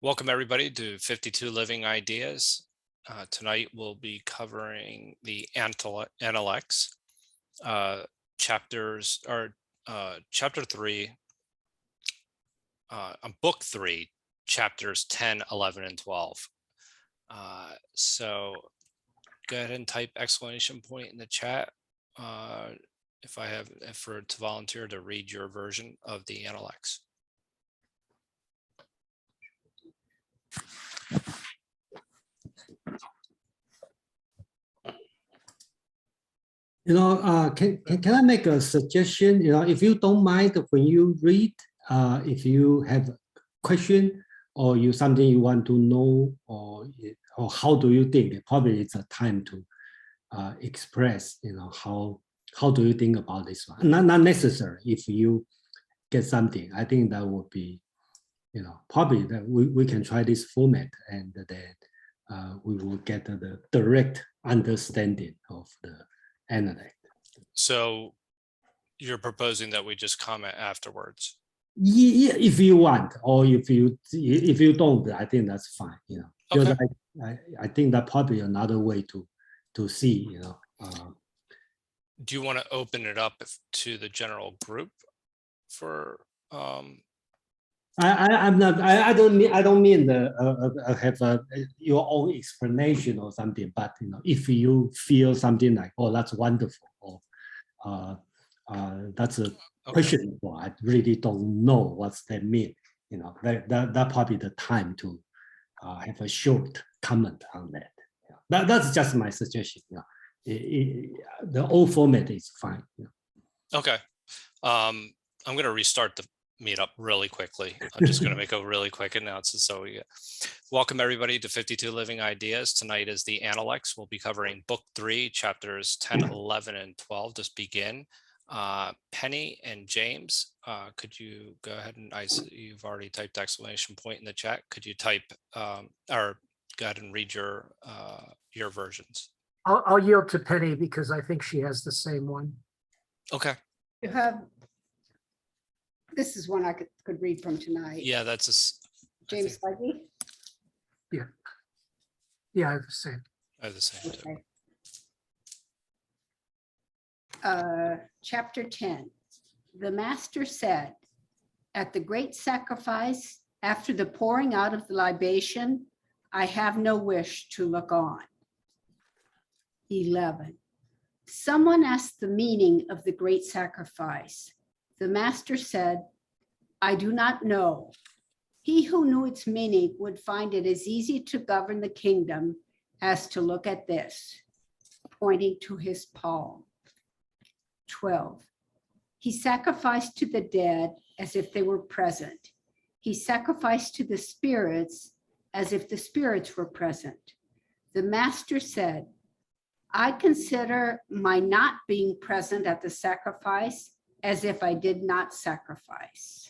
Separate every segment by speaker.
Speaker 1: Welcome everybody to 52 Living Ideas. Tonight we'll be covering the Analects, chapter 3, book 3, chapters 10, 11, and 12. So go ahead and type exclamation point in the chat to volunteer to read your version of the Analects.
Speaker 2: Can I make a suggestion? If you don't mind, when you read, if you have a question or something you want to know, or how do you think? Probably it's a time to express. How do you think about this one? Not necessary. If you get something, I think that would be, probably that we can try this format, and then we will get the direct understanding of the analect.
Speaker 1: So you're proposing that we just comment afterwards?
Speaker 2: Yeah, if you want, or if you don't, I think that's fine. Because
Speaker 1: okay.
Speaker 2: I think that probably another way to see.
Speaker 1: Do you want to open it up to the general group for?
Speaker 2: I'm not. I don't mean have your own explanation or something. But if you feel something like, oh, that's wonderful, or that's a questionable, I really don't know what's that mean. That probably the time to have a short comment on that. That's just my suggestion. The old format is fine.
Speaker 1: Okay. I'm going to restart the meet up really quickly. I'm just going to make a really quick announcement. So welcome everybody to 52 Living Ideas. Tonight is the Analects. We'll be covering book 3, chapters 10, 11, and 12 to begin. Penny and James, could you go ahead and you've already typed exclamation point in the chat. Could you type or go ahead and read your versions?
Speaker 3: I'll yield to Penny because I think she has the same one.
Speaker 1: Okay.
Speaker 4: You have. This is one I could read from tonight.
Speaker 1: Yeah, that's
Speaker 4: James Leggy.
Speaker 3: Yeah. Yeah, I have the same.
Speaker 1: I have the same.
Speaker 4: Okay. Chapter 10. The master said, at the great sacrifice, after the pouring out of the libation, I have no wish to look on. 11. Someone asked the meaning of the great sacrifice. The master said, I do not know. He who knew its meaning would find it as easy to govern the kingdom as to look at this, pointing to his palm. 12. He sacrificed to the dead as if they were present. He sacrificed to the spirits as if the spirits were present. The master said, I consider my not being present at the sacrifice as if I did not sacrifice.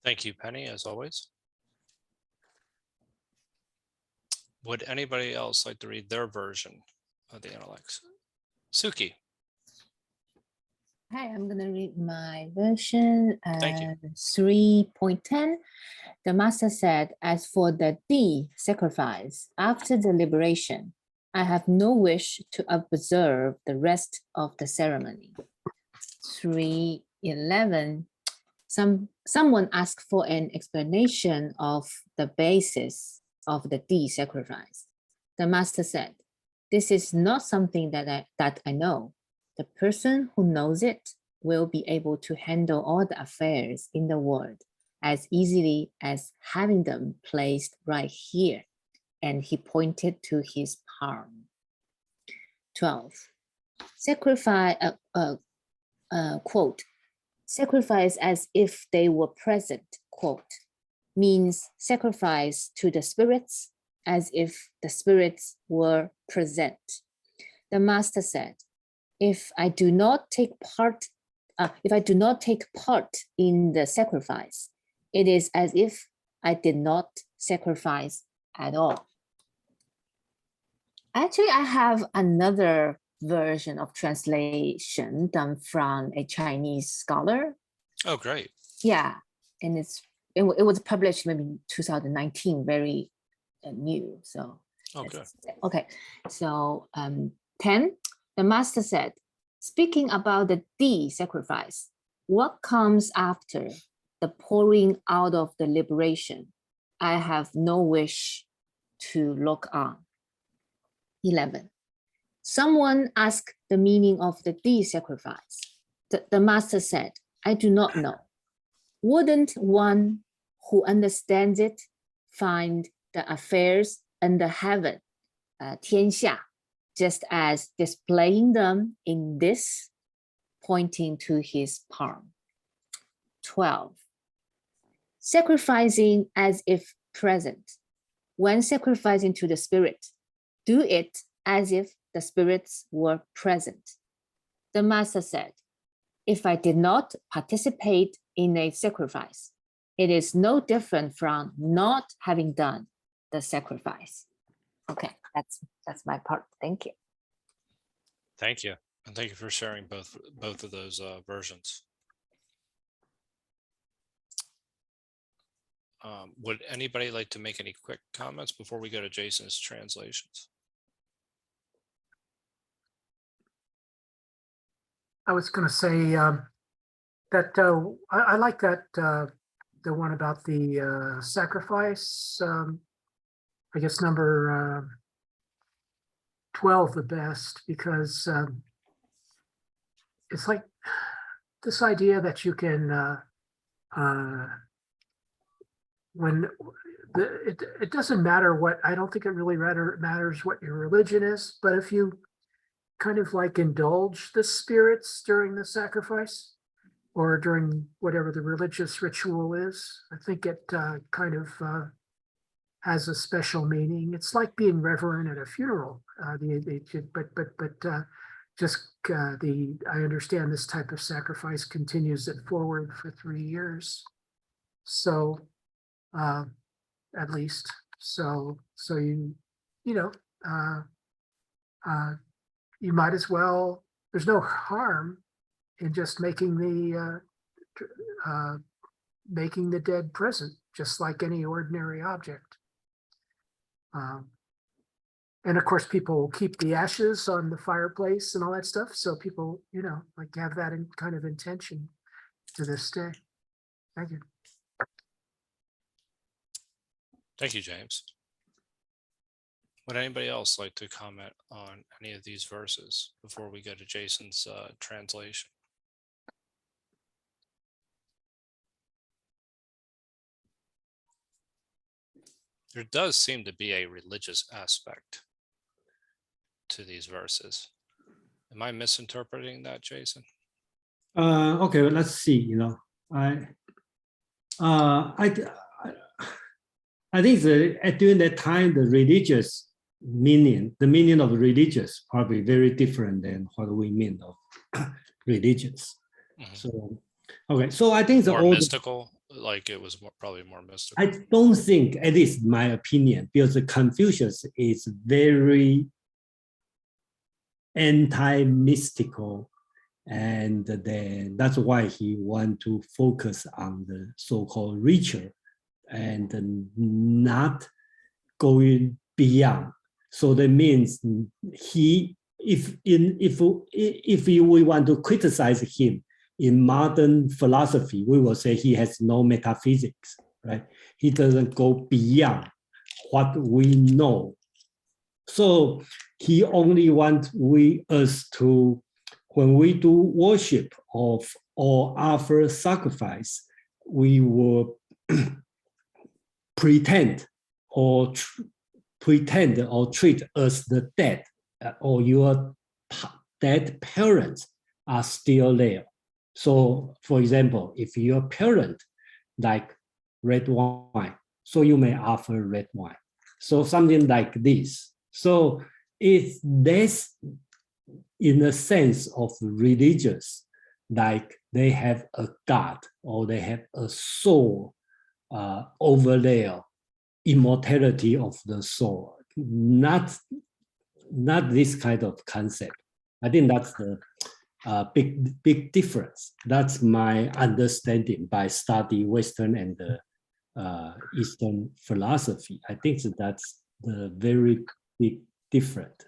Speaker 1: Thank you, Penny, as always. Would anybody else like to read their version of the Analects? Suki.
Speaker 5: Hi, I'm going to read my version.
Speaker 1: Thank you.
Speaker 5: 3.10. The master said, as for the D sacrifice, after the liberation, I have no wish to observe the rest of the ceremony. 3.11. Someone asked for an explanation of the basis of the D sacrifice. The master said, this is not something that I know. The person who knows it will be able to handle all the affairs in the world as easily as having them placed right here. And he pointed to his palm. 12. Sacrifice, quote, sacrifice as if they were present, quote, means sacrifice to the spirits as if the spirits were present. The master said, if I do not take part in the sacrifice, it is as if I did not sacrifice at all. Actually, I have another version of translation done from a Chinese scholar.
Speaker 1: Oh, great.
Speaker 5: Yeah, and it's it was published maybe in 2019, very new. So
Speaker 1: Okay.
Speaker 5: okay. So 10, the master said, speaking about the D sacrifice, what comes after the pouring out of the liberation? I have no wish to look on. 11. Someone asked the meaning of the D sacrifice. The master said, I do not know. Wouldn't one who understands it find the affairs under heaven, 天下, just as displaying them in this, pointing to his palm? 12. Sacrificing as if present. When sacrificing to the spirit, do it as if the spirits were present. The master said, if I did not participate in a sacrifice, it is no different from not having done the sacrifice. Okay, that's my part. Thank you.
Speaker 1: Thank you. And thank you for sharing both of those versions. Would anybody like to make any quick comments before we go to Jason's translations?
Speaker 3: I was going to say that I like that the one about the sacrifice. I guess number 12 the best, because it's like this idea that you can when it doesn't matter what, I don't think it really matters what your religion is, but if you kind of like indulge the spirits during the sacrifice or during whatever the religious ritual is, I think it kind of has a special meaning. It's like being reverent at a funeral. I understand this type of sacrifice continues it forward for 3 years. So at least, so you might as well, there's no harm in just making the dead present, just like any ordinary object. And of course, people will keep the ashes on the fireplace and all that stuff. So people, like have that in kind of intention to this day. Thank you.
Speaker 1: Thank you, James. Would anybody else like to comment on any of these verses before we go to Jason's translation? There does seem to be a religious aspect to these verses. Am I misinterpreting that, Jason?
Speaker 2: Okay, let's see. I think during that time, the religious meaning, the meaning of religious, probably very different than what we mean of religious.
Speaker 1: Mm-hmm.
Speaker 2: So, okay, so I think
Speaker 1: more mystical, like it was probably more mystical.
Speaker 2: I don't think, at least my opinion, because Confucius is very anti-mystical, and then that's why he want to focus on the so-called ritual and not going beyond. So that means if we want to criticize him in modern philosophy, we will say he has no metaphysics, right? He doesn't go beyond what we know. So he only wants us to, when we do worship or offer sacrifice, we will pretend or treat us the dead, or your dead parents are still there. So, for example, if your parent like red wine, so you may offer red wine. So something like this. So it's this, in the sense of religious, like they have a God or they have a soul over there, immortality of the soul, not this kind of concept. I think that's the big difference. That's my understanding by study Western and Eastern philosophy. I think that's the very big difference.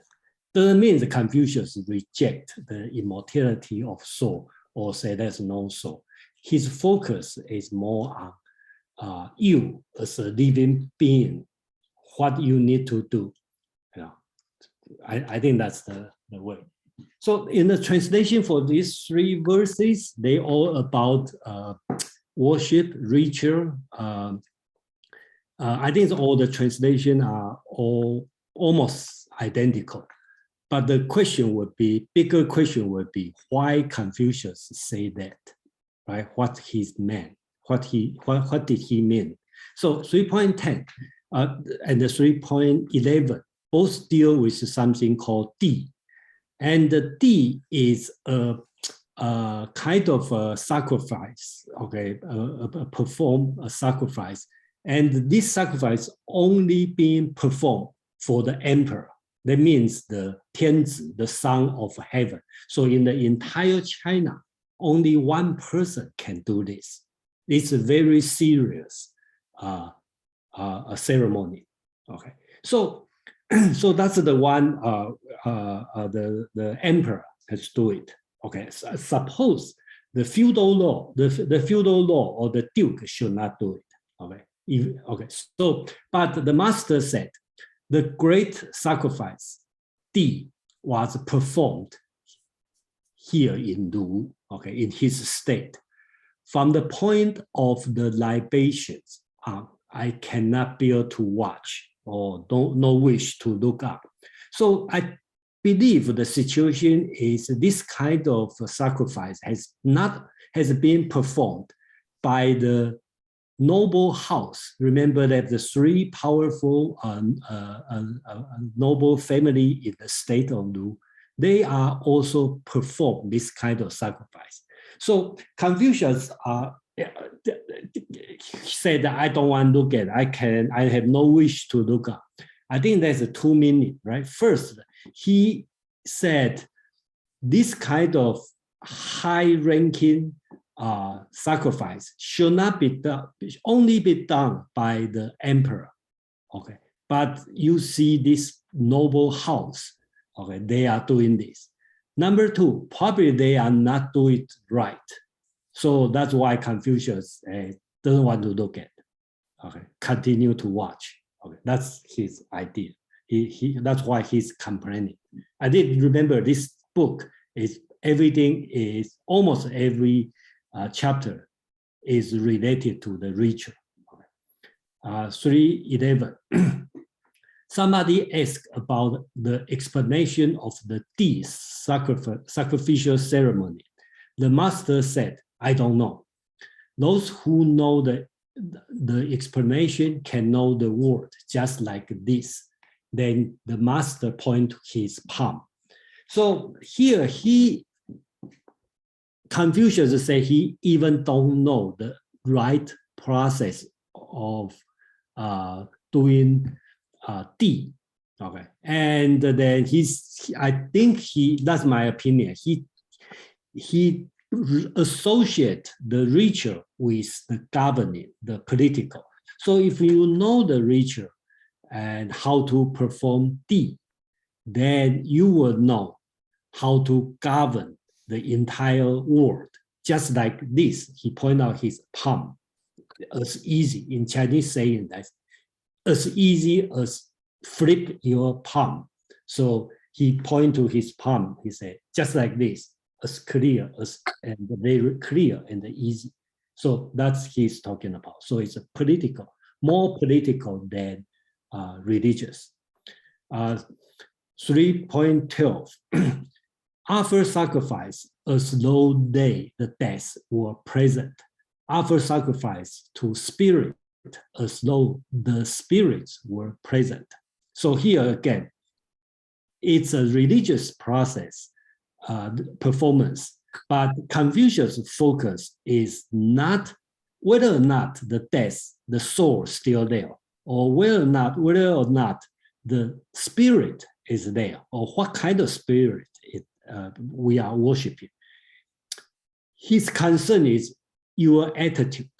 Speaker 2: Doesn't mean the Confucius reject the immortality of soul or say there's no soul. His focus is more on you as a living being, what you need to do. You know, I think that's the way. So in the translation for these 3 verses, they all about worship, ritual. I think all the translation are all almost identical. But the question would be, bigger question would be, why Confucius say that, right? What he meant, what did he mean? So 3.10 and the 3.11 both deal with something called di. And the di is a kind of a sacrifice, okay, perform a sacrifice. And this sacrifice only being performed for the emperor. That means the Tianzi, the son of heaven. So in the entire China, only one person can do this. It's a very serious ceremony. Okay, so that's the one the emperor has to do it. Okay, so suppose the feudal law, the feudal law or the duke should not do it. Okay, okay. So, but the master said the great sacrifice, Di, was performed here in Lu, okay, in his state. From the point of the libations, I cannot bear to watch or no wish to look up. So I believe the situation is this kind of sacrifice has been performed by the noble house. Remember that the 3 powerful noble family in the state of Lu, they are also perform this kind of sacrifice. So Confucius said that I don't want to look at it. I have no wish to look up. I think there's a 2 meaning, right? First, he said this kind of high-ranking sacrifice should not be done, only be done by the emperor. Okay, but you see this noble house, okay, they are doing this. Number 2, probably they are not doing it right. So that's why Confucius doesn't want to look at. Okay, continue to watch. Okay, that's his idea. That's why he's complaining. I did remember this book is everything is almost every chapter is related to the ritual. 3.11. Somebody asked about the explanation of the Di sacrificial ceremony. The master said, I don't know. Those who know the explanation can know the word just like this. Then the master point to his palm. So here Confucius say he even don't know the right process of doing Di. Okay, and then I think that's my opinion. He associate the ritual with the governing, the political. So if you know the ritual and how to perform Di, then you will know how to govern the entire world. Just like this, he pointed out his palm. As easy, in Chinese saying that, as easy as flip your palm. So he pointed to his palm, he said, just like this, as clear as, and very clear and easy. So that's he's talking about. So it's a political, more political than religious. 3.12. Offer sacrifice as though they, the dead, were present. Offer sacrifice to spirit as though the spirits were present. So here again, it's a religious process, performance, but Confucius' focus is not whether or not the death, the soul is still there, or whether or not the spirit is there, or what kind of spirit we are worshiping. His concern is your attitude.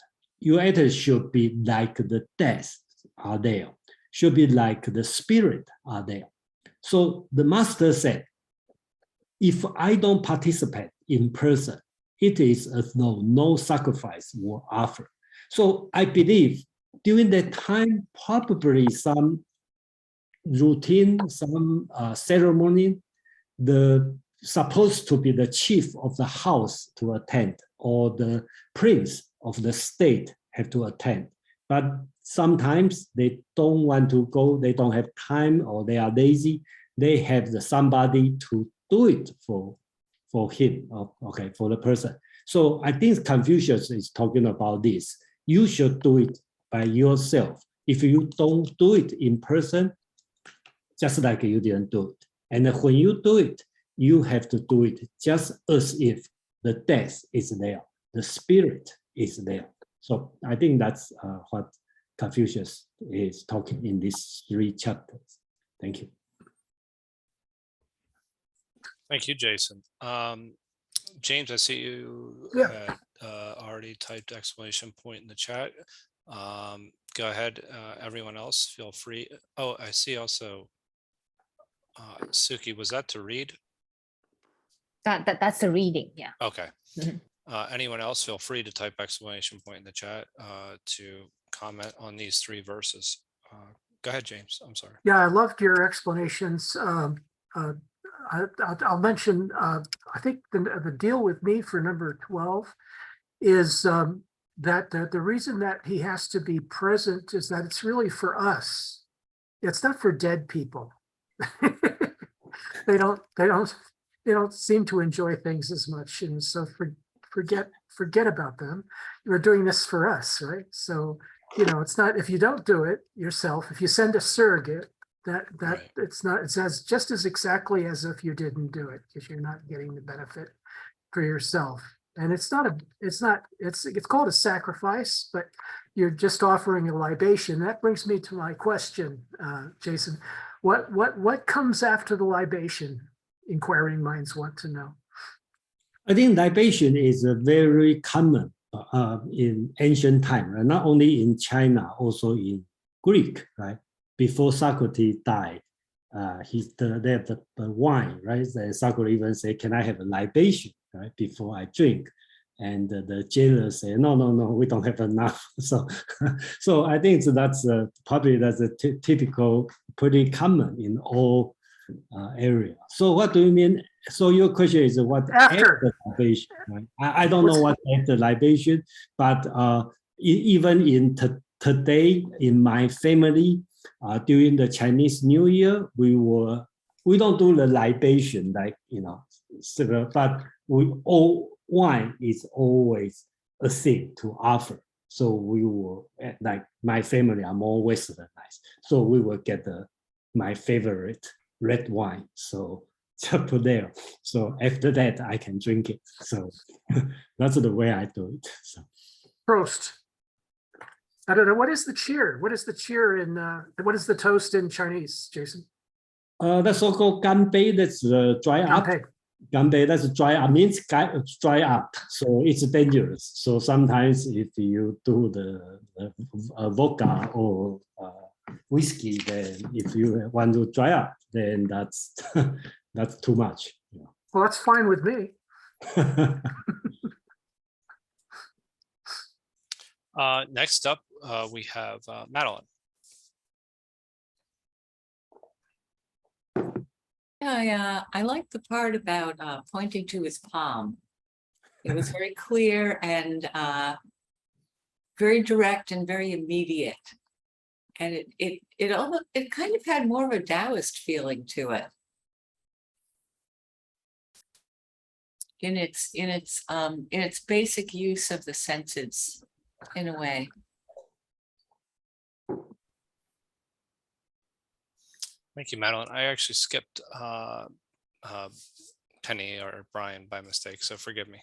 Speaker 2: your attitude should be like the death are there, should be like the spirit are there. So the master said, if I don't participate in person, it is as though no sacrifice were offered. So I believe during that time, probably some routine, some ceremony, the supposed to be the chief of the house to attend, or the prince of the state have to attend. But sometimes they don't want to go, they don't have time, or they are lazy. They have somebody to do it for him, okay, for the person. So I think Confucius is talking about this. You should do it by yourself. If you don't do it in person, just like you didn't do it. And when you do it, you have to do it just as if the death is there, the spirit is there. So I think that's what Confucius is talking in these 3 chapters. Thank you.
Speaker 1: Thank you, Jason. James, I see you
Speaker 3: Yeah.
Speaker 1: had already typed exclamation point in the chat. Go ahead, everyone else, feel free. Oh, I see also, Suki, was that to read?
Speaker 5: That's the reading, yeah.
Speaker 1: Okay.
Speaker 5: Mhm.
Speaker 1: Anyone else, feel free to type exclamation point in the chat to comment on these 3 verses. Go ahead, James. I'm sorry.
Speaker 3: Yeah, I loved your explanations. I'll mention, I think the deal with me for number 12 is that the reason that he has to be present is that it's really for us. It's not for dead people. They don't seem to enjoy things as much, and so forget about them. We're doing this for us, right? So, it's not, if you don't do it yourself, if you send a surrogate, that
Speaker 1: Right.
Speaker 3: it's as just as exactly as if you didn't do it, because you're not getting the benefit for yourself. And it's called a sacrifice, but you're just offering a libation. That brings me to my question, Jason. What comes after the libation? Inquiring minds want to know.
Speaker 2: I think libation is a very common in ancient time, right? Not only in China, also in Greek, right? Before Socrates died, they have the wine, right? Socrates even said, "Can I have a libation, right, before I drink?" And the jailer said, "No, we don't have enough." So I think that's probably that's a typical, pretty common in all area. So what do you mean? So your question is what after libation? Right? I don't know what after libation, but even in today in my family, during the Chinese New Year, we don't do the libation like but wine is always a thing to offer. So we will, like my family are more westernized, so we will get my favorite red wine. So just put there. So after that, I can drink it. So that's the way I do it. So.
Speaker 3: Prost. I don't know. What is the cheer? What is the cheer in, what is the toast in Chinese, Jason?
Speaker 2: That's so-called ganbei. That's dry up. Ganbei, that's dry up, means dry up. So it's dangerous. So sometimes if you do the vodka or whiskey, then if you want to dry up, then that's that's too much.
Speaker 3: Well, that's fine with me.
Speaker 1: Next up, we have Madeline.
Speaker 6: Yeah, I like the part about pointing to his palm. It was very clear and very direct and very immediate. And it kind of had more of a Taoist feeling to it. In its basic use of the senses, in a way.
Speaker 1: Thank you, Madeline. I actually skipped Penny or Brian by mistake, so forgive me.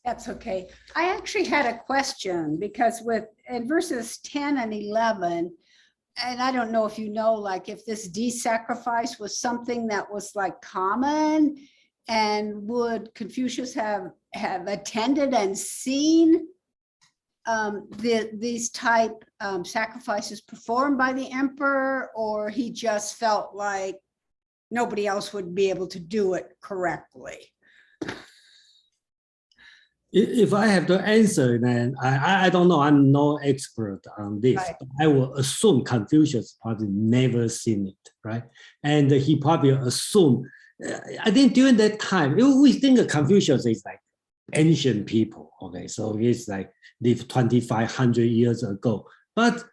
Speaker 4: That's okay. I actually had a question because in verses 10 and 11, and I don't know if you know, like if this de-sacrifice was something that was like common And would Confucius have attended and seen these type sacrifices performed by the emperor, or he just felt like nobody else would be able to do it correctly?
Speaker 2: If I have to answer, then I don't know. I'm no expert on this.
Speaker 4: Right.
Speaker 2: But I will assume Confucius probably never seen it, right? And he probably assumed. I think during that time, we think of Confucius is like ancient people. Okay, so it's like lived 2,500 years ago. But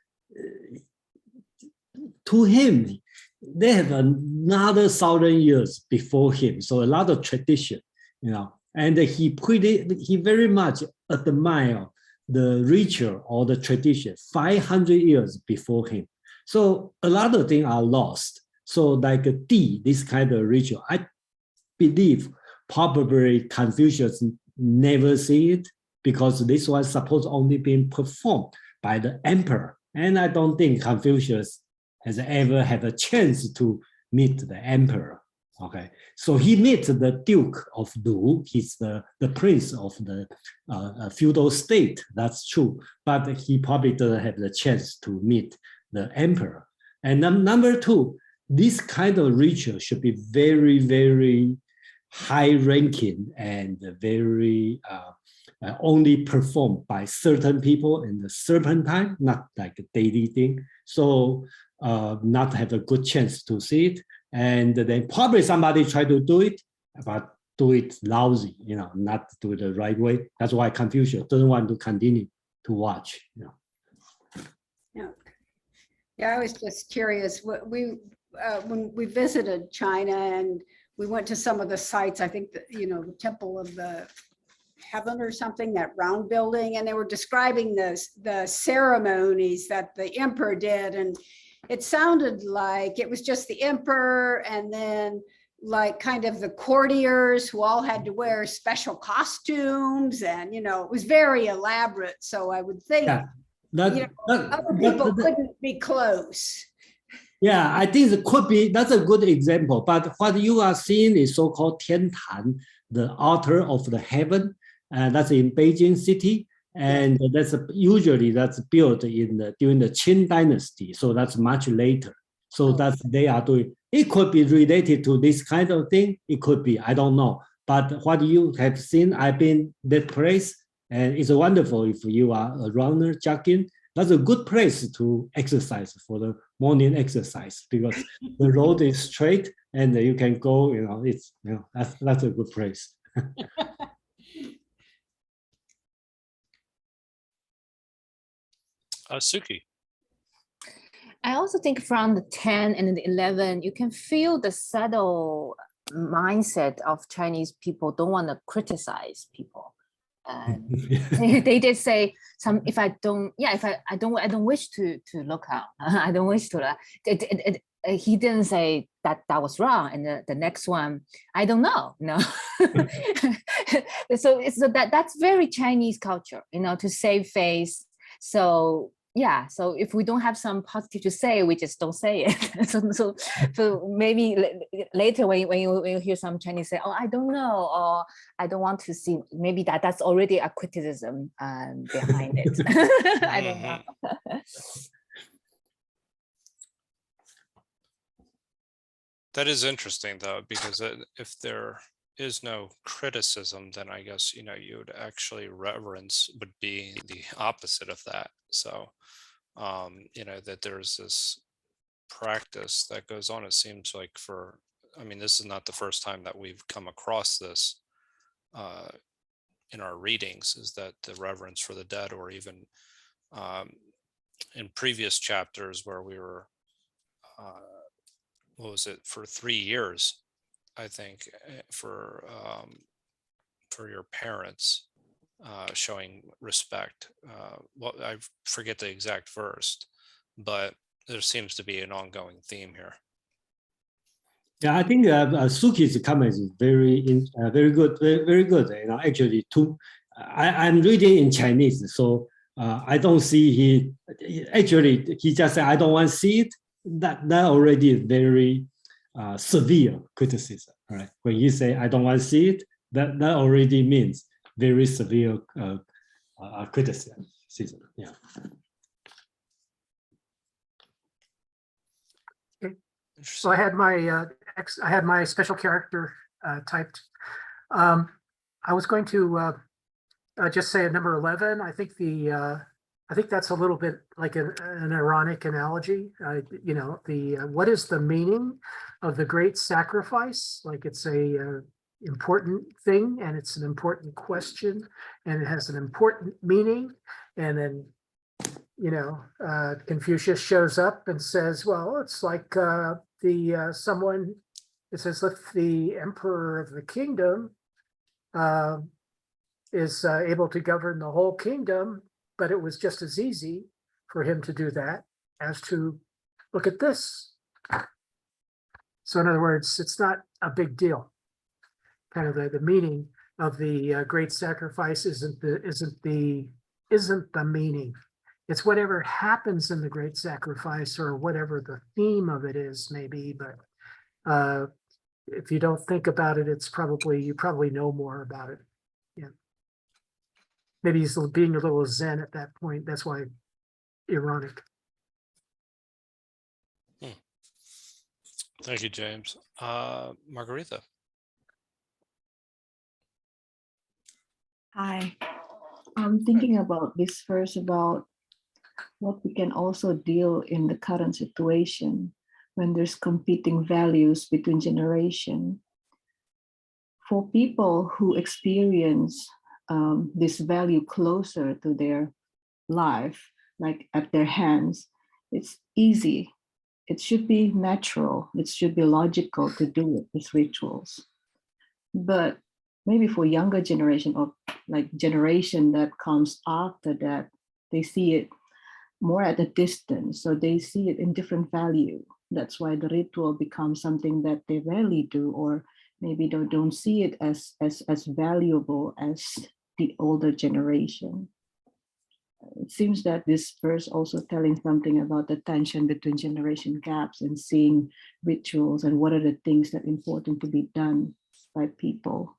Speaker 2: to him, they have another 1,000 years before him. So a lot of tradition, you know. And he very much admired the ritual or the tradition 500 years before him. So a lot of things are lost. So like this kind of ritual, I believe probably Confucius never see it because this was supposed only being performed by the emperor. And I don't think Confucius has ever had a chance to meet the emperor. Okay, so he met the Duke of Lu. He's the prince of the feudal state. That's true, but he probably doesn't have the chance to meet the emperor. And number two, this kind of ritual should be very, very high-ranking and very only performed by certain people in a certain time, not like a daily thing. So not have a good chance to see it. And then probably somebody try to do it, but do it lousy, you know, not do it the right way. That's why Confucius doesn't want to continue to watch, you know.
Speaker 4: Yeah, I was just curious. When we visited China and we went to some of the sites, I think that, you know, the Temple of the Heaven or something, that round building, and they were describing the ceremonies that the emperor did, and it sounded like it was just the emperor and then like kind of the courtiers who all had to wear special costumes, and you know, it was very elaborate. So I would think other people couldn't be close.
Speaker 2: Yeah, I think it could be, that's a good example. But what you are seeing is so-called Tiantan, the altar of the heaven, that's in Beijing city. And that's usually built during the Shang Dynasty, so that's much later. So that's they are doing. It could be related to this kind of thing. It could be, I don't know. But what you have seen, I've been that place, and it's wonderful if you are a runner jogging. That's a good place to exercise for the morning exercise because the road is straight and you can go. You know, it's that's a good place.
Speaker 1: Suki.
Speaker 5: I also think from the 10 and the 11, you can feel the subtle mindset of Chinese people don't want to criticize people. They did say if I don't wish to look out. I don't wish to. He didn't say that was wrong. And the next one, I don't know. No. So that's very Chinese culture, you know, to save face. So yeah, so if we don't have some positive to say, we just don't say it. so maybe later when you hear some Chinese say, oh, I don't know, or I don't want to see, maybe that's already a criticism behind it. I don't know.
Speaker 1: That is interesting though, because if there is no criticism, then I guess, you know, you would actually reverence would be the opposite of that. So, you know, that there's this practice that goes on. It seems like I mean, this is not the first time that we've come across this in our readings, is that the reverence for the dead, or even in previous chapters where we were, what was it, for 3 years, I think, for your parents, showing respect. Well, I forget the exact verse, but there seems to be an ongoing theme here.
Speaker 2: Yeah, I think Suki's comment is very good, very good. You know, actually, I'm reading in Chinese, so I don't see he just said I don't want to see it. That already is very severe criticism. right? When you say, I don't want to see it, that already means very severe criticism. Yeah.
Speaker 3: So I had my I had my special character typed. I was going to just say at number 11. I think I think that's a little bit like an ironic analogy. You know, what is the meaning of the great sacrifice? Like it's a important thing, and it's an important question, and it has an important meaning. And then, you know, Confucius shows up and says, well, it's like someone, it says, if the emperor of the kingdom is able to govern the whole kingdom, but it was just as easy for him to do that as to look at this. So in other words, it's not a big deal. Kind of the meaning of the great sacrifice isn't the meaning. It's whatever happens in the great sacrifice, or whatever the theme of it is, maybe. But if you don't think about it, you probably know more about it. Yeah. Maybe he's being a little zen at that point. That's why ironic.
Speaker 1: Thank you, James. Margarita.
Speaker 7: Hi. I'm thinking about this verse about what we can also deal in the current situation when there's competing values between generation. For people who experience this value closer to their life, like at their hands, it's easy. It should be natural. It should be logical to do it with rituals. But maybe for younger generation, or like generation that comes after that, they see it more at a distance. So they see it in different value. That's why the ritual becomes something that they rarely do, or maybe they don't see it as valuable as the older generation. It seems that this verse also telling something about the tension between generation gaps and seeing rituals and what are the things that are important to be done by people.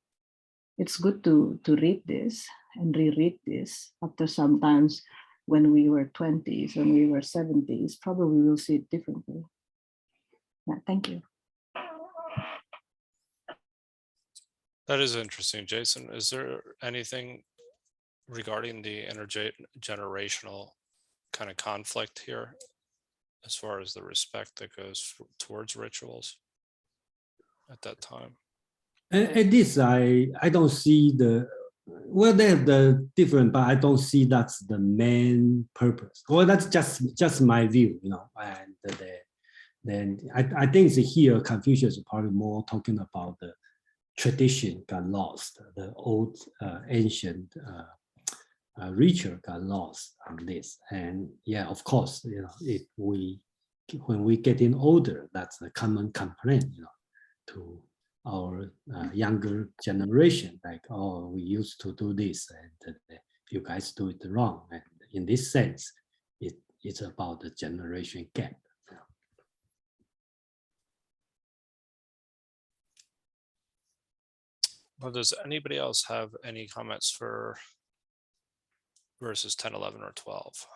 Speaker 7: It's good to read this and reread this after sometimes when we were 20s, when we were 70s, probably we'll see it differently. Yeah, thank you.
Speaker 1: That is interesting, Jason. Is there anything regarding the intergenerational kind of conflict here, as far as the respect that goes towards rituals at that time?
Speaker 2: At this, I don't see well, they have the different, but I don't see that's the main purpose. Well, that's just my view, you know. And then I think here Confucius is probably more talking about the tradition got lost, the old ancient ritual got lost on this. And yeah, of course, you know, when we getting older, that's a common complaint, you know, to our younger generation, like, oh, we used to do this and you guys do it wrong. And in this sense, it's about the generation gap.
Speaker 1: Well, does anybody else have any comments for verses 10, 11, or 12?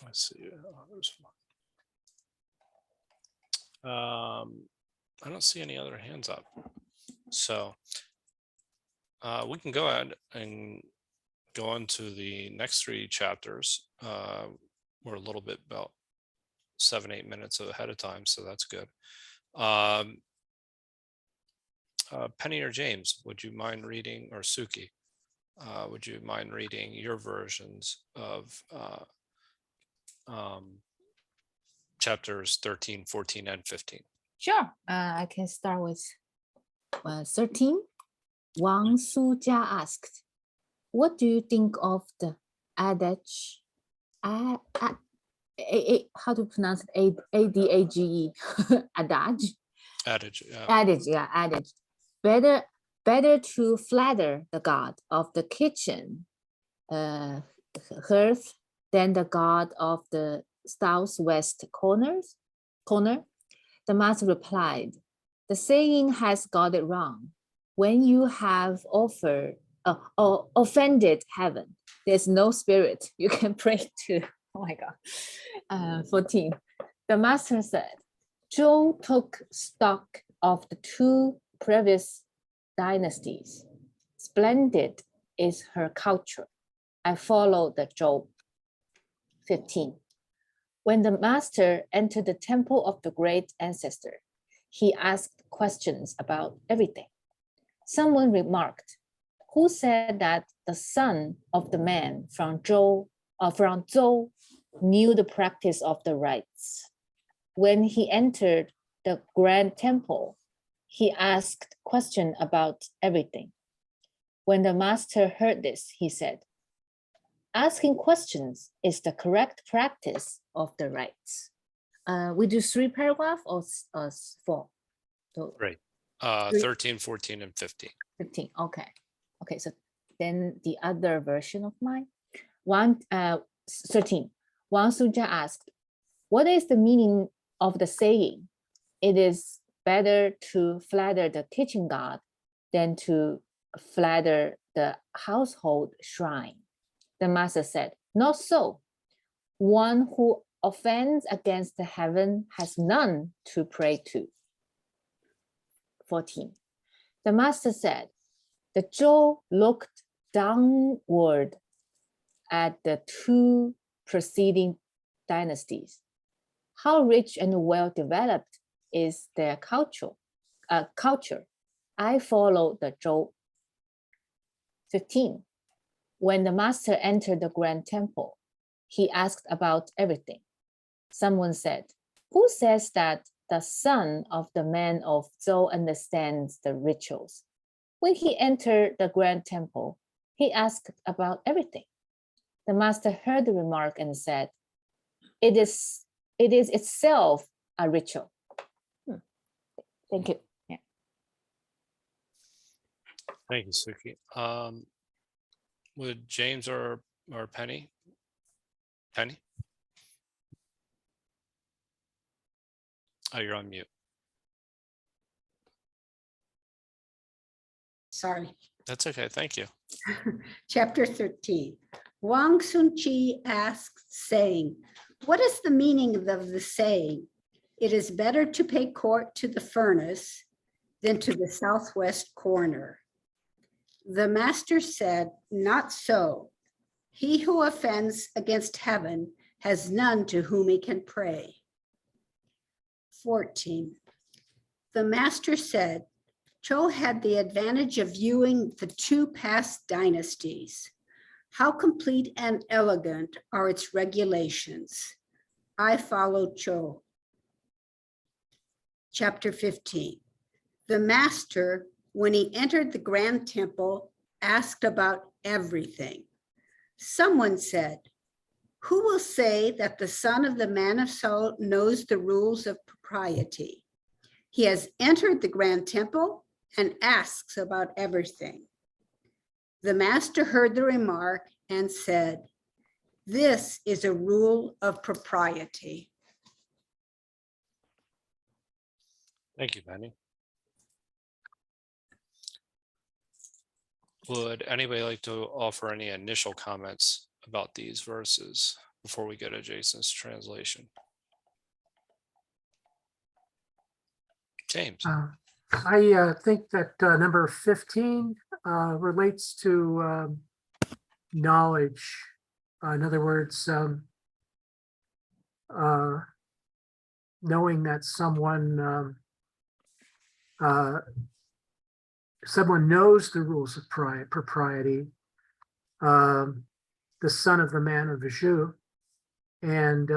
Speaker 1: Let's see. There's one. I don't see any other hands up. So we can go ahead and go on to the next 3 chapters. We're a little bit about 7-8 minutes ahead of time, so that's good. Penny or James, would you mind reading, or Suki, would you mind reading your versions of chapters 13, 14, and 15?
Speaker 5: Sure. I can start with 13. Wang Sujia asked, what do you think of the adage? How to pronounce it? ADAGE? Adage?
Speaker 1: Adage, yeah.
Speaker 5: Adage, yeah, adage. Better to flatter the god of the kitchen hearth than the god of the southwest corners. corner? The master replied, the saying has got it wrong. When you have or offended heaven, there's no spirit you can pray to. Oh my God. 14. The master said, Zhou took stock of the 2 previous dynasties. Splendid is her culture. I follow the Zhou. 15. When the master entered the temple of the great ancestor, he asked questions about everything. Someone remarked, who said that the son of the man from Zhou knew the practice of the rites? When he entered the grand temple, he asked questions about everything. When the master heard this, he said, asking questions is the correct practice of the rites. We do 3 paragraphs or 4? So
Speaker 1: Right.
Speaker 5: 3,
Speaker 1: 13, 14, and 15.
Speaker 5: 15. Okay. Okay. So then the other version of mine. 13. Wang Sujia asked, what is the meaning of the saying? It is better to flatter the kitchen god than to flatter the household shrine. The master said, not so. One who offends against the heaven has none to pray to. 14. The master said, the Zhou looked downward at the 2 preceding dynasties. How rich and well developed is their culture? I follow the Zhou. 15. When the master entered the grand temple, he asked about everything. Someone said, who says that the son of the man of Zhou understands the rituals? When he entered the grand temple, he asked about everything. The master heard the remark and said, it is itself a ritual. Thank you. Yeah.
Speaker 1: Thank you, Suki. Would James or Penny? Penny? Oh, you're on mute.
Speaker 4: Sorry.
Speaker 1: That's okay. Thank you.
Speaker 4: Chapter 13. Wang Sunqi asked, saying, what is the meaning of the saying, it is better to pay court to the furnace than to the southwest corner? The master said, not so. He who offends against heaven has none to whom he can pray. 14. The master said, Zhou had the advantage of viewing the 2 past dynasties. How complete and elegant are its regulations. I follow Zhou. Chapter 15. The master, when he entered the grand temple, asked about everything. Someone said, who will say that the son of the man of soul knows the rules of propriety? He has entered the grand temple and asks about everything. The master heard the remark and said, this is a rule of propriety.
Speaker 1: Thank you, Penny. Would anybody like to offer any initial comments about these verses before we go to Jason's translation? James.
Speaker 3: I think that number 15 relates to knowledge. In other words, knowing that someone knows the rules of propriety, the son of the man of Zhou, and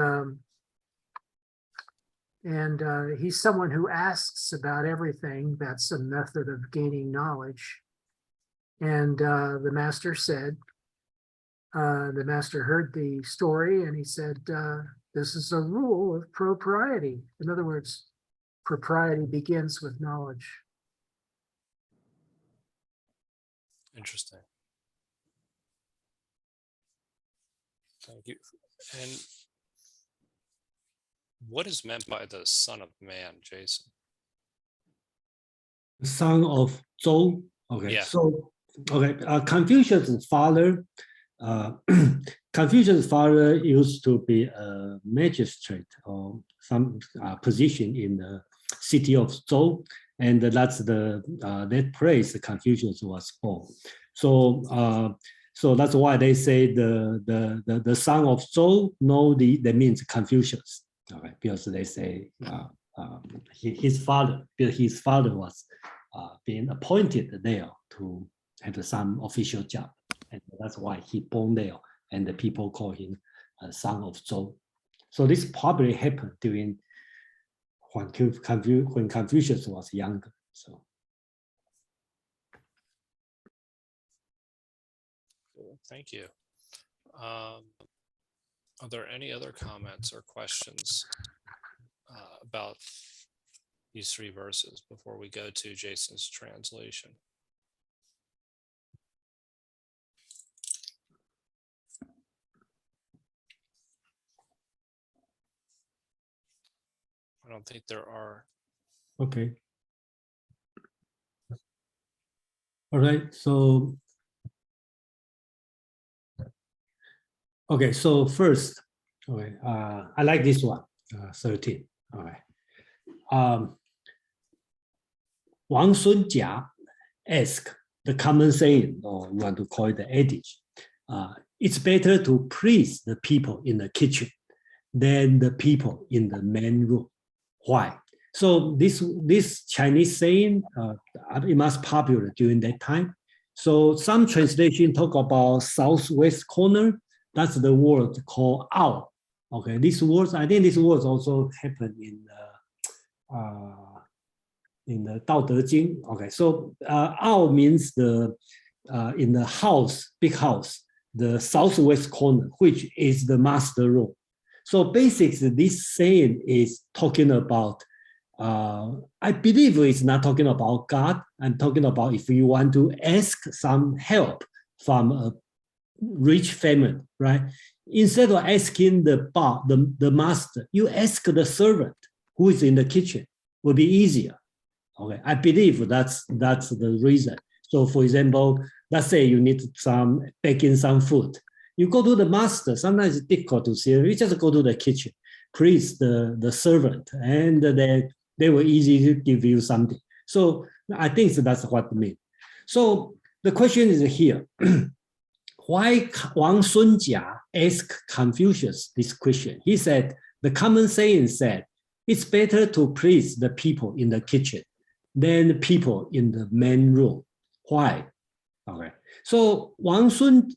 Speaker 3: he's someone who asks about everything. That's a method of gaining knowledge. And the master said, the master heard the story and he said, this is a rule of propriety. In other words, propriety begins with knowledge.
Speaker 1: Interesting. Thank you. And What is meant by the Son of Man, Jason?
Speaker 2: Son of Zhou. Okay,
Speaker 1: Yeah.
Speaker 2: so okay, Confucius' father. Confucius' father used to be a magistrate or some position in the city of Zhou, and that's that place Confucius was born. So so that's why they say the son of Zhou. No, that means Confucius. Okay, because they say his father was being appointed there to have some official job, and that's why he born there, and the people call him son of Zhou. So this probably happened during when Confucius was younger. So
Speaker 1: Cool. Thank you. Are there any other comments or questions about these three verses before we go to Jason's translation? I don't think there are.
Speaker 2: okay. All right, so okay, so first, okay, I like this one, 13. All right. Wang Sunjia asked the common saying, or you want to call it the adage, it's better to please the people in the kitchen than the people in the main room. Why? So this Chinese saying, it was popular during that time. So some translation talk about southwest corner. That's the word called "ao." Okay, this word, I think this word also happened in the Dao De Jing. Okay, so "ao" means in the house, big house, the southwest corner, which is the master room. So basically, this saying is talking about, I believe it's not talking about God. I'm talking about if you want to ask some help from a rich family, right? Instead of asking the master, you ask the servant who is in the kitchen. Will be easier. Okay, I believe that's the reason. So, for example, let's say you need baking some food. You go to the master. Sometimes it's difficult to see. You just go to the kitchen, please the servant, and they will easily give you something. So I think that's what it means. So the question is here. Why Wang Sunjia asked Confucius this question? He said, the common saying said, it's better to please the people in the kitchen than the people in the main room. Why? Okay. So Wang Sun,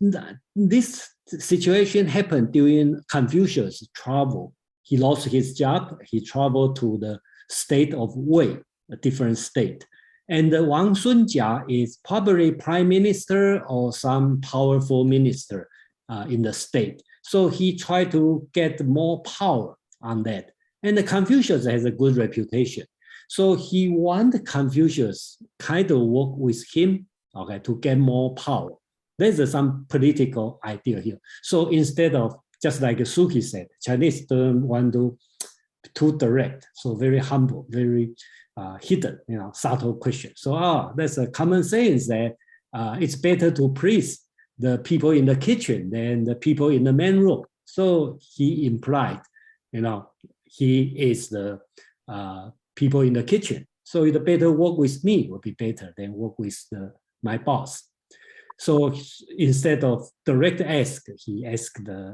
Speaker 2: this situation happened during Confucius' travel. He lost his job. He traveled to the state of Wei, a different state. And Wang Sunjia is probably prime minister or some powerful minister in the state. So he tried to get more power on that. And the Confucius has a good reputation. So he wanted Confucius kind of work with him, okay, to get more power. There's some political idea here. So instead of, just like Suki said, Chinese don't want to too direct, so very humble, very hidden, subtle question. So that's a common saying that it's better to please the people in the kitchen than the people in the main room. So he implied, he is the people in the kitchen. So it better work with me would be better than work with my boss. So instead of direct ask, he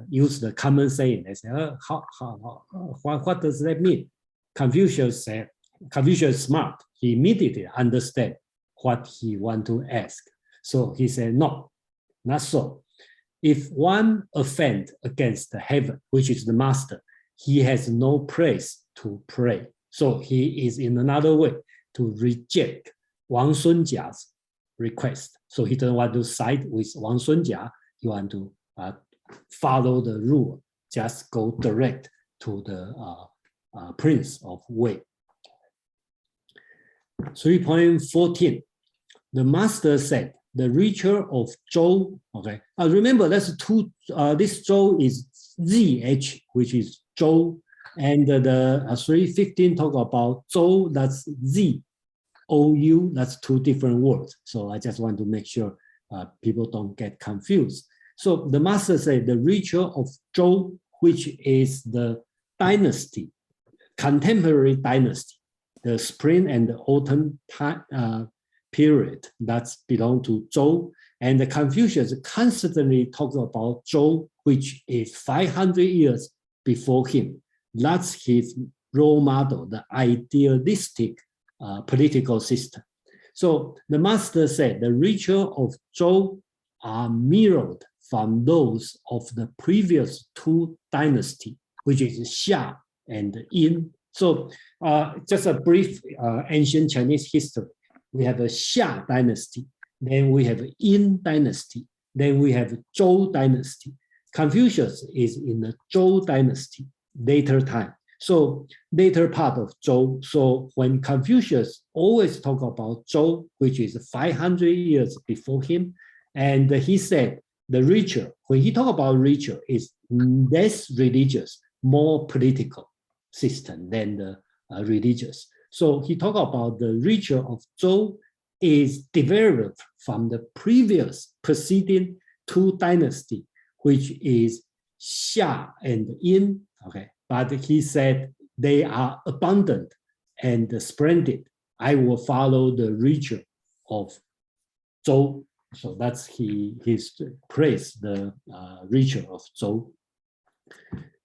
Speaker 2: used the common saying. They say, what does that mean? Confucius said, Confucius is smart. He immediately understand what he want to ask. So he said, no, not so. If one offend against the heaven, which is the master, he has no place to pray. So he is in another way to reject Wang Sunjia's request. So he doesn't want to side with Wang Sunjia. He want to follow the rule, just go direct to the prince of Wei. 3.14, the master said, the ritual of Zhou, okay. Remember, that's two, this Zhou is ZH, which is Zhou. And the 315 talk about Zhou, that's Z, O-U, that's two different words. So I just want to make sure people don't get confused. So the master said the ritual of Zhou, which is the dynasty, contemporary dynasty, the spring and the autumn period that belong to Zhou. And the Confucius constantly talks about Zhou, which is 500 years before him. That's his role model, the idealistic political system. So the master said the ritual of Zhou are mirrored from those of the previous two dynasties, which is Xia and Yin. So just a brief ancient Chinese history. We have a Xia dynasty, then we have Yin dynasty, then we have Zhou dynasty. Confucius is in the Zhou dynasty, later time. So later part of Zhou. So when Confucius always talk about Zhou, which is 500 years before him, and he said the ritual, when he talk about ritual, is less religious, more political system than the religious. So he talk about the ritual of Zhou is developed from the previous preceding two dynasty, which is Xia and Yin. Okay, but he said they are abundant and splendid. I will follow the ritual of Zhou. So that's his praise, the ritual of Zhou.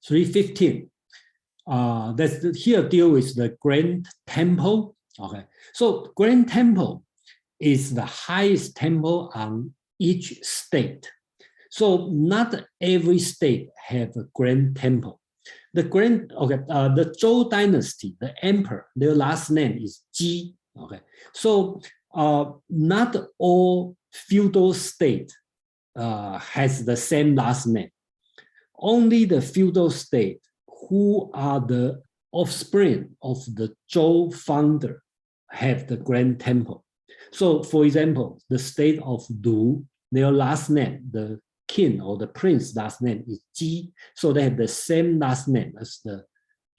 Speaker 2: 315. That's here deal with the Grand Temple. Okay, so Grand Temple is the highest temple on each state. So not every state have a Grand Temple. The Zhou dynasty, the emperor, their last name is Ji. Okay, so not all feudal state has the same last name. Only the feudal state who are the offspring of the Zhou founder have the Grand Temple. So for example, the state of Lu, their last name, the king or the prince last name is Ji. So they have the same last name as the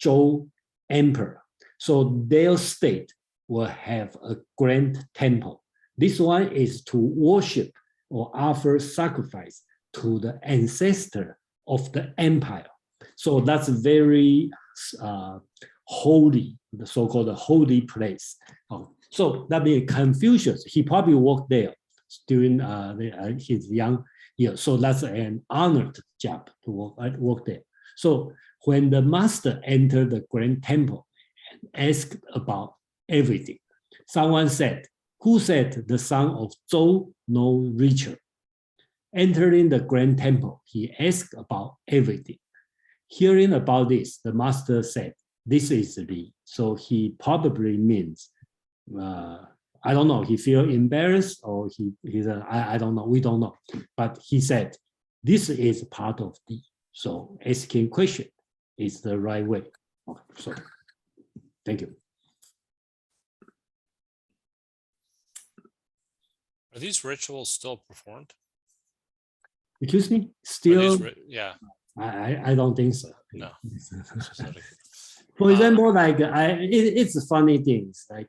Speaker 2: Zhou emperor. So their state will have a Grand Temple. This one is to worship or offer sacrifice to the ancestor of the empire. So that's very holy, the so-called holy place. So that means Confucius, he probably worked there during his young years. So that's an honored job to work there. So when the master entered the Grand Temple and asked about everything, someone said, who said the son of Zhou know ritual? Entering the Grand Temple, he asked about everything. Hearing about this, the master said, this is Li. So he probably means, I don't know, he feel embarrassed or he's I don't know, we don't know. But he said, this is part of Li. So asking question is the right way. Okay, so thank you.
Speaker 1: Are these rituals still performed?
Speaker 2: Excuse me? Still?
Speaker 1: Yeah.
Speaker 2: I don't think so.
Speaker 1: No.
Speaker 2: For example, like it's funny things like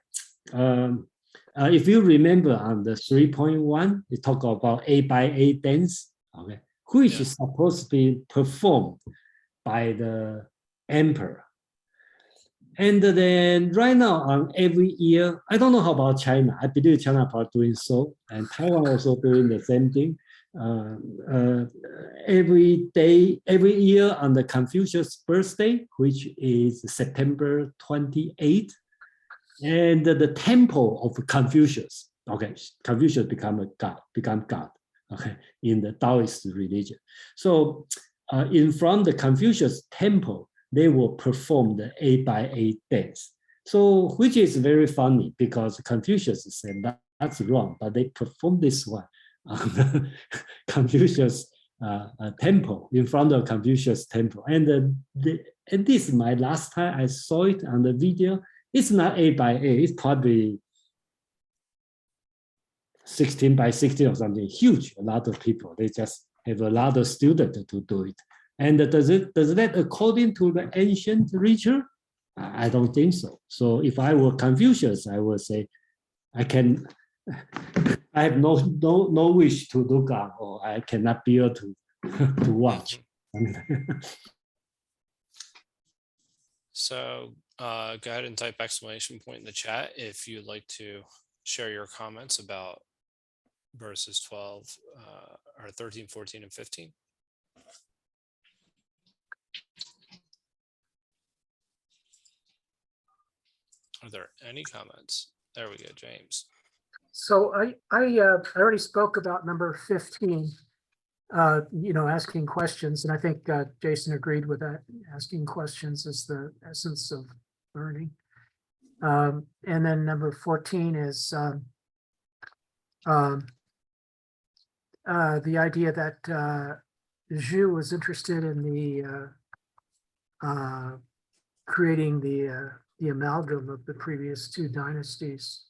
Speaker 2: if you remember on the 3.1, we talk about 8x8 dance, okay, which is supposed to be performed by the emperor. And then right now on every year, I don't know how about China. I believe China are doing so, and Taiwan also doing the same thing. Every year on the Confucius birthday, which is September 28th, and the temple of Confucius, okay, Confucius become God, okay, in the Taoist religion. So in front of the Confucius temple, they will perform the 8x8 dance. So which is very funny because Confucius said that's wrong, but they perform this one on the Confucius temple, in front of Confucius temple. And this is my last time I saw it on the video. It's not 8x8, it's probably 16x16 or something, huge, a lot of people. They just have a lot of students to do it. And does that according to the ancient literature? I don't think so. So if I were Confucius, I would say I have no wish to look up, or I cannot bear to to watch.
Speaker 1: So go ahead and type exclamation point in the chat if you'd like to share your comments about verses 12 or 13, 14, and 15. Are there any comments? There we go, James.
Speaker 3: So I already spoke about number 15, asking questions. And I think Jason agreed with that. Asking questions is the essence of learning. And then number 14 is the idea that Zhu was interested in the creating the amalgam of the previous two dynasties,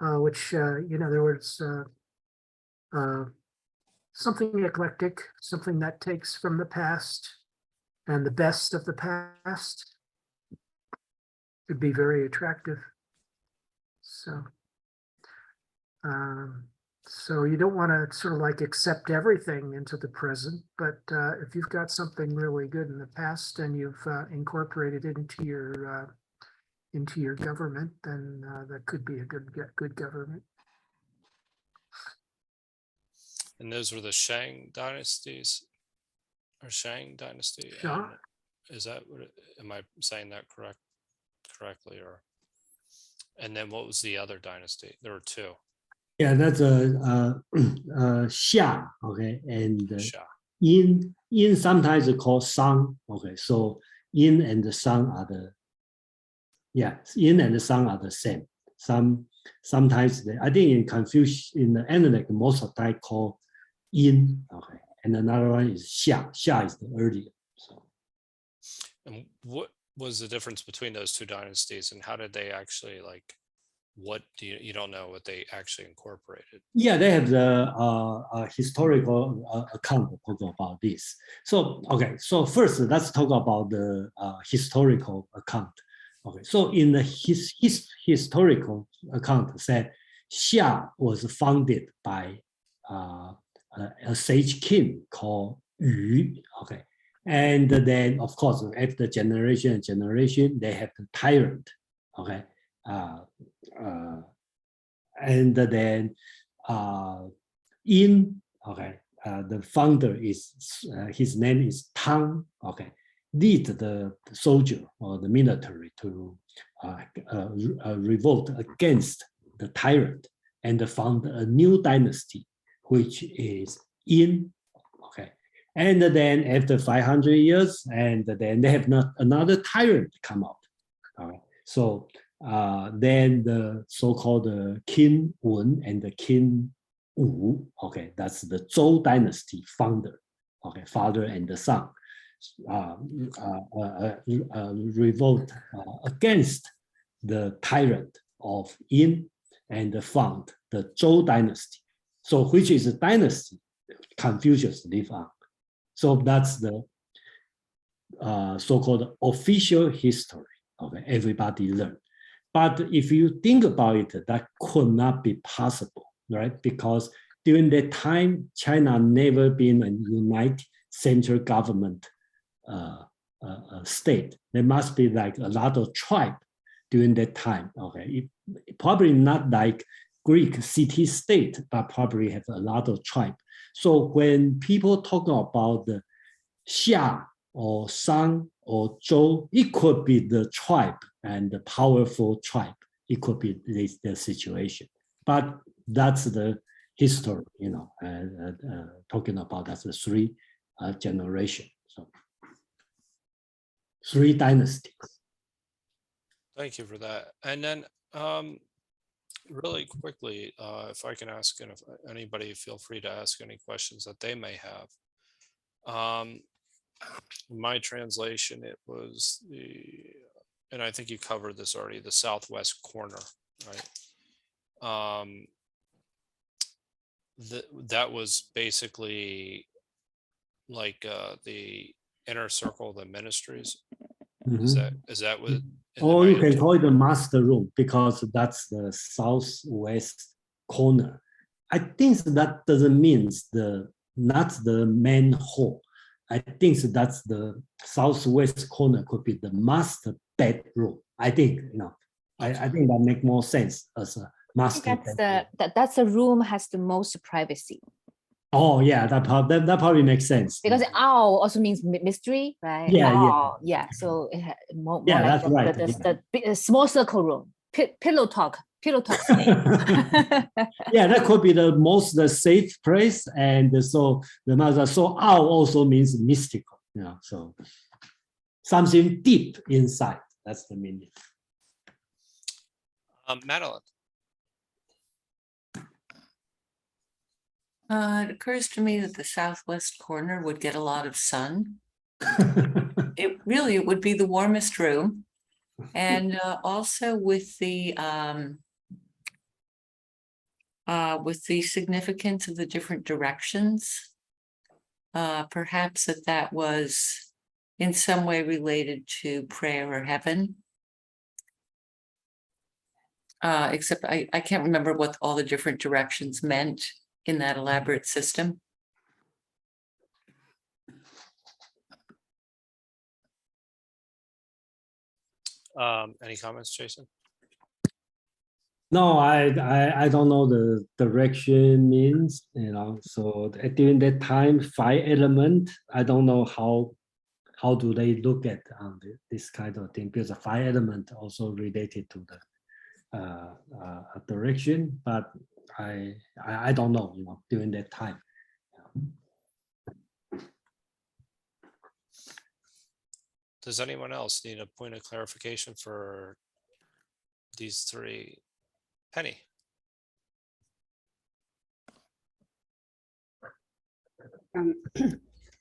Speaker 3: which, there was something eclectic, something that takes from the past and the best of the past could be very attractive. So, so you don't want to sort of like accept everything into the present, but if you've got something really good in the past and you've incorporated it into your government, then that could be a good government.
Speaker 1: And those were the Shang Dynasties or Shang Dynasty.
Speaker 3: Sure.
Speaker 1: Is that what am I saying that correctly? Or and then what was the other dynasty? There were two.
Speaker 2: Yeah, that's a Xia, okay, and
Speaker 1: Xia.
Speaker 2: Yin sometimes called Shang, okay, so Yin and the Shang are Yin and the Shang are the same. Sometimes I think in Confucius, in the Analect, most of the time called Yin, okay, and another one is Xia. Xia is the earlier. So.
Speaker 1: And what was the difference between those two dynasties, and how did they actually what do you don't know what they actually incorporated?
Speaker 2: Yeah, they have the historical account talking about this. So okay, so first let's talk about the historical account. Okay, so in the historical account said Xia was founded by a sage king called Yu. Okay, and then of course after generation and generation they have the tyrant. Okay. And then the founder is his name is Tang. Okay, lead the soldier or the military to revolt against the tyrant and found a new dynasty, which is Yin. Okay, and then after 500 years, and then they have another tyrant come out. All right, so. Then the so-called King Wen and the King Wu, okay, that's the Zhou dynasty founder, okay, father and the son, revolt against the tyrant of Yin and found the Zhou dynasty. So which is a dynasty Confucius lived on. So that's the so-called official history, okay, everybody learned. But if you think about it, that could not be possible, right? Because during that time, China never been a united central government state. There must be like a lot of tribe during that time. Okay, it probably not like Greek city-state, but probably have a lot of tribe. So when people talk about the Xia or Shang or Zhou, it could be the tribe and the powerful tribe. It could be the situation, but that's the history, talking about that's the three generations, so 3 dynasties.
Speaker 1: Thank you for that. And then really quickly, if I can ask, and if anybody feel free to ask any questions that they may have. My translation, it was and I think you covered this already, the southwest corner, right? That was basically like the inner circle of the ministries?
Speaker 2: Mhm.
Speaker 1: Is that what?
Speaker 2: Or you can call it the master room because that's the southwest corner. I think that doesn't mean not the main hall. I think that's the southwest corner could be the master bedroom. I think, I think that makes more sense as a master bedroom.
Speaker 5: That's the room has the most privacy.
Speaker 2: Oh yeah, that probably makes sense.
Speaker 5: Because owl also means mystery, right?
Speaker 2: Yeah,
Speaker 5: owl, yeah. So it more
Speaker 2: Yeah,
Speaker 5: like
Speaker 2: that's right,
Speaker 5: the small circle room, pillow talk space.
Speaker 2: Yeah, that could be the most safe place, and so the master. So owl also means mystical, so something deep inside. That's the meaning.
Speaker 1: Madeline.
Speaker 6: It occurs to me that the southwest corner would get a lot of sun. It would be the warmest room. And also with the significance of the different directions, perhaps that was in some way related to prayer or heaven. Except I can't remember what all the different directions meant in that elaborate system.
Speaker 1: Any comments, Jason?
Speaker 2: No, I don't know the direction means, so during that time, 5 element, I don't know how do they look at this kind of thing, because the 5 element also related to the direction, but I don't know, during that time.
Speaker 1: Does anyone else need a point of clarification for these 3? Penny.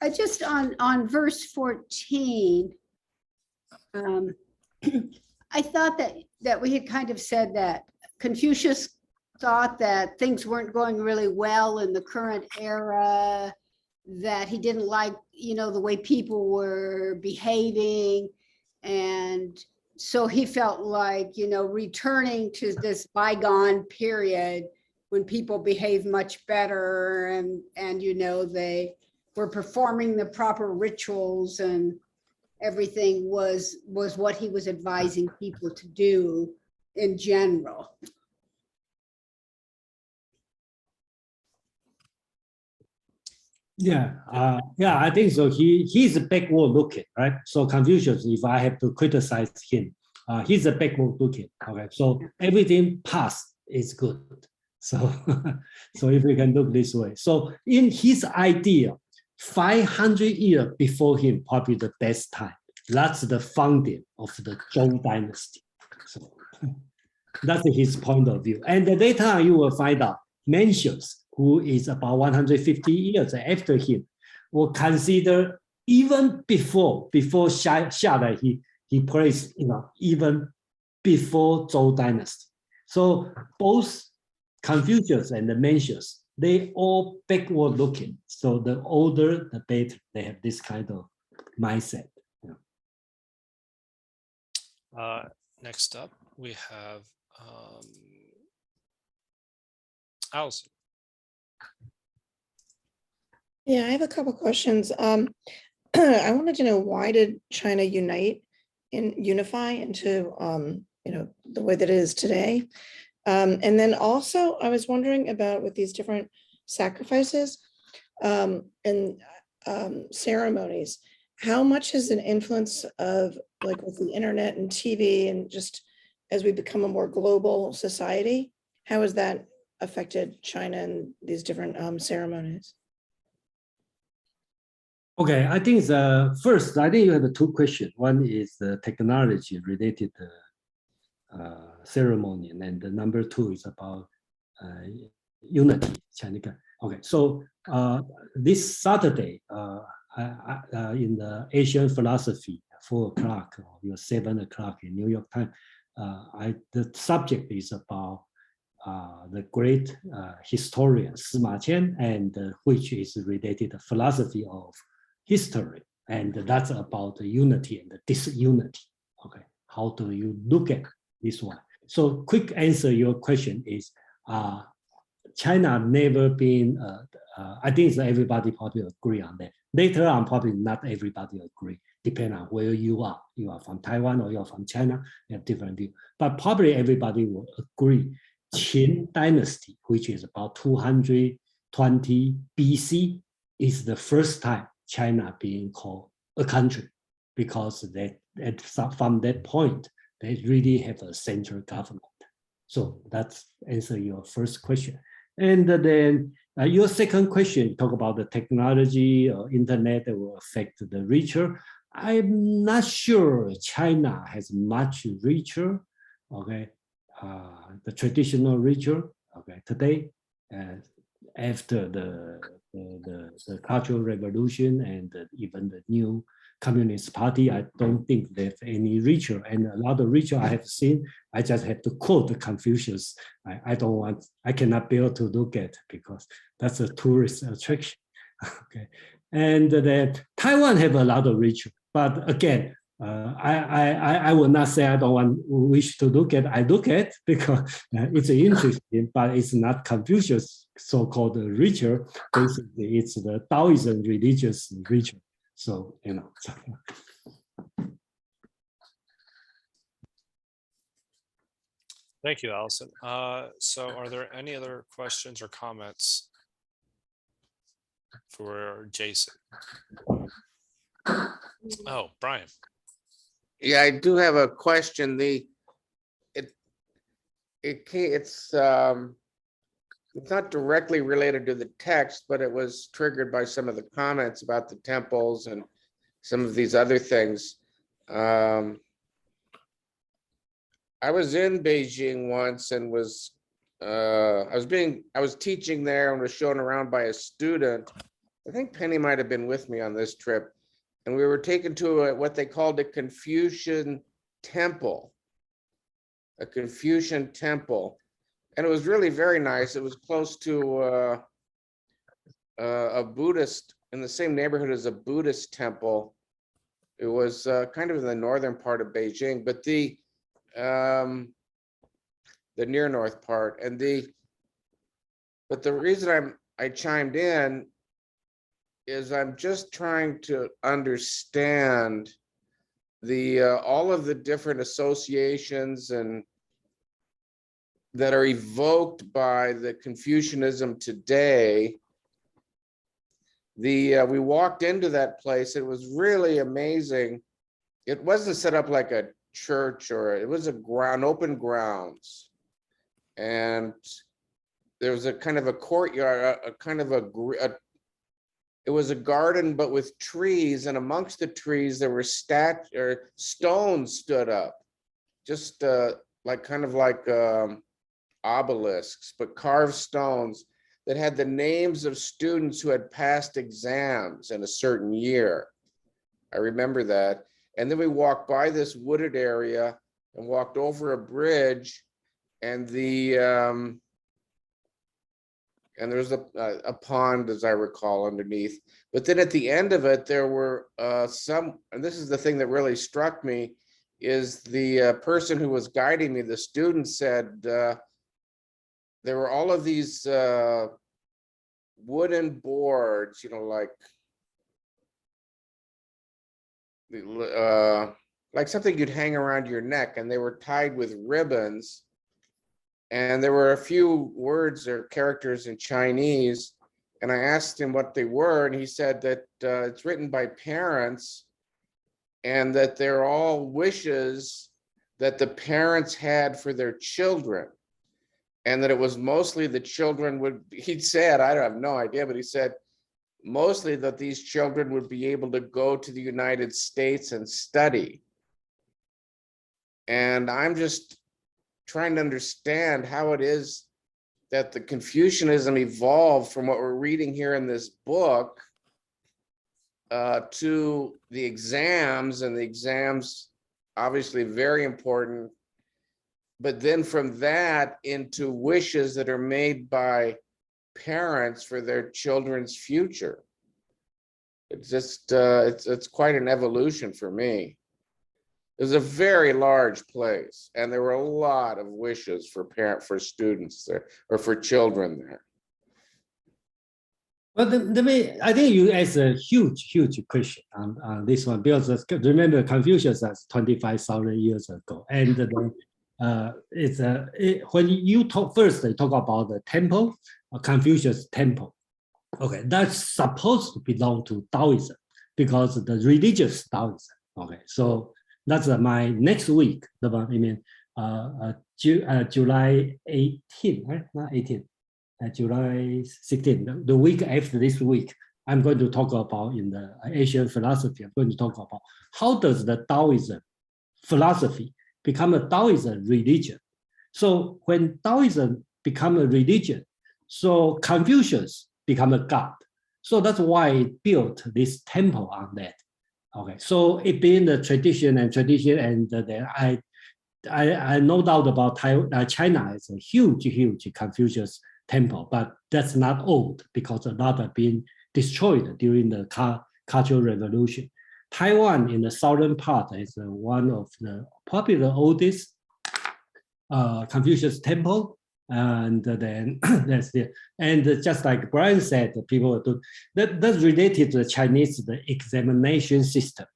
Speaker 4: I just on verse 14, I thought that we had kind of said that Confucius thought that things weren't going really well in the current era, that he didn't like, the way people were behaving. And so he felt like, returning to this bygone period when people behaved much better and they were performing the proper rituals and everything was what he was advising people to do in general.
Speaker 2: Yeah, I think so. He's backward looking, right? So Confucius, if I have to criticize him, he's a backward looking. Okay, so everything past is good. So, so if we can look this way, so in his idea, 500 years before him, probably the best time. That's the founding of the Shang Dynasty. So that's his point of view. And later you will find out Mencius, who is about 150 years after him, will consider even before Xia, he placed, even before Zhou Dynasty. So both Confucius and the Mencius, they all backward looking. So the older, the better. They have this kind of mindset.
Speaker 1: Next up, we have Allison.
Speaker 8: Yeah, I have a couple questions. I wanted to know, why did China unify into the way that it is today? And then also I was wondering about with these different sacrifices and ceremonies, how much is an influence of, like, with the internet and TV and just as we become a more global society, how has that affected China and these different ceremonies?
Speaker 2: Okay, I think first, I think you have 2 questions. One is the technology related ceremony, and then the number 2 is about unity. Okay, so this Saturday, in the Asian philosophy, 4 o'clock or 7 o'clock in New York time, the subject is about the great historian Sima Qian, and which is related to philosophy of history, and that's about the unity and the disunity. Okay, how do you look at this one? So quick answer your question is China never been, I think everybody probably agree on that. Later on, probably not everybody agree, depending on where you are. You are from Taiwan or you're from China, you have different view. But probably everybody will agree Shang Dynasty, which is about 220 BC, is the first time China being called a country, because from that point, they really have a central government. So that's answer your first question. And then your second question, talk about the technology or internet that will affect the richer. I'm not sure China has much richer, okay, the traditional richer, okay, today, after the Cultural Revolution and even the new Communist Party, I don't think there's any richer. And a lot of richer I have seen, I just have to quote the Confucius. I cannot bear to look at, because that's a tourist attraction. Okay, and then Taiwan have a lot of richer, but again, I will not say I don't wish to look at. I look at because it's interesting, but it's not Confucius so-called richer. Basically, it's the Taoism religious richer. So, you know.
Speaker 1: Thank you, Allison. So are there any other questions or comments for Jason? Oh, Brian.
Speaker 9: Yeah, I do have a question. It's not directly related to the text, but it was triggered by some of the comments about the temples and some of these other things. I was in Beijing once and I was teaching there and was shown around by a student. I think Penny might have been with me on this trip, and we were taken to what they called a Confucian temple. A Confucian temple. And it was really very nice. It was close to a Buddhist, in the same neighborhood as a Buddhist temple. It was kind of in the northern part of Beijing, but the near north part. But the reason I chimed in is I'm just trying to understand all of the different associations and that are evoked by the Confucianism today. We walked into that place. It was really amazing. It wasn't set up like a church, or it was open grounds. And there was a kind of a courtyard, it was a garden, but with trees, and amongst the trees there were stones stood up, just like obelisks, but carved stones that had the names of students who had passed exams in a certain year. I remember that. And then we walked by this wooded area and walked over a bridge, and and there's a pond, as I recall, underneath. But then at the end of it, there were and this is the thing that really struck me, is the person who was guiding me, the student, said there were all of these wooden boards, like something you'd hang around your neck, and they were tied with ribbons. And there were a few words or characters in Chinese, and I asked him what they were, and he said that it's written by parents, and that they're all wishes that the parents had for their children, and that it was mostly the children he said, I have no idea, but he said mostly that these children would be able to go to the United States and study. And I'm just trying to understand how it is that the Confucianism evolved from what we're reading here in this book to the exams, and the exams obviously very important, but then from that into wishes that are made by parents for their children's future. It's just, it's quite an evolution for me. It was a very large place, and there were a lot of wishes for students there, or for children there.
Speaker 2: Well, I think you asked a huge question on this one, because remember Confucius was 25,000 years ago, and when you talk about the temple, Confucius temple. Okay, that's supposed to belong to Taoism because the religious Taoism. Okay, so that's my next week. I mean, July 18, right? Not 18. July 16, the week after this week, I'm going to talk about in the Asian philosophy. I'm going to talk about how does the Taoism philosophy become a Taoism religion. So when Taoism become a religion, so Confucius become a god. So that's why it built this temple on that. Okay, so it being the tradition, and then I no doubt about China is a huge Confucius temple, but that's not old because a lot have been destroyed during the Cultural Revolution. Taiwan in the southern part is one of the popular oldest Confucius temple, and then that's it. And just like Brian said, people do that's related to the Chinese examination system,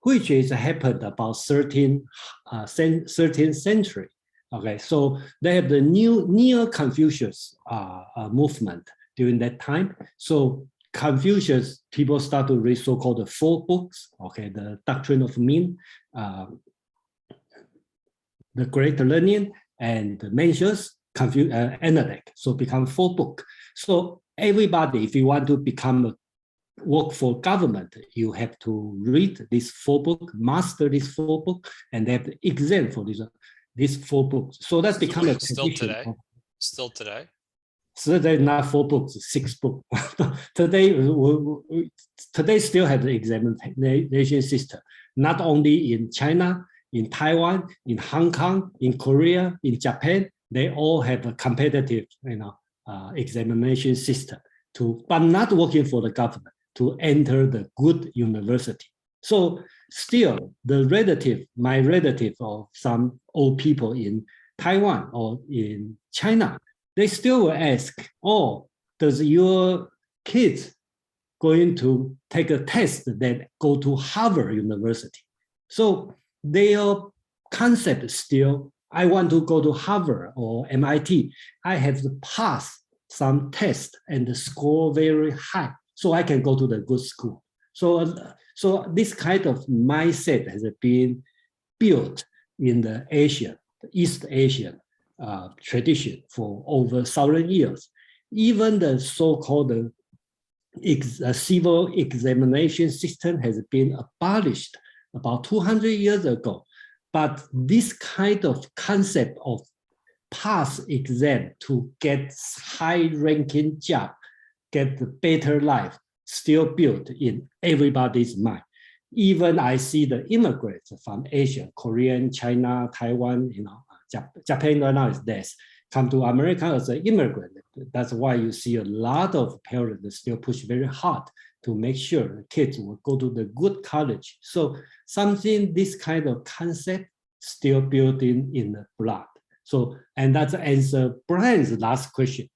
Speaker 2: which is happened about 13th century. Okay, so they have the neo-Confucius movement during that time. So Confucius, people start to read so-called the 4 books, okay, the Doctrine of Mean, the Great Learning, and the Measures, Analects, so become 4 books. So everybody, if you want to work for government, you have to read this 4 books, master this 4 books, and they have the exam for these 4 books. So that's become a
Speaker 1: still
Speaker 2: tradition.
Speaker 1: today. Still today.
Speaker 2: So they're not 4 books, 6 books. Today still have the examination system, not only in China, in Taiwan, in Hong Kong, in Korea, in Japan. They all have a competitive, examination system but not working for the government to enter the good university. So still, my relative or some old people in Taiwan or in China, they still will ask, oh, does your kids going to take a test that go to Harvard University? So their concept still, I want to go to Harvard or MIT. I have to pass some test and score very high so I can go to the good school. So this kind of mindset has been built in the East Asian tradition for over 1,000 years. Even the so-called civil examination system has been abolished about 200 years ago. But this kind of concept of pass exam to get high-ranking job, get the better life, still built in everybody's mind. Even I see the immigrants from Asia, Korean, China, Taiwan, Japan right now is this, come to America as an immigrant. That's why you see a lot of parents still push very hard to make sure the kids will go to the good college. So this kind of concept still built in the blood. So, and that's answer Brian's last question.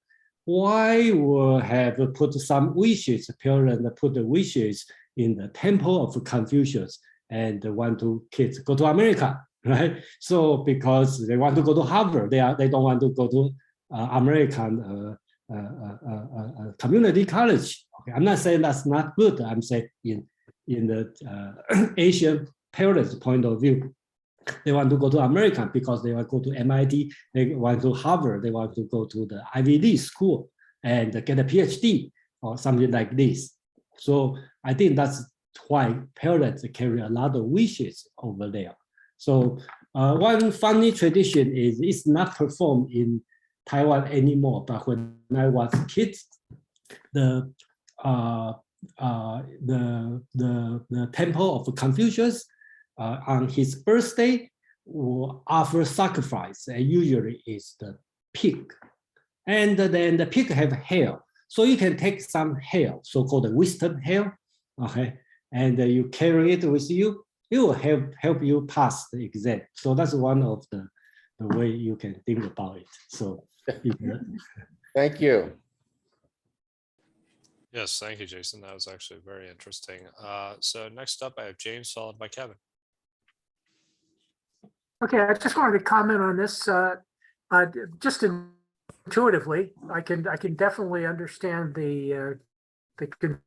Speaker 2: Why will have put some wishes, parents put the wishes in the temple of Confucius and want to kids go to America, right? So because they want to go to Harvard, they don't want to go to American community college. Okay, I'm not saying that's not good. I'm saying in the Asian parents' point of view, they want to go to America because they want to go to MIT, they want to Harvard, they want to go to the Ivy League school and get a PhD or something like this. So I think that's why parents carry a lot of wishes over there. So one funny tradition is it's not performed in Taiwan anymore, but when I was a kid, the temple of Confucius on his birthday will offer sacrifice, and usually is the pig. And then the pig have hair. So you can take some hair, so-called wisdom hair, okay, and you carry it with you, it will help you pass the exam. So that's one of the way you can think about it. So
Speaker 9: Thank you.
Speaker 1: Yes, thank you, Jason. That was actually very interesting. So next up, I have James, followed by Kevin.
Speaker 3: Okay, I just wanted to comment on this. Just intuitively, I can definitely understand the confusion.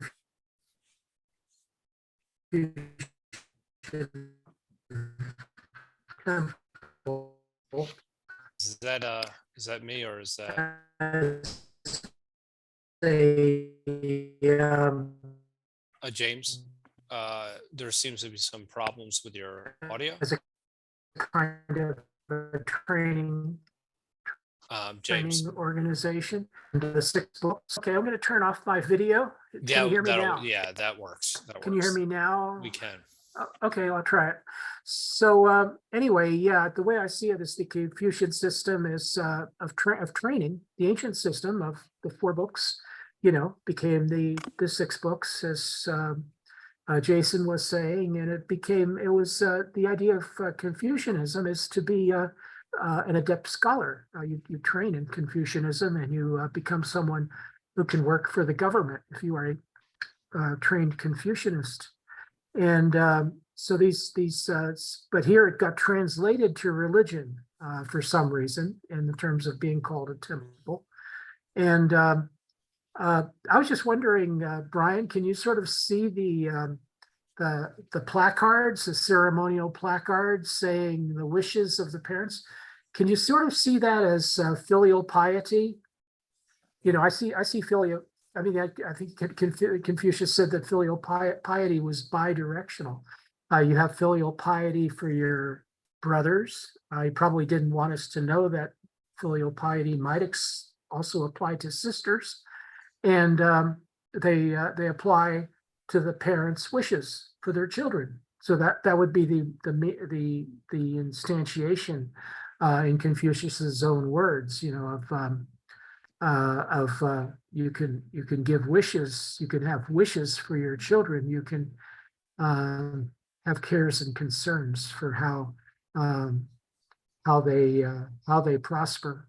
Speaker 1: Is that me, or is that
Speaker 3: As
Speaker 1: James? There seems to be some problems with your audio.
Speaker 3: as a kind of a training
Speaker 1: James,
Speaker 3: organization. The 6 books. Okay, I'm going to turn off my video. Can you hear me now?
Speaker 1: Yeah, that works.
Speaker 3: Can you hear me now?
Speaker 1: We can.
Speaker 3: Okay, I'll try it. So anyway, yeah, the way I see it is the Confucian system is of training. The ancient system of the 4 books, became the 6 books, as Jason was saying, and it was the idea of Confucianism is to be an adept scholar. You train in Confucianism, and you become someone who can work for the government if you are a trained Confucianist. And so but here it got translated to religion for some reason in the terms of being called a temple. And I was just wondering, Brian, can you sort of see the placards, the ceremonial placards saying the wishes of the parents? Can you sort of see that as filial piety? I see filial. I mean, I think Confucius said that filial piety was bi-directional. You have filial piety for your brothers. He probably didn't want us to know that filial piety might also apply to sisters, and they apply to the parents' wishes for their children. So that would be the instantiation in Confucius's own words, you can give wishes, you can have wishes for your children, you can have cares and concerns for how they prosper,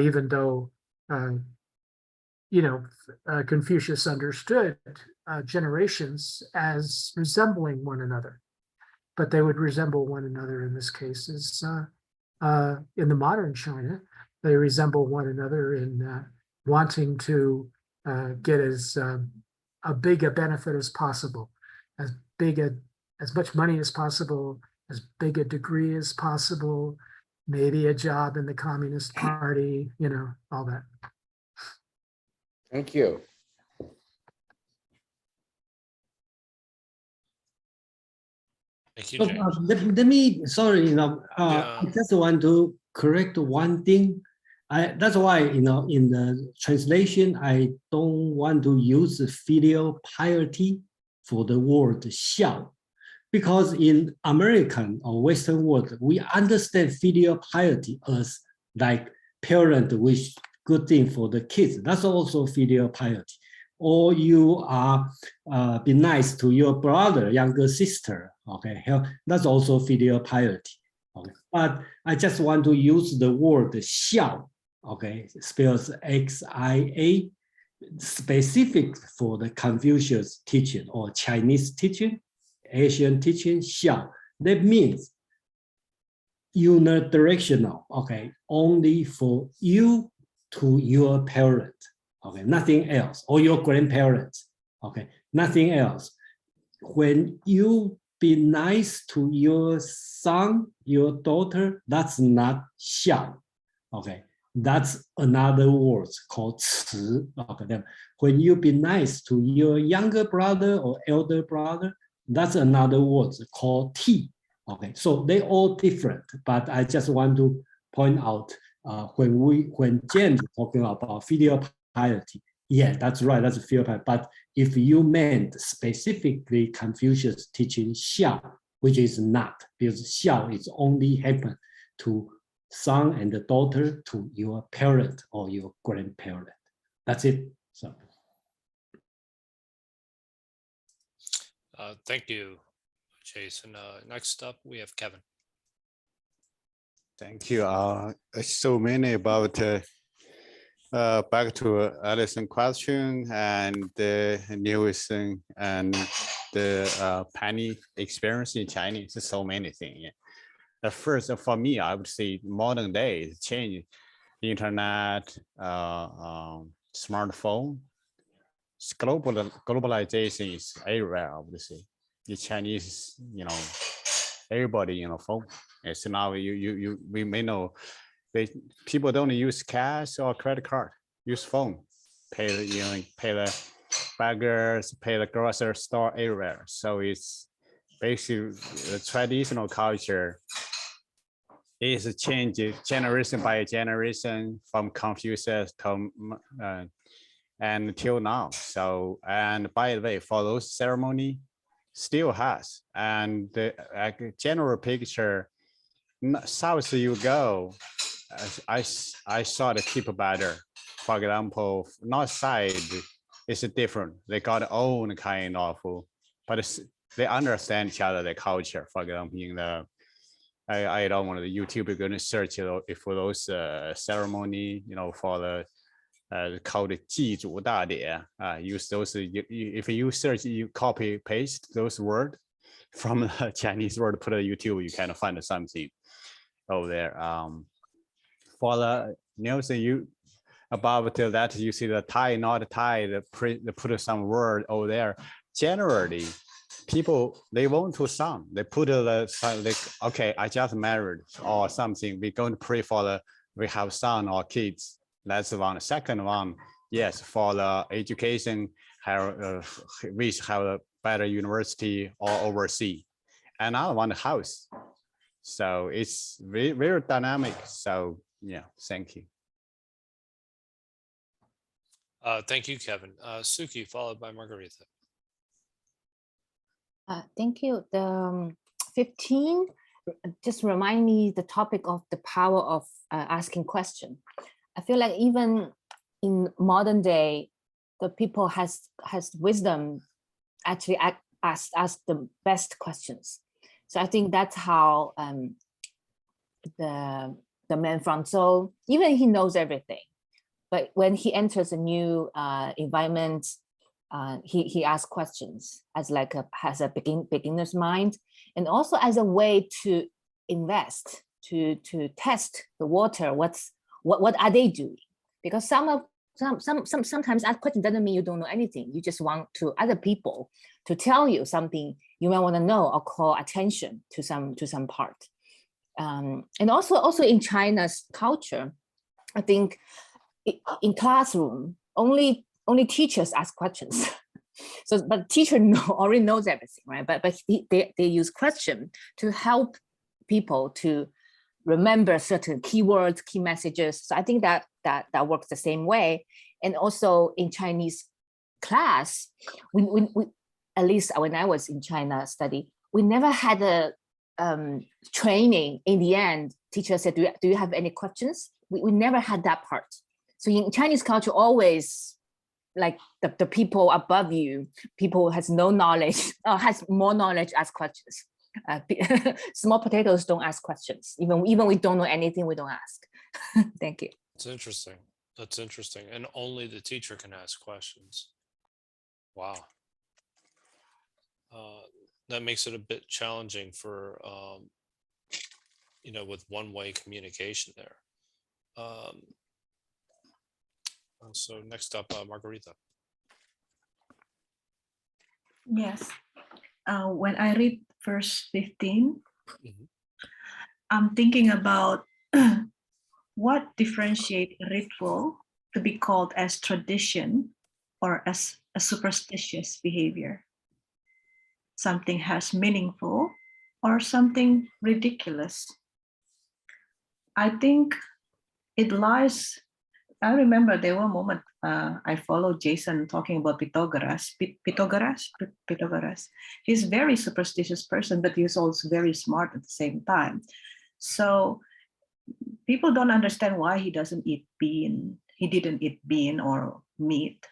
Speaker 3: even though Confucius understood generations as resembling one another, but they would resemble one another in this case as in the modern China. They resemble one another in wanting to get as big a benefit as possible, as much money as possible, as big a degree as possible, maybe a job in the Communist Party, all that.
Speaker 9: Thank you.
Speaker 1: Thank you,
Speaker 2: So,
Speaker 1: James.
Speaker 2: let me, sorry,
Speaker 1: Yeah.
Speaker 2: I just want to correct one thing. That's why, in the translation, I don't want to use filial piety for the word xiao, because in American or Western world, we understand filial piety as like parent wish good thing for the kids. That's also filial piety. Or you are be nice to your brother, younger sister. Okay, that's also filial piety. Okay, but I just want to use the word xiao. Okay, spells Xia, specific for the Confucius teaching or Chinese teaching, Asian teaching, xiao. That means unidirectional, okay, only for you to your parent, okay, nothing else, or your grandparents, okay, nothing else. When you be nice to your son, your daughter, that's not xiao, okay. That's another word called 慈. Okay. When you be nice to your younger brother or elder brother, that's another word called 悌. Okay, so they all different, but I just want to point out when James is talking about filial piety, yeah, that's right, that's filial piety. But if you meant specifically Confucius teaching xiao, which is not, because xiao is only happen to son and the daughter to your parent or your grandparent. That's it. So
Speaker 1: Thank you, Jason. Next up, we have Kevin.
Speaker 10: Thank you. So many about back to Alison question and the newest thing and the Penny experience in Chinese. So many things. Yeah. The first for me, I would say modern day change, internet, smartphone, globalization is everywhere. I would say the Chinese, everybody phone. It's now we may know people don't use cash or credit card, use phone, pay the beggars, pay the grocery store everywhere. So it's basically the traditional culture is changing generation by generation from Confucius to and till now. So, and by the way, for those ceremony still has, and the general picture, south you go, I saw the people better. For example, north side is different. They got their own kind of, but they understand each other, the culture. For example, in the I don't want the YouTube, you're going to search for those ceremony, for the called 祭祖大典. Use those. If you search, you copy paste those words from the Chinese word, put it YouTube, you kind of find something over there. For the news, you above to that, you see the tie, not tie. They put some word over there. Generally, people they want to son. They put okay, I just married or something. We're going to pray for we have son or kids. That's the one. Second one, yes, for the education, we have a better university or overseas. Another one, the house. So it's very, very dynamic. So yeah, thank you.
Speaker 1: Thank you, Kevin. Suki, followed by Margarita.
Speaker 5: Thank you. The 15 just remind me the topic of the power of asking question. I feel like even in modern day, the people has wisdom actually ask the best questions. So I think that's how the man from Seoul, even he knows everything, but when he enters a new environment, he asks questions as like has a beginner's mind, and also as a way to invest, to test the water. What are they doing? Because sometimes ask question doesn't mean you don't know anything. You just want to other people to tell you something you might want to know or call attention to some part. And also in China's culture, I think in classroom only teachers ask questions. So, but teacher already knows everything, right? But they use question to help people to remember certain keywords, key messages. So I think that works the same way. And also in Chinese class, we at least when I was in China study, we never had a training. In the end, teacher said, do you have any questions? We never had that part. So in Chinese culture, always like the people above you, people has no knowledge or has more knowledge, ask questions. Small potatoes don't ask questions. Even we don't know anything, we don't ask. Thank you.
Speaker 1: That's interesting. That's interesting. And only the teacher can ask questions. Wow. That makes it a bit challenging for, with one-way communication there. So next up, Margarita.
Speaker 7: Yes. When I read verse 15, I'm thinking about what differentiates a ritual to be called as tradition or as a superstitious behavior. Something has meaningful or something ridiculous. I think it lies. I remember there were moments I followed Jason talking about Pythagoras. He's a very superstitious person, but he's also very smart at the same time. So people don't understand why he doesn't eat bean. He didn't eat bean or meat,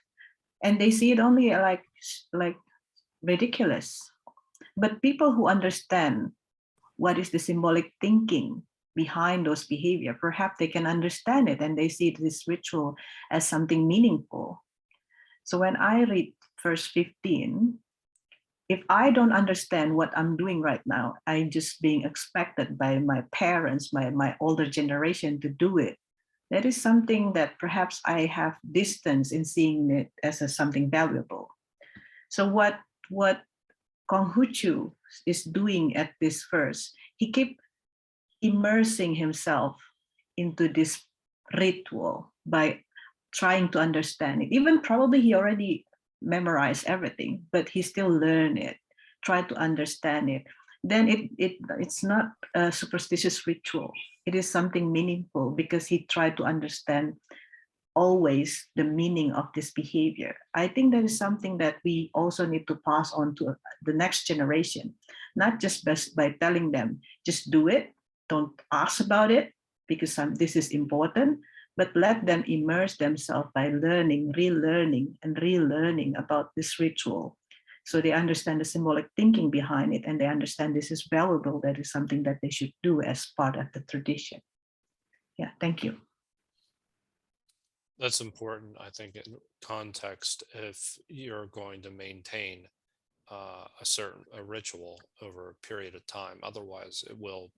Speaker 7: and they see it only like ridiculous. But people who understand what is the symbolic thinking behind those behavior, perhaps they can understand it and they see this ritual as something meaningful. So when I read verse 15, if I don't understand what I'm doing right now, I'm just being expected by my parents, my older generation to do it. That is something that perhaps I have distance in seeing it as something valuable. So what Confucius is doing at this verse, he keep immersing himself into this ritual by trying to understand it. Even probably he already memorized everything, but he still learn it, try to understand it. Then it's not a superstitious ritual. It is something meaningful because he tried to understand always the meaning of this behavior. I think that is something that we also need to pass on to the next generation, not just by telling them, just do it, don't ask about it because this is important, but let them immerse themselves by learning, relearning about this ritual. So they understand the symbolic thinking behind it and they understand this is valuable, that is something that they should do as part of the tradition. Yeah, thank you.
Speaker 1: That's important, I think, in context, if you're going to maintain a ritual over a period of time. Otherwise, it will,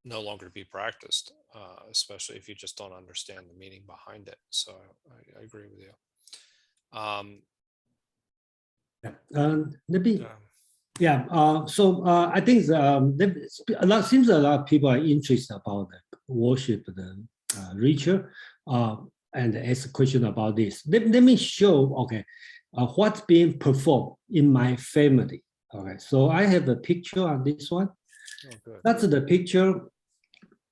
Speaker 1: no longer be practiced, especially if you just don't understand the meaning behind it. So I agree with you.
Speaker 2: I think seems a lot of people are interested about the worship, the ritual, and ask a question about this. Let me show, what's being performed in my family. Okay, so I have a picture on this one. Oh, that's the picture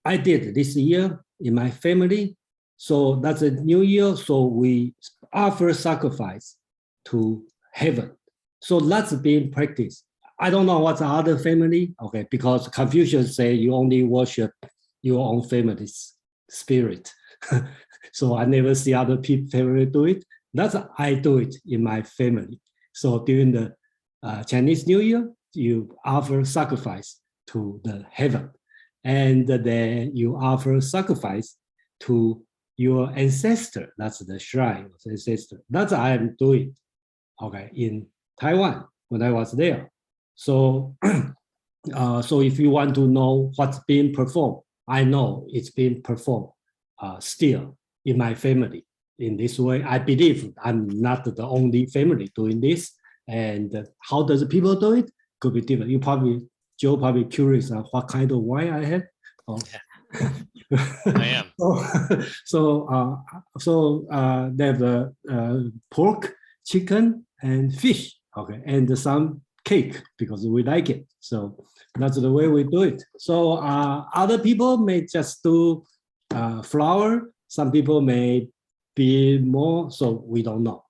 Speaker 2: I did this year in my family. So that's a new year. So we offer sacrifice to heaven. So that's being practiced. I don't know what's the other family, because Confucius say you only worship your own family's spirit. So I never see other people family do it. That's I do it in my family. So during the Chinese New Year, you offer sacrifice to the heaven, and then you offer sacrifice to your ancestor. That's the shrine of the ancestor. That's what I am doing, in Taiwan when I was there. So, so if you want to know what's being performed, I know it's being performed still in my family. In this way, I believe I'm not the only family doing this. And how does people do it? Could be different. Joe probably curious what kind of wine I have.
Speaker 1: I am.
Speaker 2: So they have pork, chicken, and fish. And some cake because we like it. So that's the way we do it. So other people may just do flour. Some people may be more, so we don't know.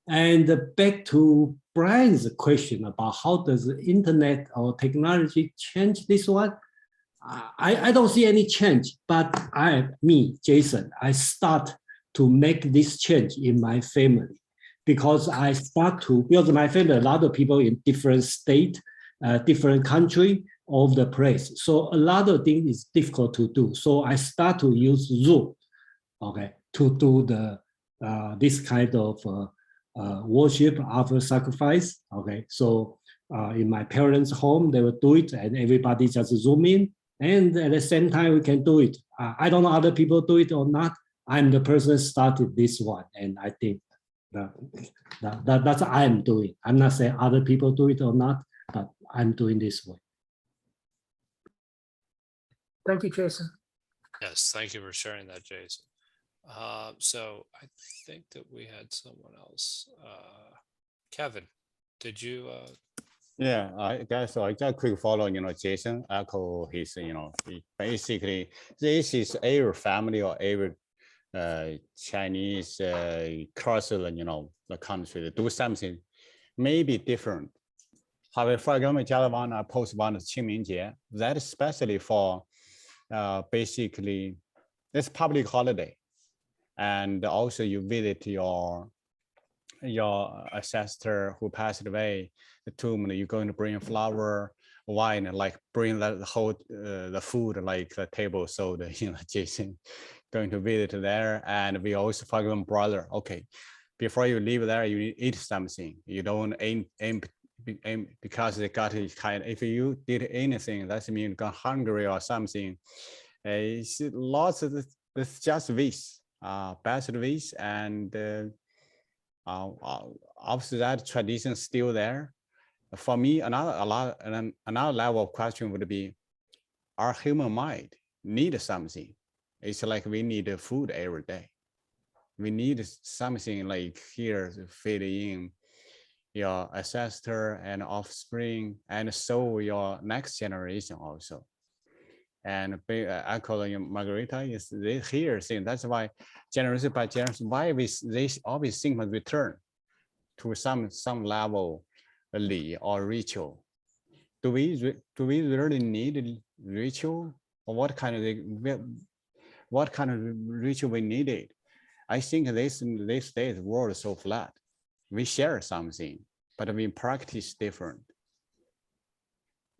Speaker 2: And back to Brian's question about how does the internet or technology change this one? I don't see any change, but Jason, I start to make this change in my family because because my family, a lot of people in different state, different country, all over the place. So a lot of things is difficult to do. So I start to use Zoom, to do the this kind of worship after sacrifice. So in my parents' home, they will do it, and everybody just Zoom in. And at the same time, we can do it. I don't know other people do it or not. I'm the person started this one, and I think that's what I'm doing. I'm not saying other people do it or not, but I'm doing this way.
Speaker 3: Thank you, Jason.
Speaker 1: Yes, thank you for sharing that, Jason. So I think that we had someone else. Kevin, did you?
Speaker 10: Yeah, I guess so. I got a quick follow. Jason echo his. Basically, this is every family or every Chinese culture. The country they do something maybe different. However, for example, 加勒湾 post one 清明节, that especially for basically it's public holiday, and also you visit your your ancestor who passed away, the tomb, you're going to bring flour, wine, and like bring the whole the food, like the table. So the Jason going to visit there, and we always forgive brother. Okay, before you leave there, you eat something. You don't aim because they got it kind. If you did anything, that means you got hungry or something. It's lots of it's just waste, bad waste, and obviously that tradition still there. For me, another level of question would be, our human mind need something. It's like we need food every day. We need something like here to fit in your ancestor and offspring, and so your next generation also. And I call you Margarita is here saying that's why generation by generation, why they always think of return to some level or ritual. Do we really need ritual, or what kind of ritual we needed? I think this days world is so flat. We share something, but we practice different.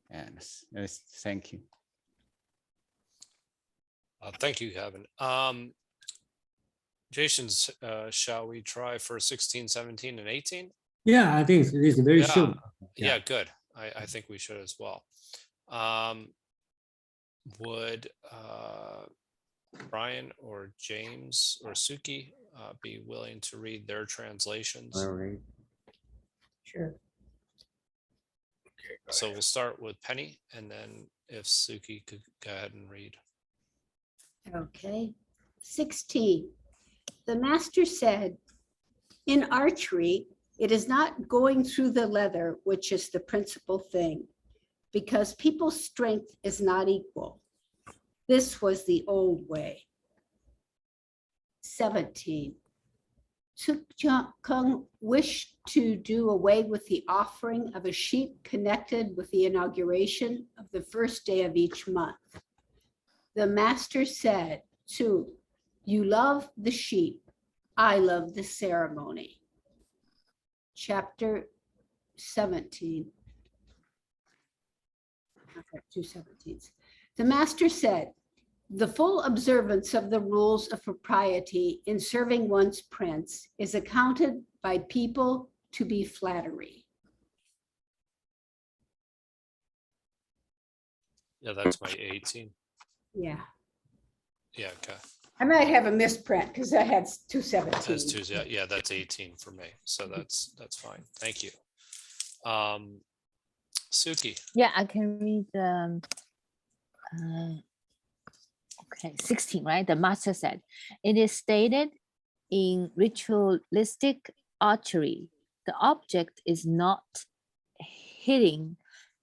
Speaker 10: And thank you.
Speaker 1: Thank you, Kevin. Jason's, shall we try for 16, 17, and 18?
Speaker 2: Yeah, I think it's very short.
Speaker 1: Yeah, good. I think we should as well. Would Brian or James or Suki be willing to read their translations?
Speaker 9: All right.
Speaker 3: Sure.
Speaker 1: So we'll start with Penny, and then if Suki could go ahead and read.
Speaker 4: Okay. 16. The master said, in archery, it is not going through the leather, which is the principal thing, because people's strength is not equal. This was the old way. 17. Kung wished to do away with the offering of a sheep connected with the inauguration of the first day of each month. The master said, Su, you love the sheep, I love the ceremony. Chapter 17. I've got 2 17s. The master said, the full observance of the rules of propriety in serving one's prince is accounted by people to be flattery.
Speaker 1: Yeah, that's my 18.
Speaker 4: Yeah.
Speaker 1: Yeah, okay.
Speaker 4: I might have a misprint because I had 2 17s.
Speaker 1: That's 2. Yeah, that's 18 for me. So that's fine. Thank you. Suki.
Speaker 5: Yeah, I can read okay, 16, right? The master said, it is stated in ritualistic archery, the object is not hitting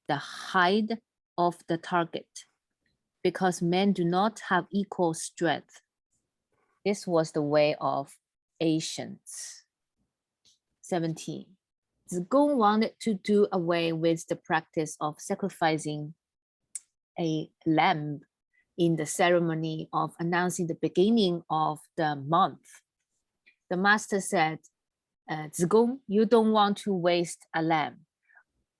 Speaker 5: the height of the target because men do not have equal strength. This was the way of ancients. 17. Zigong wanted to do away with the practice of sacrificing a lamb in the ceremony of announcing the beginning of the month. The master said, Zigong, you don't want to waste a lamb,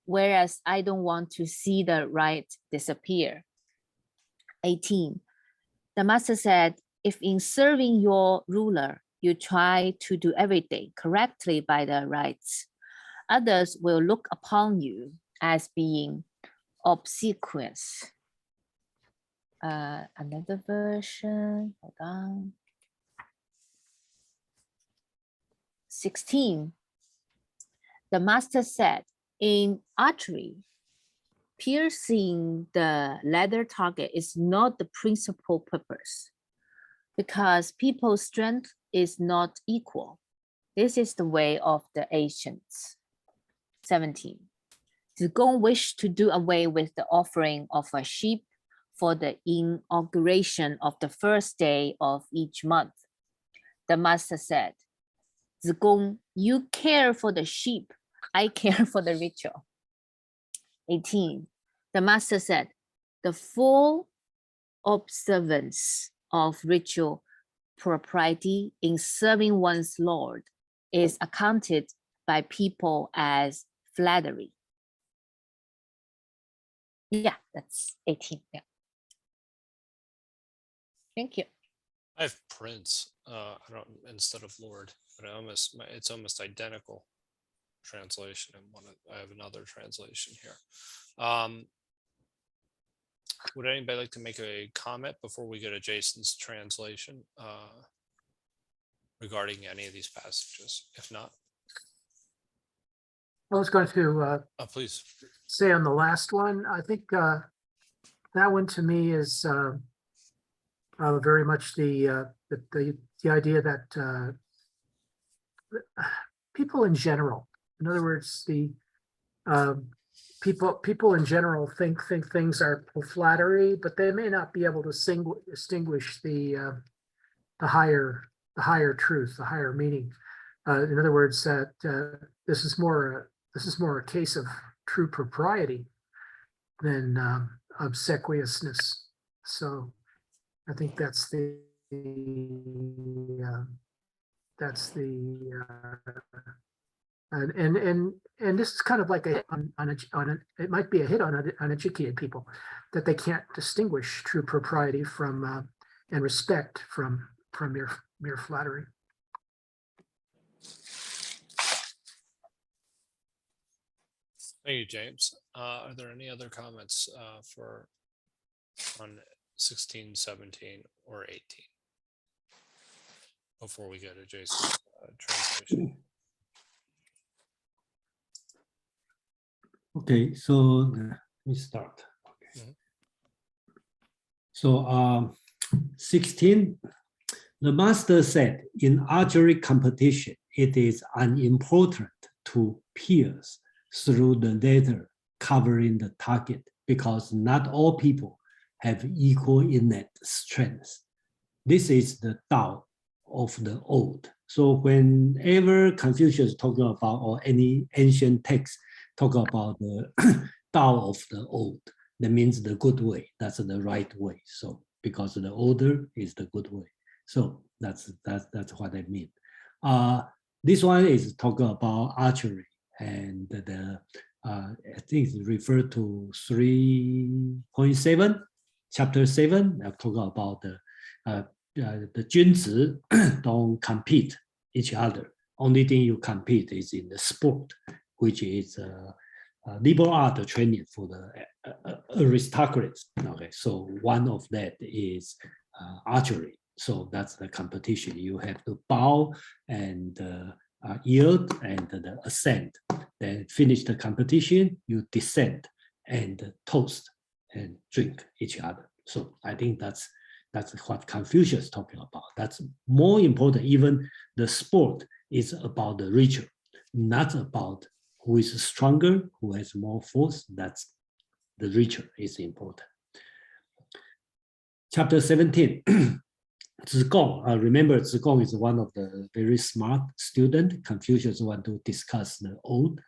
Speaker 5: whereas I don't want to see the rite disappear. 18. The master said, if in serving your ruler, you try to do everything correctly by the rites, others will look upon you as being obsequious. Another version, hold on. 16. The master said, in archery, piercing the leather target is not the principal purpose because people's strength is not equal. This is the way of the ancients. 17. Zigong wished to do away with the offering of a sheep for the inauguration of the first day of each month. The master said, Zigong, you care for the sheep, I care for the ritual. 18. The master said, the full observance of ritual propriety in serving one's lord is accounted by people as flattery. Yeah, that's 18. Yeah. Thank you.
Speaker 1: I have Prince, I don't, instead of Lord, but it's almost identical translation. And I have another translation here. Would anybody like to make a comment before we go to Jason's translation regarding any of these passages? If not,
Speaker 3: I was going to
Speaker 1: please.
Speaker 3: say on the last one, I think that one to me is very much the idea that people in general, in other words, the people in general think things are flattery, but they may not be able to distinguish the higher truth, the higher meaning. In other words, that this is more a case of true propriety than obsequiousness. So I think that's the and this is kind of like a hit it might be a hit on uneducated people, that they can't distinguish true propriety from and respect from mere flattery.
Speaker 1: Thank you, James. Are there any other comments on 16, 17, or 18 before we go to Jason's translation?
Speaker 2: Okay, so let me start. Okay.
Speaker 1: Mhm.
Speaker 2: So 16, the master said, in archery competition, it is unimportant to pierce through the leather covering the target, because not all people have equal innate strength. This is the Tao of the old. So whenever Confucius talking about, or any ancient text talk about the Tao of the old, that means the good way, that's the right way. So because the older is the good way. So that's what I mean. This one is talking about archery, and I think it's referred to 3.7, chapter 7. I talk about the 君子 don't compete each other. Only thing you compete is in the sport, which is liberal art training for the aristocrats. Okay, so one of that is archery. So that's the competition. You have to bow and yield and the ascent. Then finish the competition, you descend and toast and drink each other. So I think that's what Confucius is talking about. That's more important. Even the sport is about the ritual, not about who is stronger, who has more force. That's the ritual is important. Chapter 17. Zigong, remember Zigong is one of the very smart student. Confucius want to discuss the old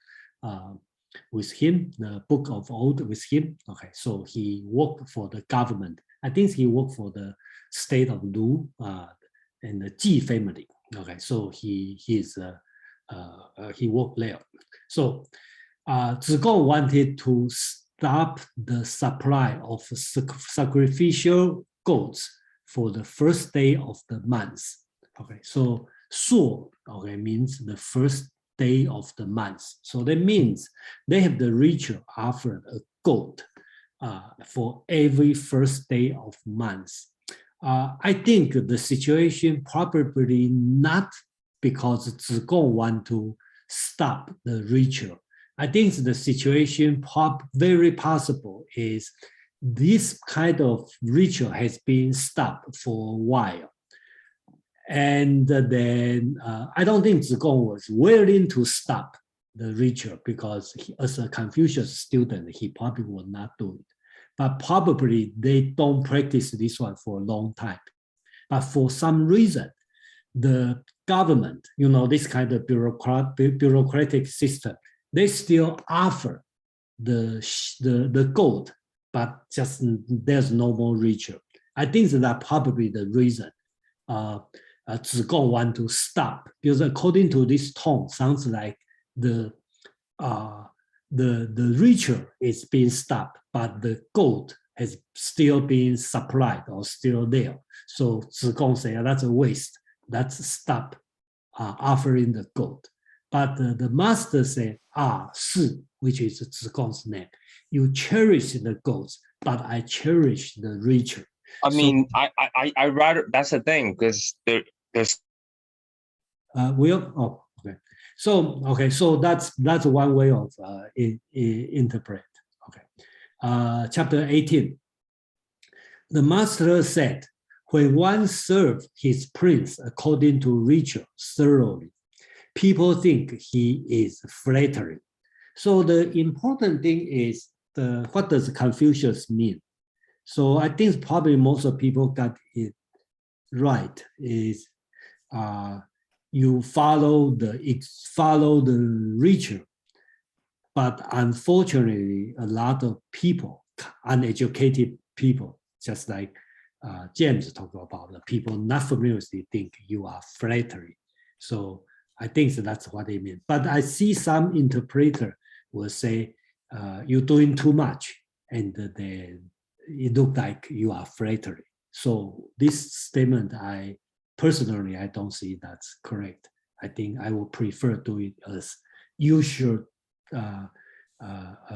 Speaker 2: with him, the book of old with him. Okay, so he worked for the government. I think he worked for the state of Lu and the Ji family. Okay, so he worked there. So Zigong wanted to stop the supply of sacrificial goats for the first day of the month. Okay, so Suo, okay, means the first day of the month. So that means they have the ritual offer a goat for every first day of month. I think the situation probably not because Zigong want to stop the ritual. I think the situation very possible is this kind of ritual has been stopped for a while. And then I don't think Zigong was willing to stop the ritual because as a Confucius student, he probably would not do it. But probably they don't practice this one for a long time. But for some reason, the government, you know, this kind of bureaucratic system, they still offer the goat, but just there's no more ritual. I think that probably the reason. 子贡 want to stop because according to this tone, sounds like the ritual is being stopped, but the gold has still been supplied or still there. So 子贡 say that's a waste. Let's stop offering the gold. But the master said, 是, which is 子贡's name. You cherish the gods, but I cherish the ritual.
Speaker 11: I mean, I rather, that's the thing, because there's
Speaker 2: okay. So that's one way of interpret. Okay. Chapter 18. The master said, when one serves his prince according to ritual thoroughly, people think he is flattering. So the important thing is what does Confucius mean? So I think probably most of people got it right. Is you follow the ritual, but unfortunately, a lot of people, uneducated people, just like James talked about, the people not familiar with it think you are flattering. So I think that's what they mean. But I see some interpreter will say you're doing too much, and then it looked like you are flattering. So this statement, I don't see that's correct. I think I would prefer to it as you should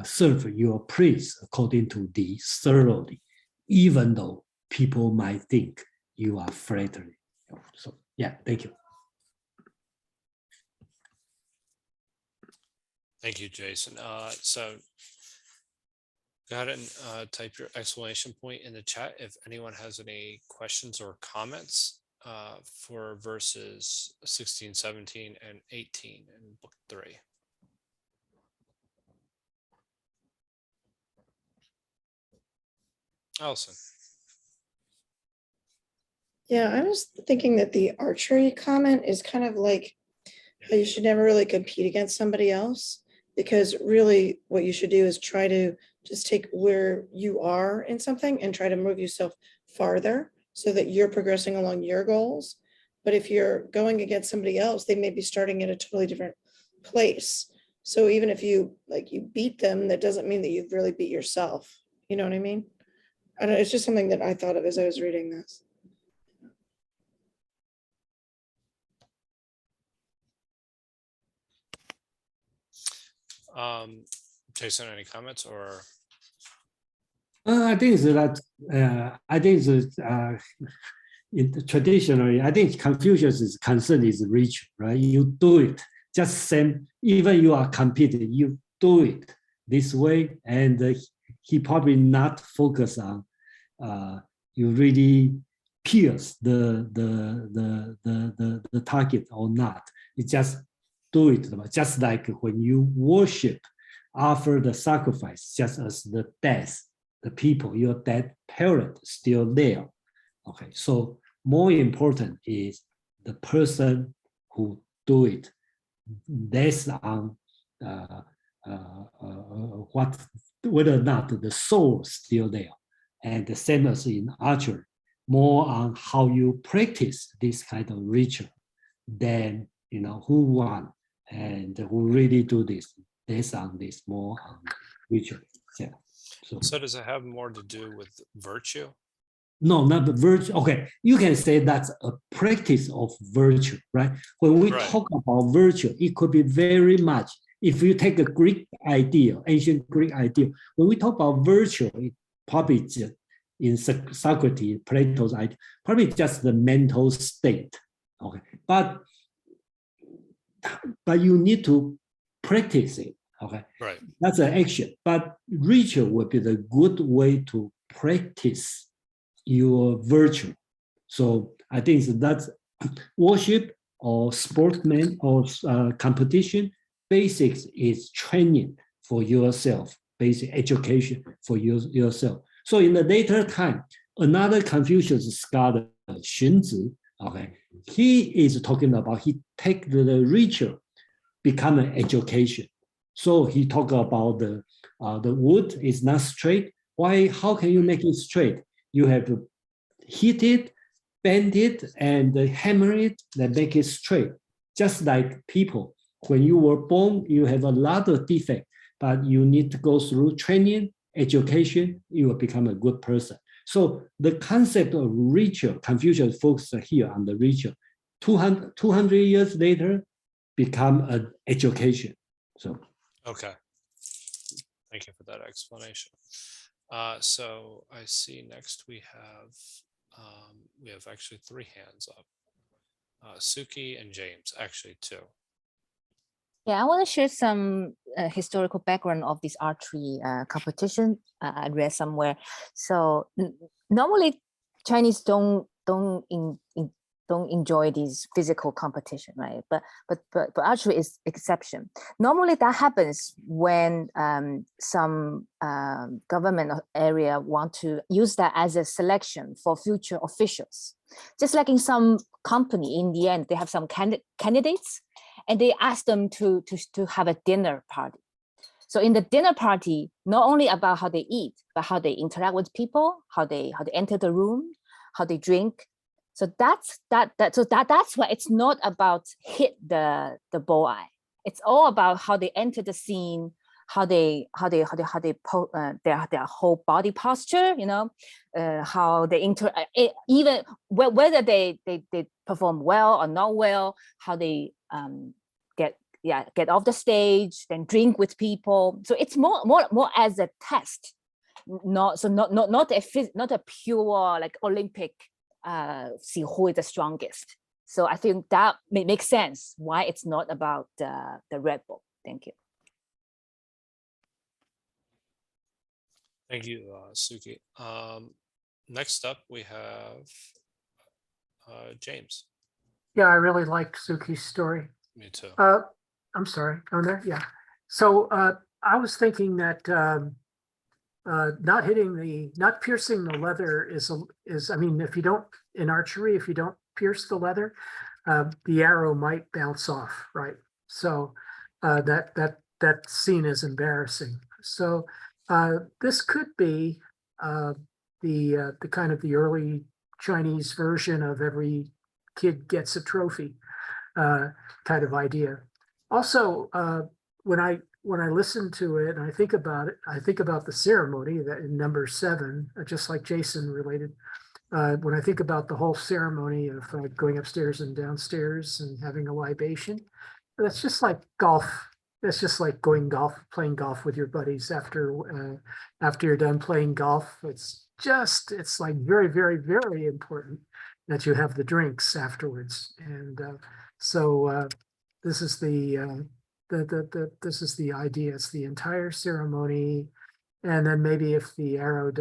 Speaker 2: serve your prince according to the thoroughly, even though people might think you are flattering. So yeah, thank you.
Speaker 1: Thank you, Jason. So go ahead and type your exclamation point in the chat if anyone has any questions or comments for verses 16, 17, and 18 in book 3. Allison.
Speaker 8: Yeah, I was thinking that the archery comment is kind of like how you should never really compete against somebody else, because really what you should do is try to just take where you are in something and try to move yourself farther so that you're progressing along your goals. But if you're going against somebody else, they may be starting at a totally different place. So even if you beat them, that doesn't mean that you've really beat yourself. You know what I mean? I don't know, it's just something that I thought of as I was reading this.
Speaker 1: Jason, any comments or?
Speaker 2: I think that traditionally, I think Confucius' concern is ritual, right? You do it just same, even you are competing, you do it this way, and he probably not focus on you really pierce the target or not. You just do it, just like when you worship, offer the sacrifice, just as the death, the people, your dead parent still there. Okay, so more important is the person who do it based on whether or not the soul is still there. And the same as in archery, more on how you practice this kind of ritual than who won and who really do this based on this more on ritual. Yeah.
Speaker 1: So does it have more to do with virtue?
Speaker 2: No, not the virtue. Okay, you can say that's a practice of virtue, right? When we talk about virtue, it could be very much. If you take a Greek idea, ancient Greek idea, when we talk about virtue, it probably just in Socrates, Plato's idea, probably just the mental state. Okay, but you need to practice it. Okay,
Speaker 1: right.
Speaker 2: That's an action. But ritual would be the good way to practice your virtue. So I think that's worship or sportsman or competition. Basics is training for yourself, basic education for yourself. So in the later time, another Confucius scholar, Xunzi, okay, he is talking about he take the ritual, become an education. So he talk about the wood is not straight. Why? How can you make it straight? You have to hit it, bend it and hammer it, then make it straight. Just like people, when you were born, you have a lot of defects, but you need to go through training, education, you will become a good person. So the concept of ritual, Confucius focused here on the ritual. 200 years later, become an education. So
Speaker 1: Okay. Thank you for that explanation. So I see next we have actually 3 hands up. Suki and James, actually 2.
Speaker 5: Yeah, I want to share some historical background of this archery competition. I read somewhere. So normally Chinese don't enjoy these physical competition, right? But archery is exception. Normally that happens when some government area want to use that as a selection for future officials. Just like in some company, in the end, they have some candidates, and they ask them to have a dinner party. So in the dinner party, not only about how they eat, but how they interact with people, how they enter the room, how they drink. So that's why it's not about hit the bullseye. It's all about how they enter the scene, how they their whole body posture, you know, how they even whether they perform well or not well, how they get off the stage, then drink with people. So it's more as a test, not a pure like Olympic see who is the strongest. So I think that makes sense why it's not about the Red Bull. Thank you.
Speaker 1: Thank you, Suki. Next up, we have James.
Speaker 3: Yeah, I really liked Suki's story.
Speaker 1: Me too.
Speaker 3: I'm sorry, on there, yeah. So I was thinking that not piercing the leather is, I mean, if you don't, in archery, if you don't pierce the leather, the arrow might bounce off, right? So that's seen as embarrassing. So this could be the kind of the early Chinese version of every kid gets a trophy kind of idea. Also, when I listen to it and I think about it, I think about the ceremony that in number 7, just like Jason related. When I think about the whole ceremony of going upstairs and downstairs and having a libation, that's just like golf. That's just like playing golf with your buddies after you're done playing golf. It's like very, very, very important that you have the drinks afterwards. And so this is the idea. It's the entire ceremony, and then maybe if the arrow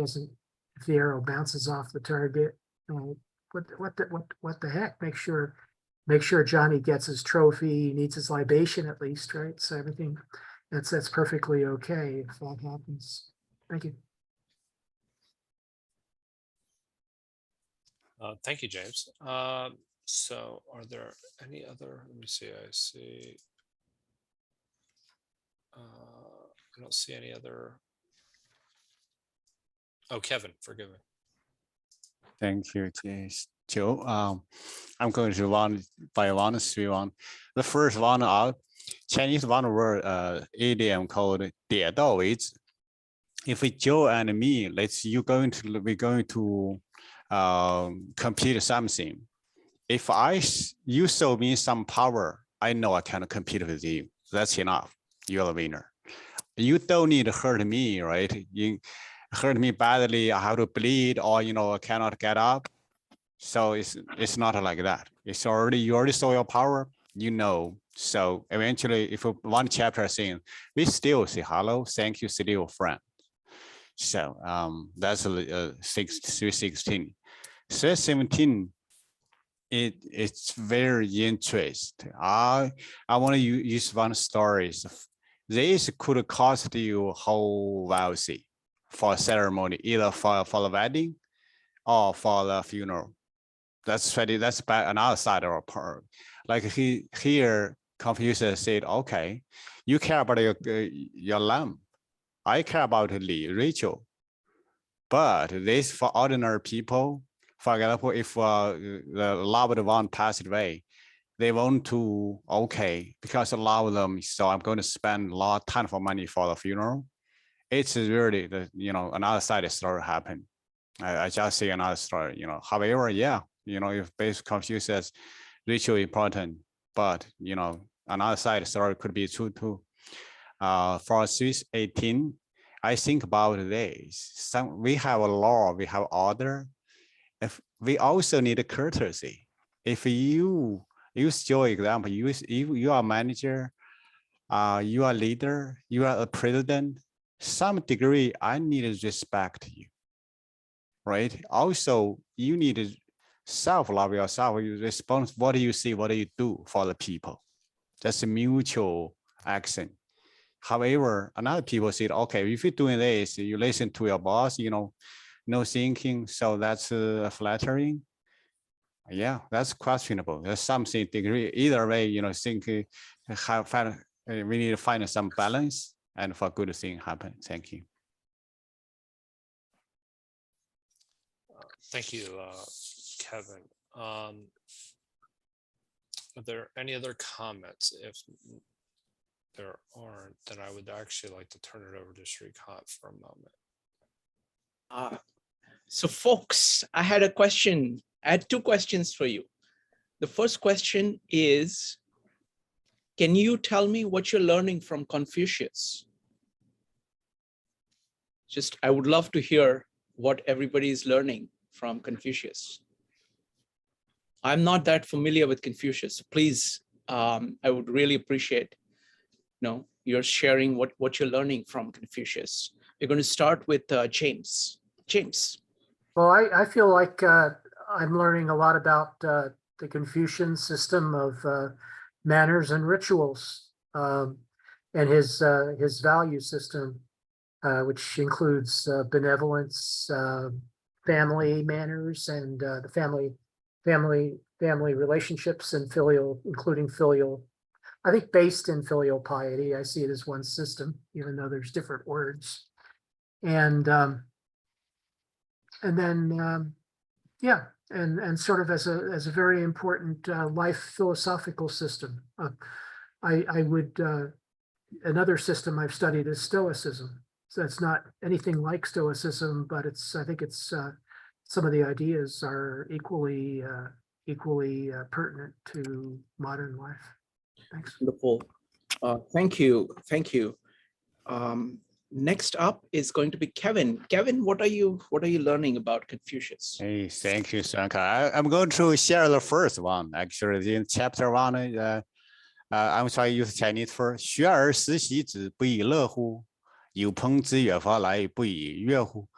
Speaker 3: bounces off the target, what the heck? Make sure Johnny gets his trophy. He needs his libation at least, right? So everything that's perfectly okay if that happens. Thank you.
Speaker 1: Thank you, James. So are there any other, let me see, I see. I don't see any other. Oh, Kevin, forgive me.
Speaker 10: Thank you, Joe. I'm going to one by one, 3 1. The first one out, Chinese one word idiom called 点到为止. If it's Joe and me, we're going to compete something. If you show me some power, I know I can compete with you. That's enough. You're the winner. You don't need to hurt me, right? You hurt me badly, I have to bleed, or I cannot get up. So it's not like that. You already saw your power, So eventually, if one chapter saying, we still say hello, thank you, still friend. So that's 316. 317. It's very interesting. I want to use one story. This could cost you whole wealthy for a ceremony, either for the wedding or for the funeral. That's another side of a part. Like here, Confucius said, okay, you care about your lamb. I care about the ritual. But this for ordinary people, For example, if the loved one passed away, they want to, okay, because I love them, so I'm going to spend a lot of time for money for the funeral. It's really the, another side story happen. I just see another story, however, yeah, if basic Confucius ritual important, but, another side story could be true too. For Swiss 18, I think about this. We have a law, we have order. If we also need a courtesy. If you use your example, you are a manager, you are a leader, you are a president, some degree, I need to respect you, right? Also, you need to self-love yourself. You respond, what do you see, what do you do for the people? That's a mutual action. However, another people said, okay, if you're doing this, you listen to your boss, no thinking, so that's flattering. Yeah, that's questionable. There's something degree. Either way, think we need to find some balance and for good thing happen. Thank you.
Speaker 1: Thank you, Kevin. Are there any other comments? If there aren't, then I would actually like to turn it over to Srikant for a moment.
Speaker 12: So folks, I had a question. I had two questions for you. The first question is, can you tell me what you're learning from Confucius? I would love to hear what everybody is learning from Confucius. I'm not that familiar with Confucius. Please, I would really appreciate you're sharing what you're learning from Confucius. We're going to start with James. James.
Speaker 3: Well, I feel like I'm learning a lot about the Confucian system of manners and rituals, and his value system, which includes benevolence, family manners, and the family relationships, and including filial. I think based in filial piety. I see it as one system, even though there's different words. And then sort of as a very important life philosophical system. Another system I've studied is Stoicism. So it's not anything like Stoicism, but I think it's some of the ideas are equally pertinent to modern life. Thanks.
Speaker 12: Wonderful. Thank you. Next up is going to be Kevin. Kevin, what are you learning about Confucius?
Speaker 10: Hey, thank you, Shankar. I'm going to share the first one. Actually, in chapter 1, I'm trying to use Chinese for 学而时习之，不亦乐乎？有朋自远方来，不亦乐乎？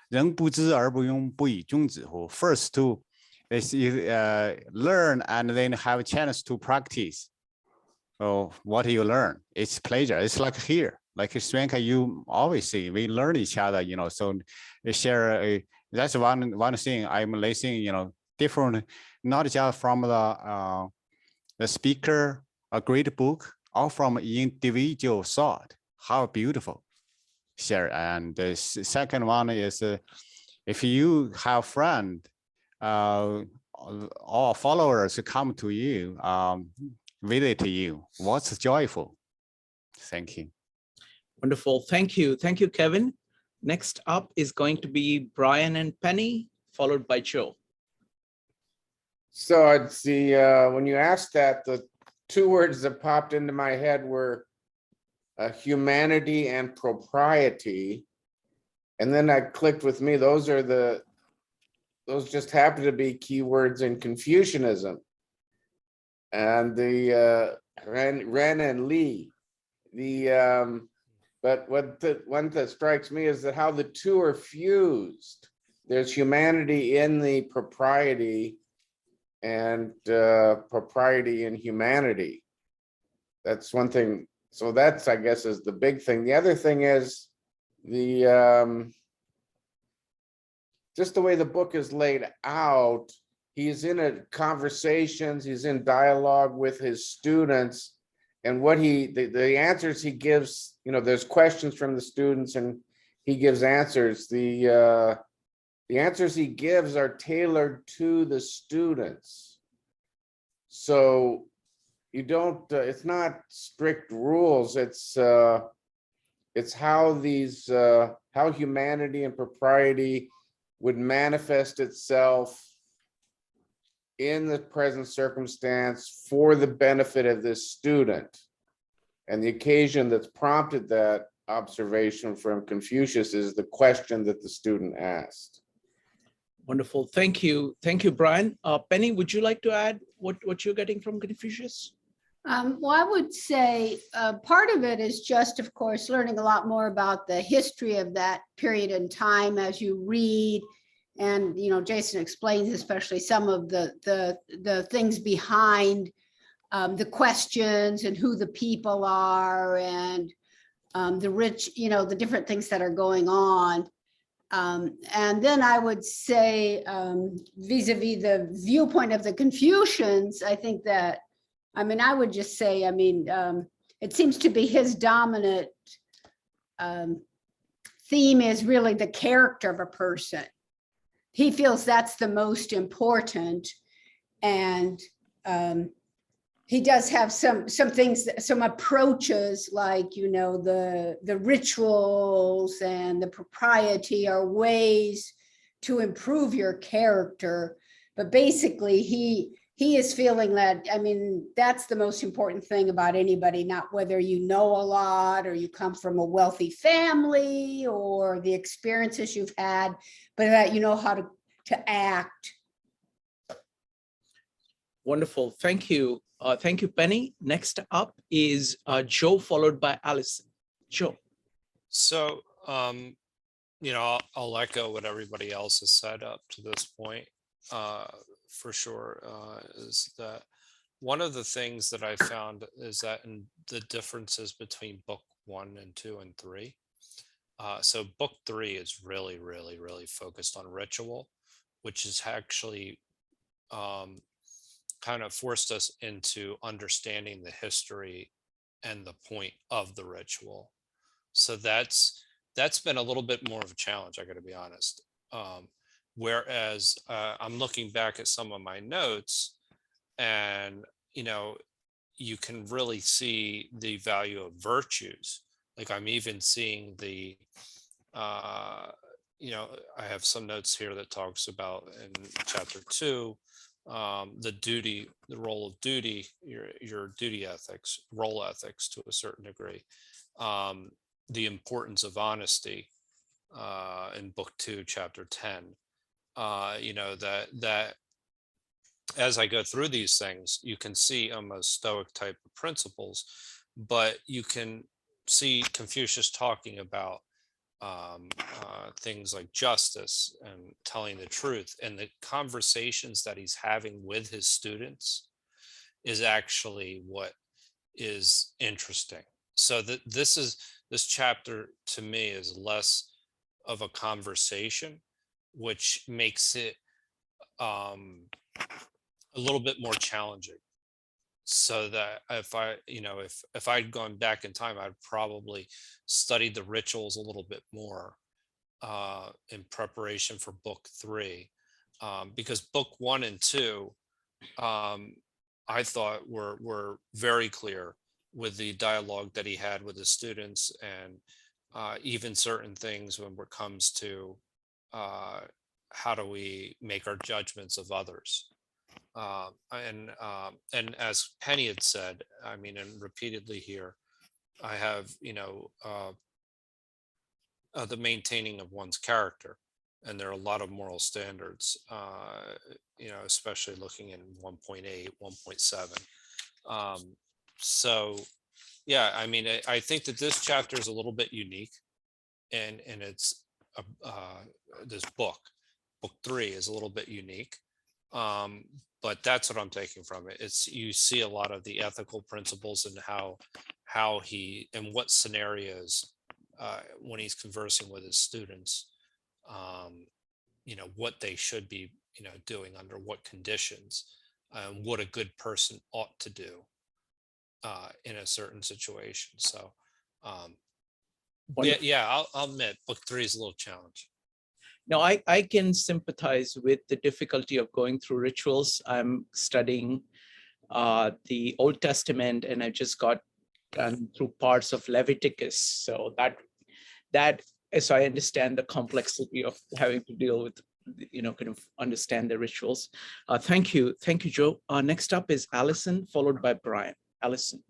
Speaker 10: 人不知而不慙，不亦君子乎？ First to is learn and then have a chance to practice. So what do you learn? It's pleasure. It's like here. Like Swanka, you always see we learn each other, so share. That's one thing I'm listening, different, not just from the speaker, a great book, or from individual thought. How beautiful. Share. And the second one is if you have friend or followers come to you, visit you, what's joyful? Thank you.
Speaker 12: Wonderful. Thank you, Kevin. Next up is going to be Brian and Penny, followed by Joe.
Speaker 9: So I'd see when you asked that, the two words that popped into my head were humanity and propriety. And then that clicked with me. Those just happen to be keywords in Confucianism. And the Ren and Li, but one that strikes me is that how the two are fused. There's humanity in the propriety and propriety in humanity. That's one thing. So that's, I guess, is the big thing. The other thing is just the way the book is laid out. He's in conversations, he's in dialogue with his students, and what the answers he gives, there's questions from the students and he gives answers. The the answers he gives are tailored to the students. So you don't, it's not strict rules. It's how these, how humanity and propriety would manifest itself in the present circumstance for the benefit of this student. And the occasion that's prompted that observation from Confucius is the question that the student asked.
Speaker 12: Wonderful. Thank you. Thank you, Brian. Penny, would you like to add what you're getting from Confucius?
Speaker 4: Well, I would say part of it is just, of course, learning a lot more about the history of that period in time as you read. And, you know, Jason explains especially some of the things behind the questions and who the people are and the rich, you know, the different things that are going on. And then I would say vis-a-vis the viewpoint of the Confucians, I think that, I mean, I would just say, I mean, it seems to be his dominant theme is really the character of a person. He feels that's the most important. And he does have some things, some approaches like, you know, the rituals and the propriety are ways to improve your character. But basically he is feeling that, I mean, that's the most important thing about anybody, not whether you know a lot or you come from a wealthy family or the experiences you've had, but that you know how to act.
Speaker 12: Wonderful. Thank you. Thank you, Penny. Next up is Joe, followed by Allison. Joe.
Speaker 1: So, you know, I'll echo what everybody else has said up to this point. For sure, is that one of the things that I found is that in the differences between book 1 and 2 and 3. So book 3 is really focused on ritual, which is actually kind of forced us into understanding the history and the point of the ritual. So that's been a little bit more of a challenge, I got to be honest. Whereas I'm looking back at some of my notes and, you know, you can really see the value of virtues. Like I'm even seeing the, you know, I have some notes here that talks about in chapter 2, the duty, the role of duty, your duty ethics, role ethics to a certain degree, the importance of honesty in book 2, chapter 10. You know, that as I go through these things, you can see almost Stoic type of principles, but you can see Confucius talking about things like justice and telling the truth, and the conversations that he's having with his students is actually what is interesting. So that this chapter to me is less of a conversation, which makes it a little bit more challenging. So that if I, you know, if I'd gone back in time, I'd probably studied the rituals a little bit more in preparation for book 3, because book 1 and 2, I thought were very clear with the dialogue that he had with his students, and even certain things when it comes to how do we make our judgments of others. And as Penny had said, I mean, and repeatedly here, I have, you know, the maintaining of one's character, and there are a lot of moral standards, you know, especially looking in 1.8, 1.7. So, yeah, I mean, I think that this chapter is a little bit unique, and it's this book 3 is a little bit unique. But that's what I'm taking from it. It's, you see a lot of the ethical principles and how he, in what scenarios, when he's conversing with his students, you know, what they should be, you know, doing under what conditions, what a good person ought to do in a certain situation. So, yeah, I'll admit book 3 is a little challenging.
Speaker 12: Now, I can sympathize with the difficulty of going through rituals. I'm studying the Old Testament, and I just got done through parts of Leviticus. So so I understand the complexity of having to deal with, kind of understand the rituals. Thank you, Joe. Next up is Allison, followed by Brian. Allison.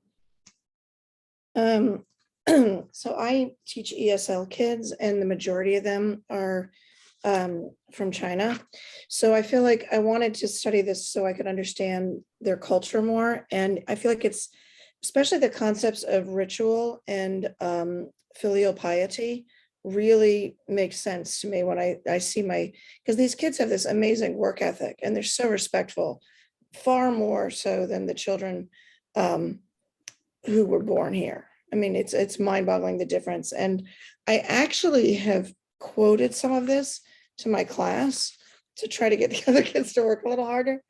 Speaker 8: So I teach ESL kids, and the majority of them are from China. So I feel like I wanted to study this so I could understand their culture more. And I feel like it's, especially the concepts of ritual and filial piety, really makes sense to me when I see because these kids have this amazing work ethic and they're so respectful, far more so than the children who were born here. I mean, it's mind-boggling, the difference. And I actually have quoted some of this to my class to try to get the other kids to work a little harder.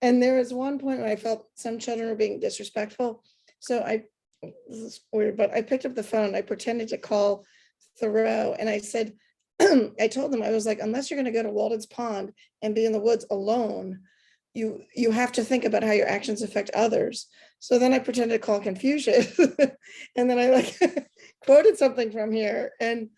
Speaker 8: And there was one point when I felt some children were being disrespectful. So this is weird, but I picked up the phone, I pretended to call Thoreau, and I said, I told them, I was like, unless you're going to go to Walden's Pond and be in the woods alone, you have to think about how your actions affect others. So then I pretended to call Confucius, and then I quoted something from here, and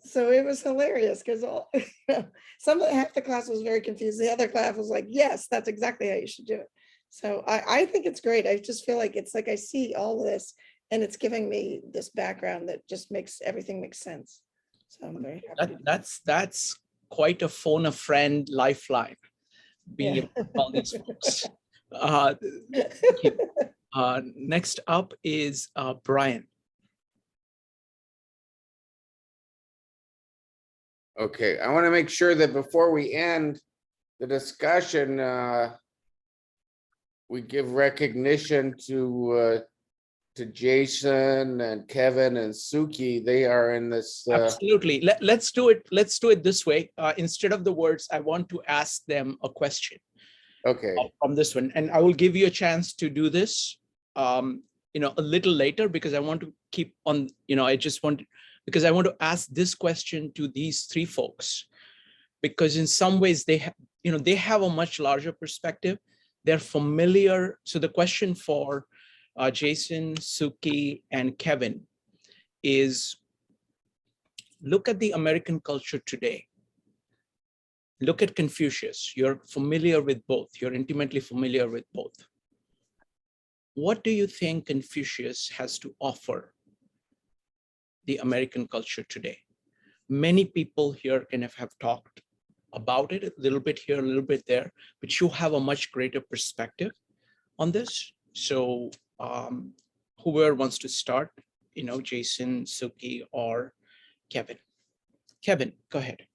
Speaker 8: so it was hilarious because half the class was very confused. The other class was like, yes, that's exactly how you should do it. So I think it's great. I just feel like it's like I see all of this, and it's giving me this background that just makes everything make sense. So I'm very happy.
Speaker 12: That's quite a phone a friend lifeline. Being all these folks. Thank you. Next up is Brian.
Speaker 9: Okay, I want to make sure that before we end the discussion, we give recognition to Jason and Kevin and Suki. They are in this.
Speaker 12: Absolutely. Let's do it. Let's do it this way. Instead of the words, I want to ask them a question.
Speaker 9: Okay.
Speaker 12: From this one, and I will give you a chance to do this, a little later, because I want to keep on. Because I want to ask this question to these three folks, because in some ways they have a much larger perspective. They're familiar. So the question for Jason, Suki, and Kevin is, look at the American culture today. Look at Confucius. You're familiar with both. You're intimately familiar with both. What do you think Confucius has to offer the American culture today? Many people here kind of have talked about it a little bit here, a little bit there, but you have a much greater perspective on this. So whoever wants to start, Jason, Suki, or Kevin. Kevin, go ahead.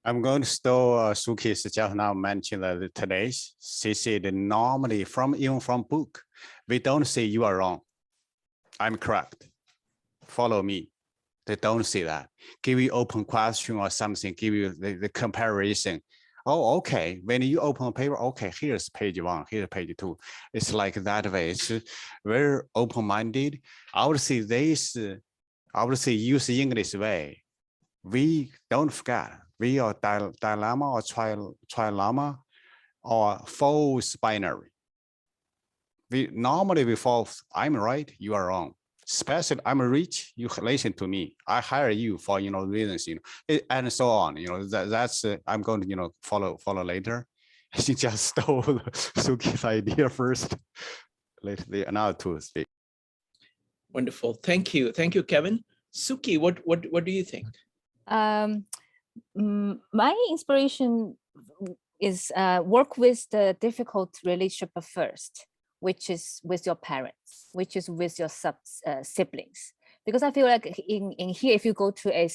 Speaker 10: I'm going to steal Suki's just now mentioned today. She said normally even from book, we don't say you are wrong. I'm correct. Follow me. They don't say that. Give you open question or something, give you the comparison. Oh, okay. When you open a paper, okay, here's page 1, here's page 2. It's like that way. It's very open-minded. I would say use English way. We don't forget. We are dilemma or trilemma or false binary. We normally fall, I'm right, you are wrong. Especially I'm rich, you listen to me. I hire you for reasons, and so on. That's I'm going to follow later. She just stole Suki's idea first. Let the another two speak.
Speaker 12: Wonderful, thank you, Kevin. Suki, what do you think?
Speaker 5: My inspiration is work with the difficult relationship first, which is with your parents, which is with your siblings. Because I feel like in here, if you go to a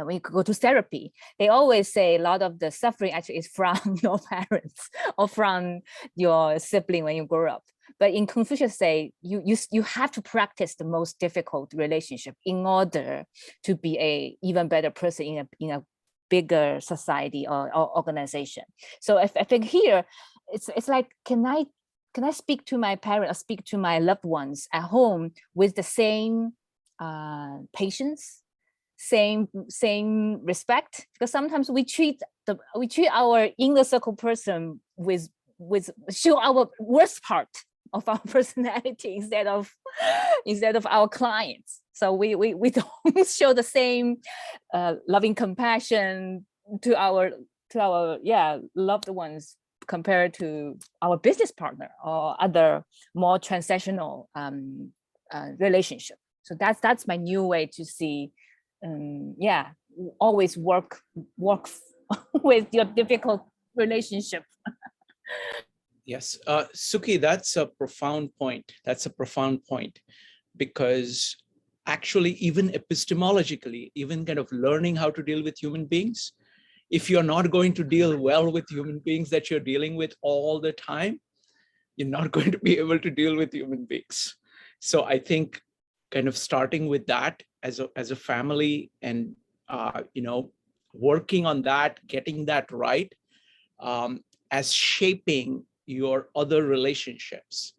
Speaker 5: when you go to therapy, they always say a lot of the suffering actually is from your parents or from your sibling when you grow up. But in Confucius say, you have to practice the most difficult relationship in order to be a even better person in a bigger society or organization. So I think here, it's like, can I speak to my parents or speak to my loved ones at home with the same patience, same respect, because sometimes we treat our inner circle person with show our worst part of our personality instead of our clients. So we don't show the same loving compassion to our loved ones compared to our business partner or other more transactional relationship. So that's my new way to see. Always work with your difficult relationship.
Speaker 12: Yes, Suki, that's a profound point. That's a profound point, because actually, even epistemologically, even kind of learning how to deal with human beings, if you're not going to deal well with human beings that you're dealing with all the time, you're not going to be able to deal with human beings. So I think kind of starting with that as a family, and working on that, getting that right, as shaping your other relationships.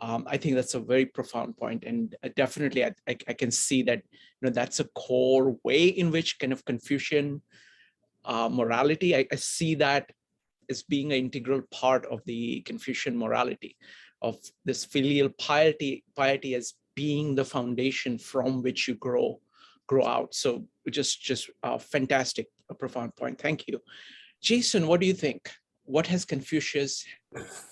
Speaker 12: I think that's a very profound point, and definitely I can see that that's a core way in which kind of Confucian morality, I see that as being an integral part of the Confucian morality, of this filial piety as being the foundation from which you grow out. So just a fantastic, a profound point. Thank you. Jason, what do you think? What has Confucius,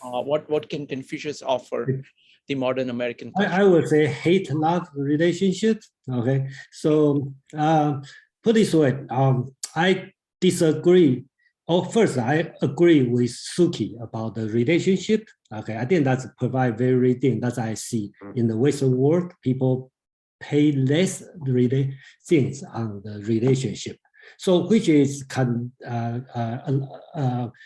Speaker 12: what can Confucius offer the modern American culture?
Speaker 2: I would say hate-love relationship. Okay, so put this way, I disagree. First, I agree with Suki about the relationship. Okay, I think that's provide very thing that I see in the Western world. People pay less things on the relationship. So which is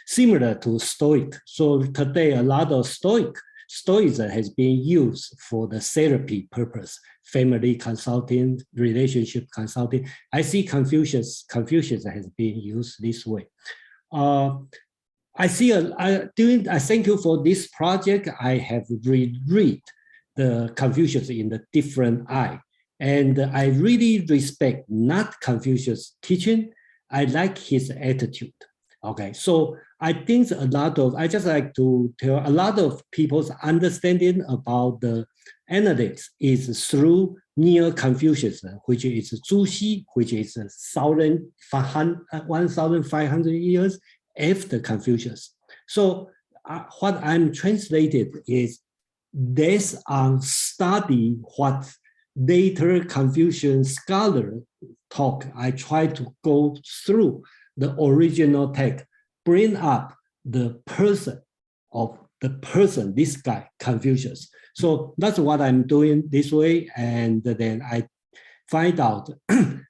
Speaker 2: similar to Stoic. So today a lot of Stoicism has been used for the therapy purpose, family consulting, relationship consulting. I see Confucius has been used this way. I see I thank you for this project. I have reread the Confucius in the different eye. And I really respect not Confucius' teaching. I like his attitude. Okay, so I think I just like to tell a lot of people's understanding about the analects is through Neo-Confucianism, which is Zhu Xi, which is 1,500 years after Confucius. So what I'm translated is based on study what later Confucian scholar talk. I try to go through the original text, bring up the person, this guy, Confucius. So that's what I'm doing this way. And then I find out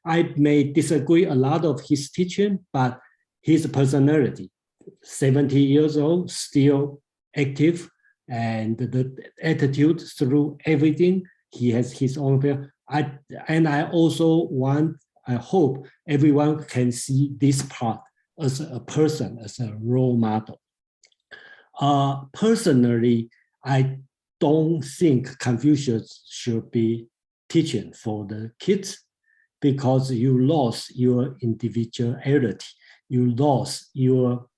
Speaker 2: I may disagree a lot of his teaching, but his personality, 70 years old, still active, and the attitude through everything, he has his own fear. I hope everyone can see this part as a person, as a role model. Personally, I don't think Confucius should be teaching for the kids, because you lost your individuality, you lost your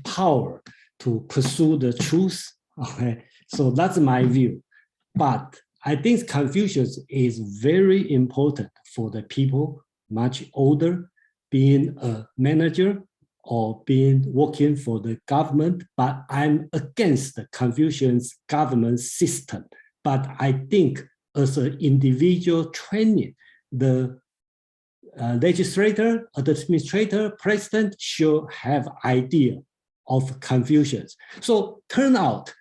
Speaker 2: power to pursue the truth. Okay, so that's my view. But I think Confucius is very important for the people much older, being a manager or working for the government. But I'm against the Confucian's government system. But I think as an individual training, the legislator, administrator, president should have idea of Confucius. So turn out,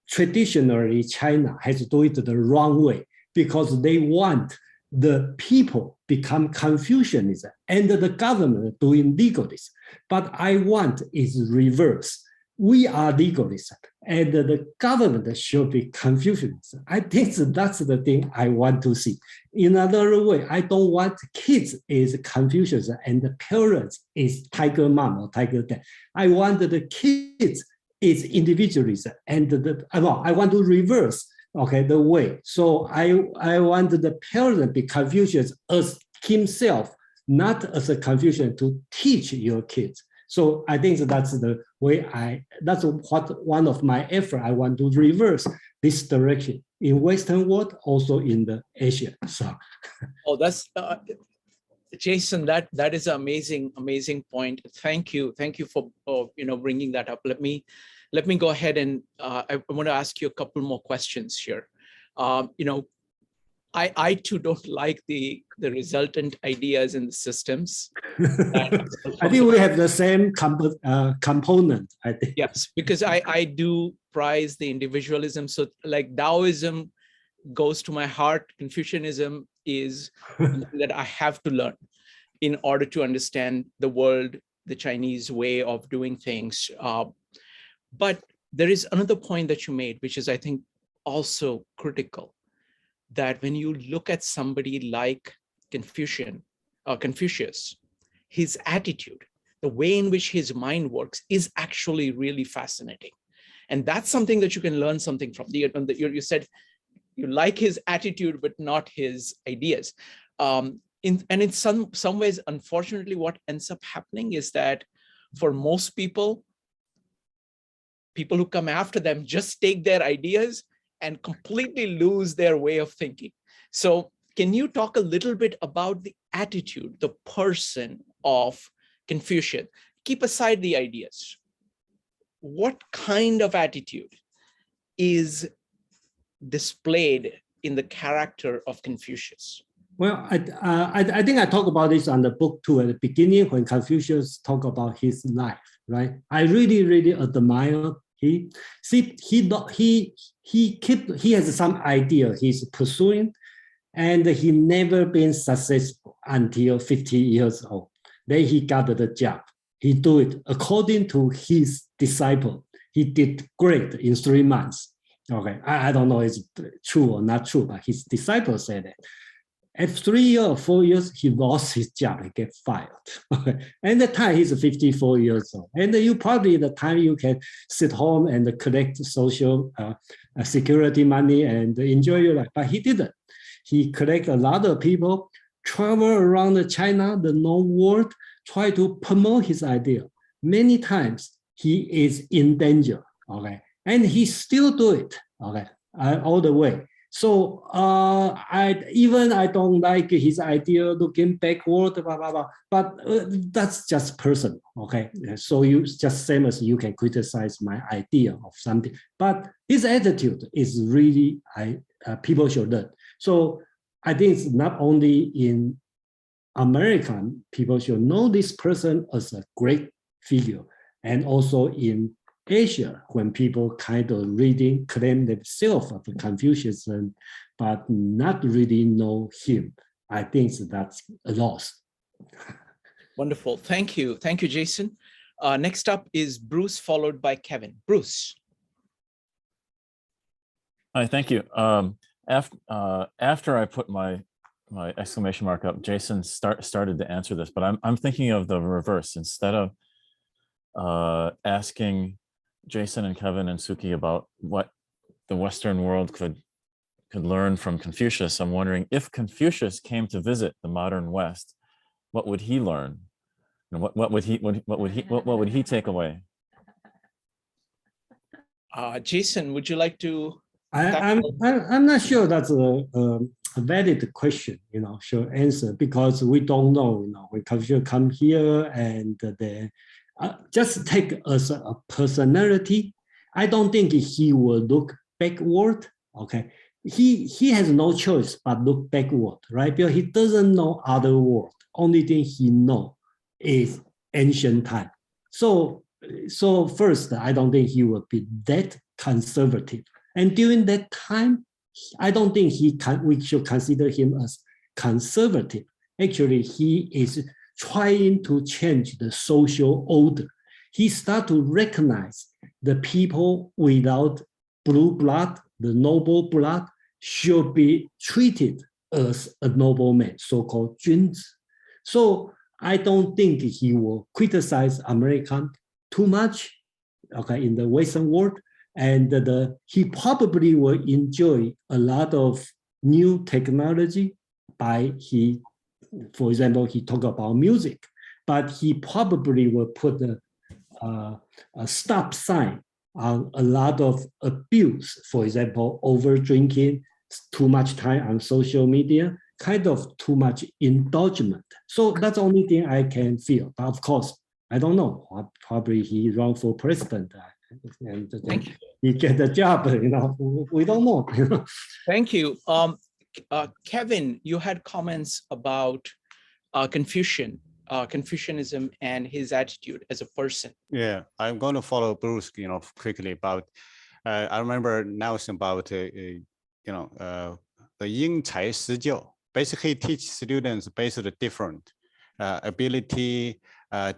Speaker 2: traditionally, China has to do it the wrong way, because they want the people become Confucianism and the government doing legalism. But I want is reverse. We are legalists and the government should be Confucianism. I think that's the thing I want to see. In another way, I don't want kids is Confucianism and the parents is tiger mom or tiger dad. I want the kids is individualism and I want to reverse okay, the way. So I want the parent be Confucius as himself, not as a Confucian to teach your kids. So I think that's the way that's what one of my effort, I want to reverse this direction in Western world, also in the Asia. So.
Speaker 12: Oh, that's, Jason, that is an amazing point. Thank you for bringing that up. Let me go ahead and I want to ask you a couple more questions here. I too don't like the resultant ideas and the systems.
Speaker 2: I think we have the same component, I think.
Speaker 12: Yes, because I do prize the individualism. So like Taoism goes to my heart. Confucianism is that I have to learn in order to understand the world, the Chinese way of doing things. But there is another point that you made, which is, I think, also critical, that when you look at somebody like Confucius, his attitude, the way in which his mind works is actually really fascinating. And that's something that you can learn something from. You said you like his attitude, but not his ideas. In some ways, unfortunately, what ends up happening is that for most people who come after them just take their ideas and completely lose their way of thinking. So can you talk a little bit about the attitude, the person of Confucius? Keep aside the ideas. What kind of attitude is displayed in the character of Confucius?
Speaker 2: Well, I think I talk about this on the book too, at the beginning when Confucius talk about his life, right? I really admire he has some idea he's pursuing, and he never been successful until 50 years old. Then he got the job. He do it according to his disciple. He did great in 3 months. Okay, I don't know if it's true or not true, but his disciple said that. At 3 or 4 years, he lost his job and get fired. Okay. And the time he's 54 years old. And you probably the time you can sit home and collect social security money and enjoy your life. But he didn't. He collect a lot of people, travel around China, the known world, try to promote his idea. Many times he is in danger. Okay. And he still do it. Okay. All the way. So I don't like his idea looking backward, blah, blah, blah, but that's just personal, okay? So you just same as you can criticize my idea of something, but his attitude is really, people should learn. So I think it's not only in America, people should know this person as a great figure, and also in Asia, when people kind of claim themselves of Confucianism, but not really know him, I think that's a loss.
Speaker 12: Wonderful. Thank you, Jason. Next up is Bruce, followed by Kevin. Bruce.
Speaker 13: Hi, thank you. After I put my exclamation mark up, Jason started to answer this, but I'm thinking of the reverse. Instead of asking Jason and Kevin and Suki about what the Western world could learn from Confucius, I'm wondering if Confucius came to visit the modern West, what would he learn? And what would he take away?
Speaker 12: Jason, would you like to?
Speaker 2: I'm not sure that's a valid question, sure answer, because we don't know, when Confucius come here and just take as a personality, I don't think he will look backward. Okay, he has no choice but look backward, right? Because he doesn't know other world. Only thing he know is ancient time. So first, I don't think he will be that conservative. And during that time, I don't think we should consider him as conservative. Actually, he is trying to change the social order. He started to recognize the people without blue blood, the noble blood, should be treated as a nobleman, so-called 君子. So I don't think he will criticize American too much, okay, in the Western world. and he probably will enjoy a lot of new technology for example, he talked about music, but he probably will put a stop sign on a lot of abuse, for example, over drinking, too much time on social media, kind of too much indulgence. So that's the only thing I can feel. But of course, I don't know. Probably he run for president and
Speaker 12: Thank you.
Speaker 2: he get the job. We don't know.
Speaker 12: Thank you. Kevin, you had comments about Confucianism and his attitude as a person.
Speaker 10: Yeah, I'm going to follow Bruce, quickly about. I remember Nelson about, the Ying Cai Si Jiu. Basically, teach students based on different ability,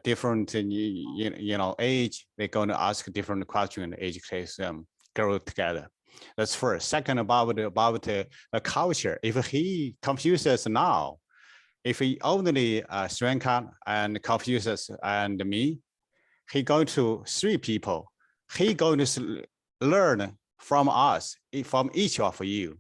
Speaker 10: different age. They're going to ask different questions. Educate them grow together. That's first. Second, about the culture. If he Confucius now, if he only Shang and Confucius and me, he going to 3 people. He going to learn from us, from each of you.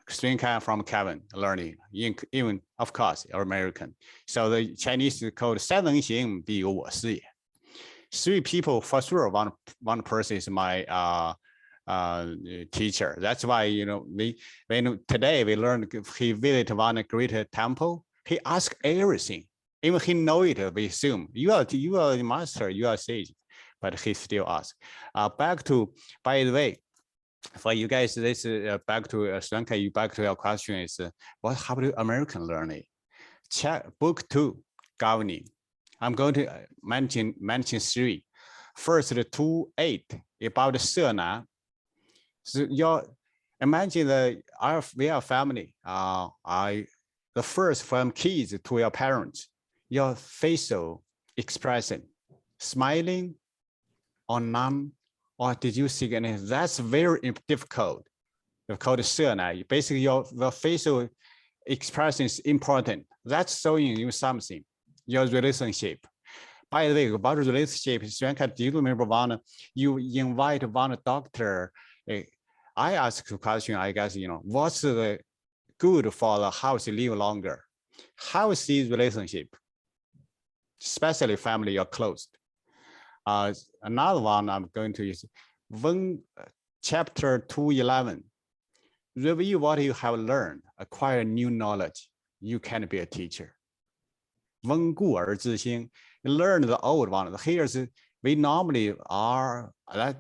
Speaker 10: Shang from Kevin learning, even of course American. So the Chinese code 3行必有我师也. 3 people for sure. One person is my teacher. That's why when today we learn he visited one great temple. He asked everything. Even he know it, we assume you are the master, you are sage, but he still asks. Back to, by the way, for you guys, this is back to Shanka. Back to your question is how do American learning? Check book 2, governing. I'm going to mention 3. First, the 2:8 about the Sena. So imagine we are family. The first from kids to your parents, your facial expression, smiling or none, or did you see anything? That's very difficult. It's called Sena. Basically, the facial expression is important. That's showing you something, your relationship. By the way, about relationship, do you remember you invite one doctor? I asked a question, I guess, what's the good for the house live longer? How is this relationship? Especially family or close. Another one I'm going to use, chapter 2:11. Review what you have learned, acquire new knowledge. You can be a teacher. 温故而知新. Learn the old one. Here's we normally are that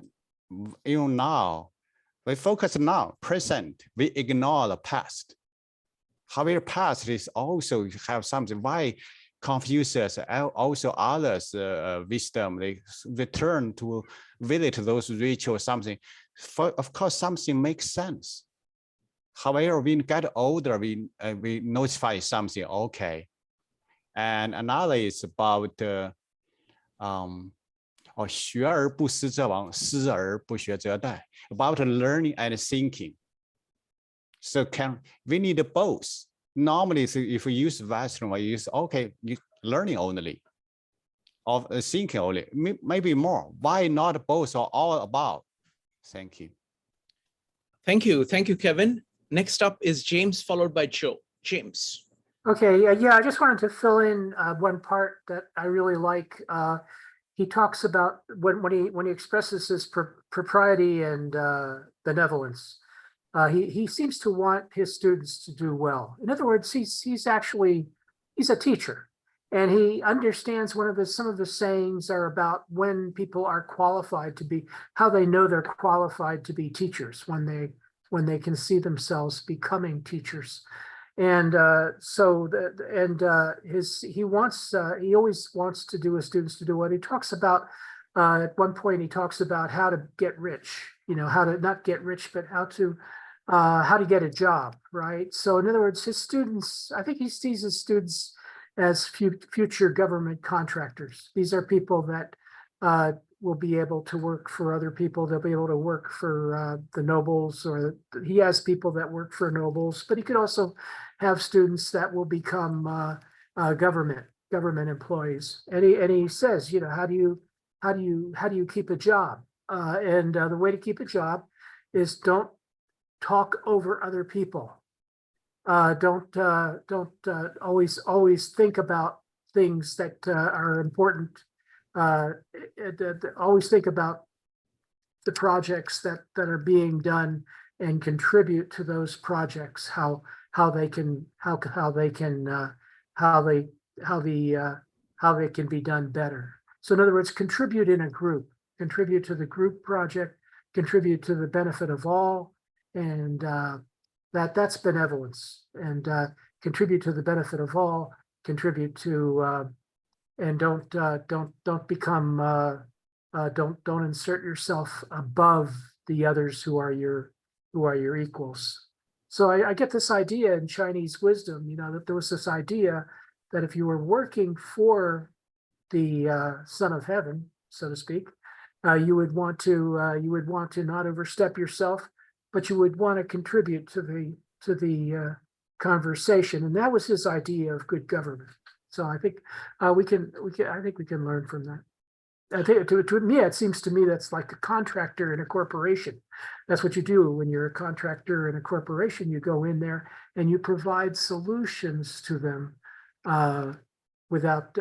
Speaker 10: even now. We focus now, present. We ignore the past. However, past is also have something. Why Confucius, also others, wisdom, they return to visit those rituals, something. Of course, something makes sense. However, when we get older, we notify something, okay. And another is about 学而不思则罔，思而不学则殆. About learning and thinking. So we need both. Normally, if we use Western, we use learning only, or thinking only, maybe more. Why not both or all about? Thank you.
Speaker 12: Thank you, Kevin. Next up is James, followed by Joe. James.
Speaker 3: Okay, yeah, I just wanted to fill in one part that I really like. He talks about when he expresses his propriety and benevolence. He seems to want his students to do well. In other words, he's a teacher, and he understands some of the sayings are about when people are qualified to be, how they know they're qualified to be teachers, when they can see themselves becoming teachers. And he always wants to do his students to do what he talks about. At one point, he talks about how to get rich, how to not get rich, but how to get a job, right? So in other words, his students, I think he sees his students as future government contractors. These are people that will be able to work for other people. They'll be able to work for the nobles, or he has people that work for nobles, but he could also have students that will become government employees. And he says, how do you keep a job? and the way to keep a job is don't talk over other people. Don't always think about things that are important. Always think about the projects that are being done and contribute to those projects. How they can be done better. So in other words, contribute in a group, contribute to the group project, contribute to the benefit of all, and that's benevolence. And contribute to the benefit of all, contribute to, and don't become don't insert yourself above the others who are your equals. So I get this idea in Chinese wisdom, that there was this idea that if you were working for the Son of Heaven, so to speak, you would want to not overstep yourself, but you would want to contribute to the conversation, and that was his idea of good government. So I think we can learn from that. I think to me, it seems to me that's like a contractor in a corporation. That's what you do when you're a contractor in a corporation. You go in there and you provide solutions to them without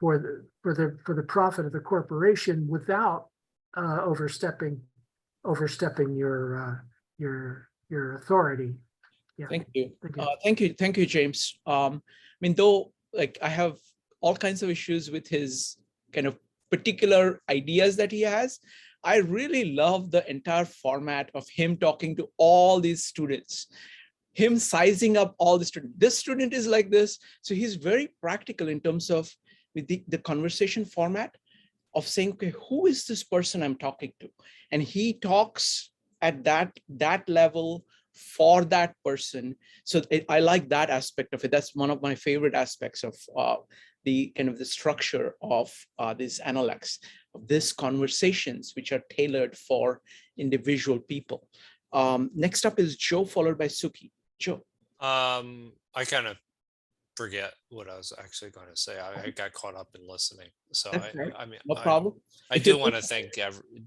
Speaker 3: for the profit of the corporation, without overstepping your authority. Yeah.
Speaker 12: Thank you. Thank you, James. I mean, though, like I have all kinds of issues with his kind of particular ideas that he has, I really love the entire format of him talking to all these students, him sizing up all the students. This student is like this. So he's very practical in terms of with the conversation format of saying, okay, who is this person I'm talking to? And he talks at that level for that person. So I like that aspect of it. That's one of my favorite aspects of the kind of the structure of these Analects, of these conversations, which are tailored for individual people. Next up is Joe, followed by Suki. Joe.
Speaker 1: I kind of forget what I was actually going to say. I got caught up in listening. So I mean,
Speaker 12: no problem.
Speaker 1: I do want to thank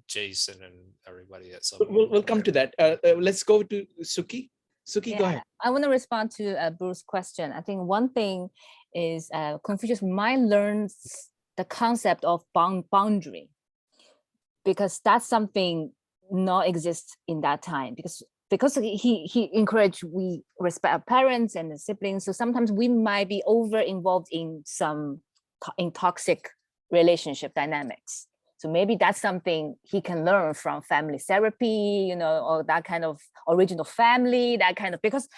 Speaker 1: Jason and everybody at some.
Speaker 12: We'll come to that. Let's go to Suki. Suki, go ahead.
Speaker 5: I want to respond to Bruce's question. I think one thing is Confucius might learn the concept of boundary, because that's something not exist in that time, because he encouraged we respect our parents and the siblings. So sometimes we might be over involved in some toxic relationship dynamics. So maybe that's something he can learn from family therapy, or that kind of original family, that kind of, because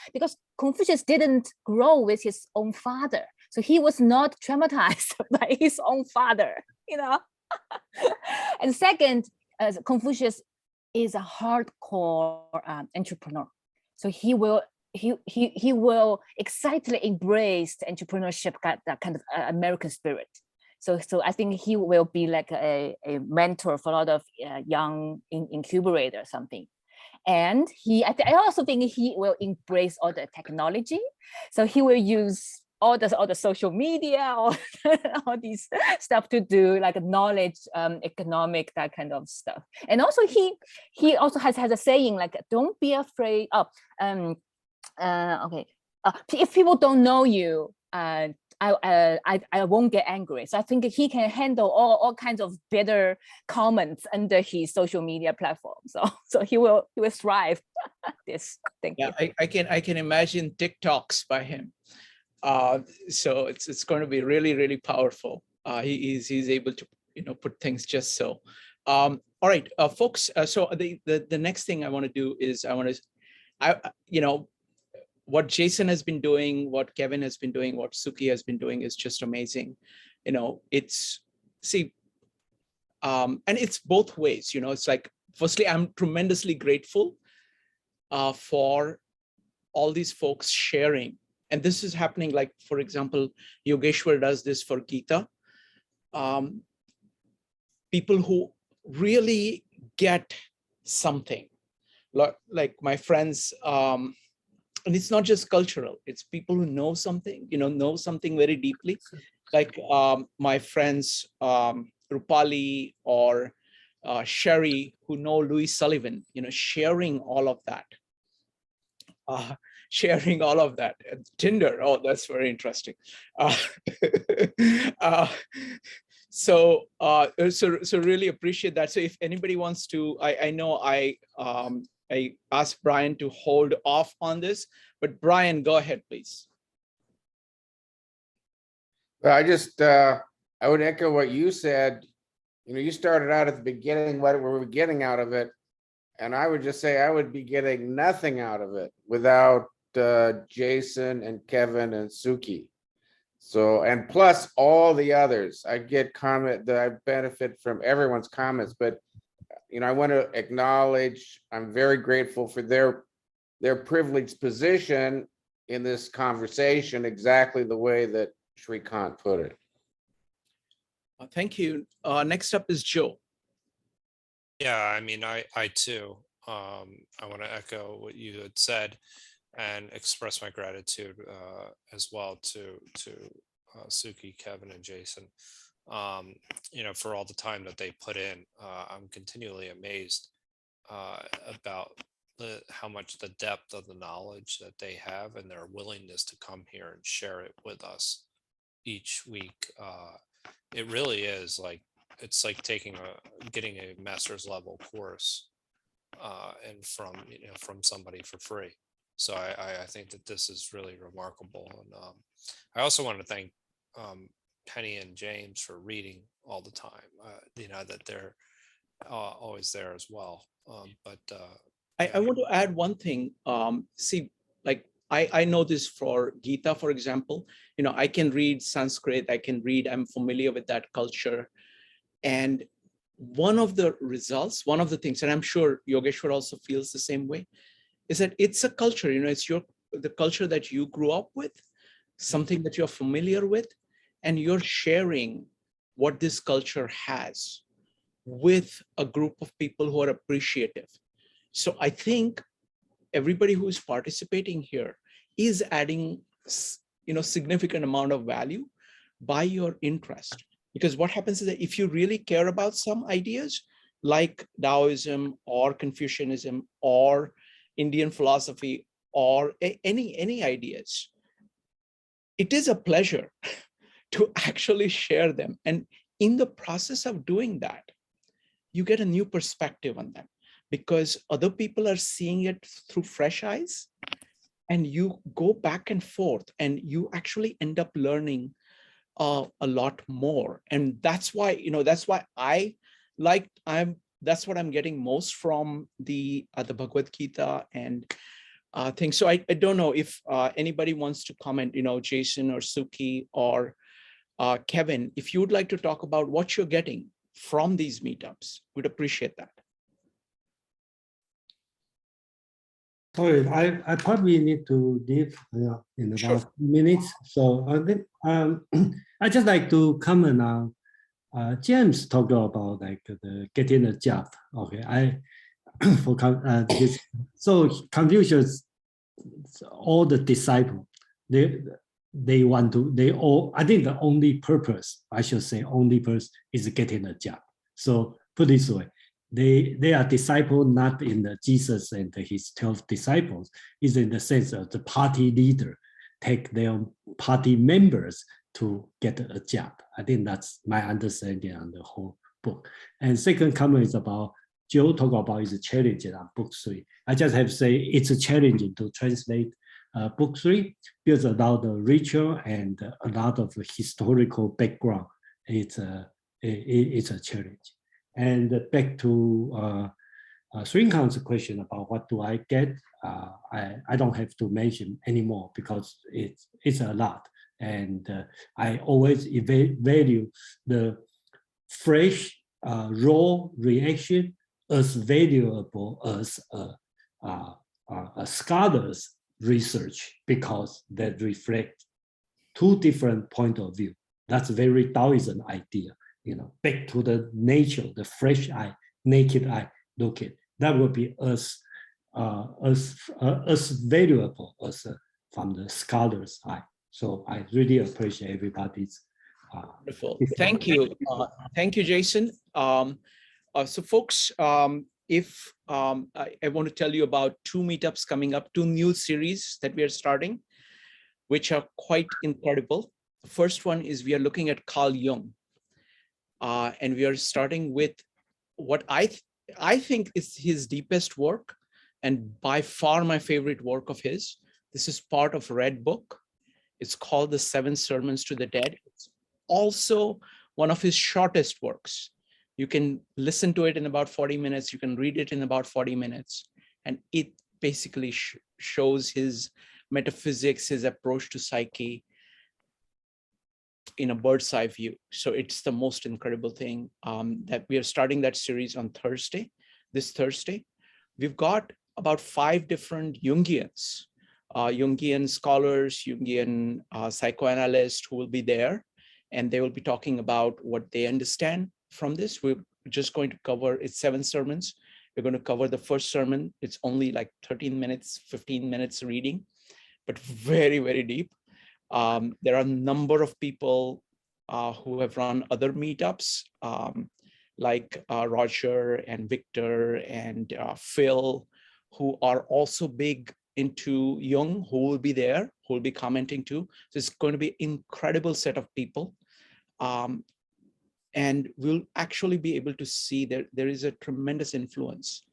Speaker 5: Confucius didn't grow with his own father. So he was not traumatized by his own father, And second, Confucius is a hardcore entrepreneur. So he will excitedly embrace the entrepreneurship, that kind of American spirit. So I think he will be like a mentor for a lot of young incubator or something. And I also think he will embrace all the technology. So he will use all the social media, all these stuff to do like knowledge, economic, that kind of stuff. And also he also has a saying like, don't be afraid of, if people don't know you, I won't get angry. So I think he can handle all kinds of bitter comments under his social media platform. So he will thrive this. Thank you.
Speaker 12: I can imagine TikToks by him. So it's going to be really, really powerful. He's able to put things just so. All right, folks. So the next thing I want to do is what Jason has been doing, what Kevin has been doing, what Suki has been doing is just amazing. And it's both ways. It's like, firstly, I'm tremendously grateful for all these folks sharing. And this is happening, like, for example, Yogeshwar does this for Gita. People who really get something, like my friends, and it's not just cultural, it's people who know something, know something very deeply. Like my friends, Rupali or Sherry, who know Louis Sullivan, sharing all of that. Sharing all of that. Tinder, oh, that's very interesting. So really appreciate that. So if anybody wants to, I know I asked Brian to hold off on this, but Brian, go ahead, please.
Speaker 9: Well, I would echo what you said. You started out at the beginning, what were we getting out of it? And I would just say I would be getting nothing out of it without Jason and Kevin and Suki. So, and plus all the others, I get comment that I benefit from everyone's comments, but I want to acknowledge, I'm very grateful for their privileged position in this conversation, exactly the way that Shrikant put it.
Speaker 12: Thank you. Next up is Joe.
Speaker 1: Yeah, I mean, I too, I want to echo what you had said and express my gratitude as well to Suki, Kevin, and Jason, for all the time that they put in. I'm continually amazed about how much the depth of the knowledge that they have and their willingness to come here and share it with us each week. It really is it's like getting a master's level course and from somebody for free. So I think that this is really remarkable. And I also want to thank Penny and James for reading all the time, that they're always there as well.
Speaker 12: I want to add one thing. See, I know this for Gita, for example. I can read Sanskrit, I'm familiar with that culture. And one of the results, one of the things, and I'm sure Yogeshwar also feels the same way, is that it's a culture, it's the culture that you grew up with, something that you're familiar with, and you're sharing what this culture has with a group of people who are appreciative. So I think everybody who is participating here is adding, significant amount of value by your interest. Because what happens is that if you really care about some ideas like Taoism or Confucianism or Indian philosophy or any ideas, it is a pleasure to actually share them. And in the process of doing that, you get a new perspective on them because other people are seeing it through fresh eyes, and you go back and forth and you actually end up learning a lot more. And that's why, that's what I'm getting most from the Bhagavad Gita and things. So I don't know if anybody wants to comment, Jason or Suki or Kevin, if you would like to talk about what you're getting from these meetups, we'd appreciate that.
Speaker 2: Sorry, I probably need to leave in about a few minutes. So I think I just like to comment on James talked about the getting a job. Okay, so Confucius, all the disciples, they want to, I think the only purpose, I should say, only purpose is getting a job. So put it this way, they are disciples not in the Jesus and his 12 disciples, is in the sense of the party leader take their party members to get a job. I think that's my understanding on the whole book. And second comment is about Joe talk about is a challenge on book 3. I just have to say it's a challenge to translate book 3 because a lot of ritual and a lot of historical background. It's a challenge. And back to Srinkant's question about what do I get, I don't have to mention anymore because it's a lot. And I always value the fresh, raw reaction as valuable as a scholar's research because that reflect two different points of view. That's a very Taoism idea. Back to the nature, the fresh eye, naked eye, look at that would be as valuable as from the scholar's eye. So I really appreciate everybody's.
Speaker 12: Wonderful. Thank you. Thank you, Jason. So folks, if I want to tell you about 2 meetups coming up, 2 new series that we are starting, which are quite incredible. The first one is we are looking at Carl Jung. And we are starting with what I think is his deepest work, and by far my favorite work of his. This is part of Red Book. It's called The 7 Sermons to the Dead. It's also one of his shortest works. You can listen to it in about 40 minutes. You can read it in about 40 minutes. And it basically shows his metaphysics, his approach to psyche in a bird's eye view. So it's the most incredible thing that we are starting that series on Thursday, this Thursday. We've got about 5 different Jungians, Jungian scholars, Jungian psychoanalysts who will be there, and they will be talking about what they understand from this. We're just going to cover, it's 7 sermons. We're going to cover the first sermon. It's only like 13 minutes, 15 minutes reading, but very, very deep. There are a number of people who have run other meetups, like Roger and Victor and Phil, who are also big into Jung, who will be there, who will be commenting too. So it's going to be an incredible set of people. And we'll actually be able to see that there is a tremendous influence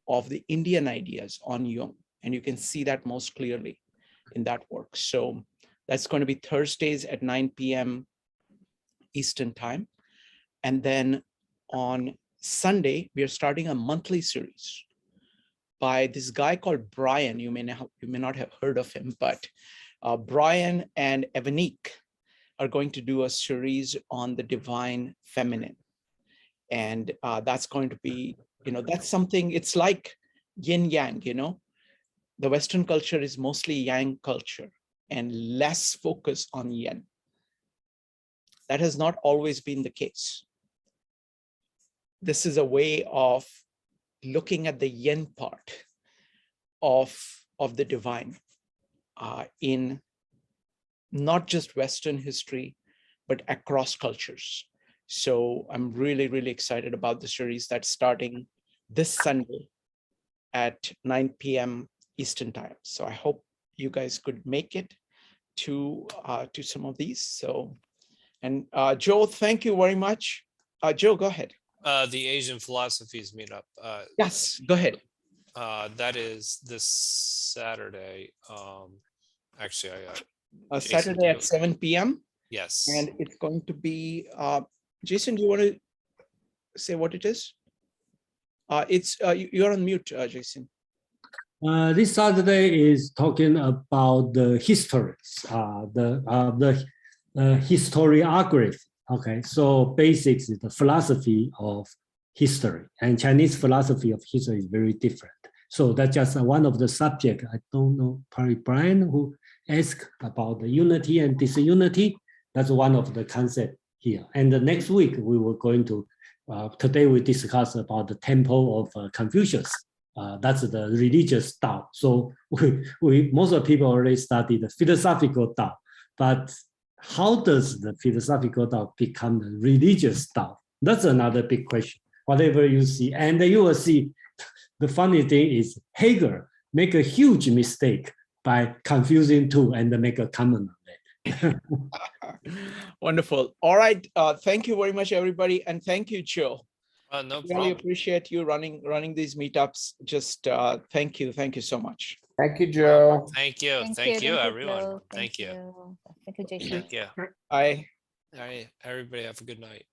Speaker 12: of the Indian ideas on Jung. And you can see that most clearly in that work. So that's going to be Thursdays at 9 p.m. Eastern time. And then on Sunday, we are starting a monthly series by this guy called Brian. You may not have heard of him, but Brian and Evanique are going to do a series on the divine feminine. And that's going to be, that's something, it's like yin yang, the Western culture is mostly yang culture and less focus on yin. That has not always been the case. This is a way of looking at the yin part of the divine in not just Western history, but across cultures. So I'm really, really excited about the series that's starting this Sunday at 9 p.m. Eastern time. So I hope you guys could make it to some of these. So, and Joe, thank you very much. Joe, go ahead.
Speaker 1: The Asian Philosophies meetup.
Speaker 12: Yes, go ahead.
Speaker 1: That is this Saturday. Actually,
Speaker 12: Saturday at 7 p.m.
Speaker 1: Yes.
Speaker 12: And it's going to be, Jason, do you want to say what it is? You're on mute, Jason.
Speaker 2: This Saturday is talking about the histories, the historiography. Okay, so basics is the philosophy of history, and Chinese philosophy of history is very different. So that's just one of the subject. I don't know, probably Brian who asked about the unity and disunity. That's one of the concept here. And the next week we were going to, today we discuss about the temple of Confucius. That's the religious Tao. So most of the people already studied the philosophical Tao, but how does the philosophical Tao become the religious Tao? That's another big question. Whatever you see, and you will see the funny thing is Hegel make a huge mistake by confusing two and make a comment on it.
Speaker 12: Wonderful. All right. Thank you very much, everybody. And thank you, Joe.
Speaker 1: No
Speaker 12: Really
Speaker 1: problem.
Speaker 12: appreciate you running these meetups. Just thank you. Thank you so much.
Speaker 9: Thank you, Joe.
Speaker 1: Thank you. Thank you, everyone. Thank you.
Speaker 5: Thank you, Jason.
Speaker 1: Thank you.
Speaker 12: Bye.
Speaker 1: All right, everybody have a good night.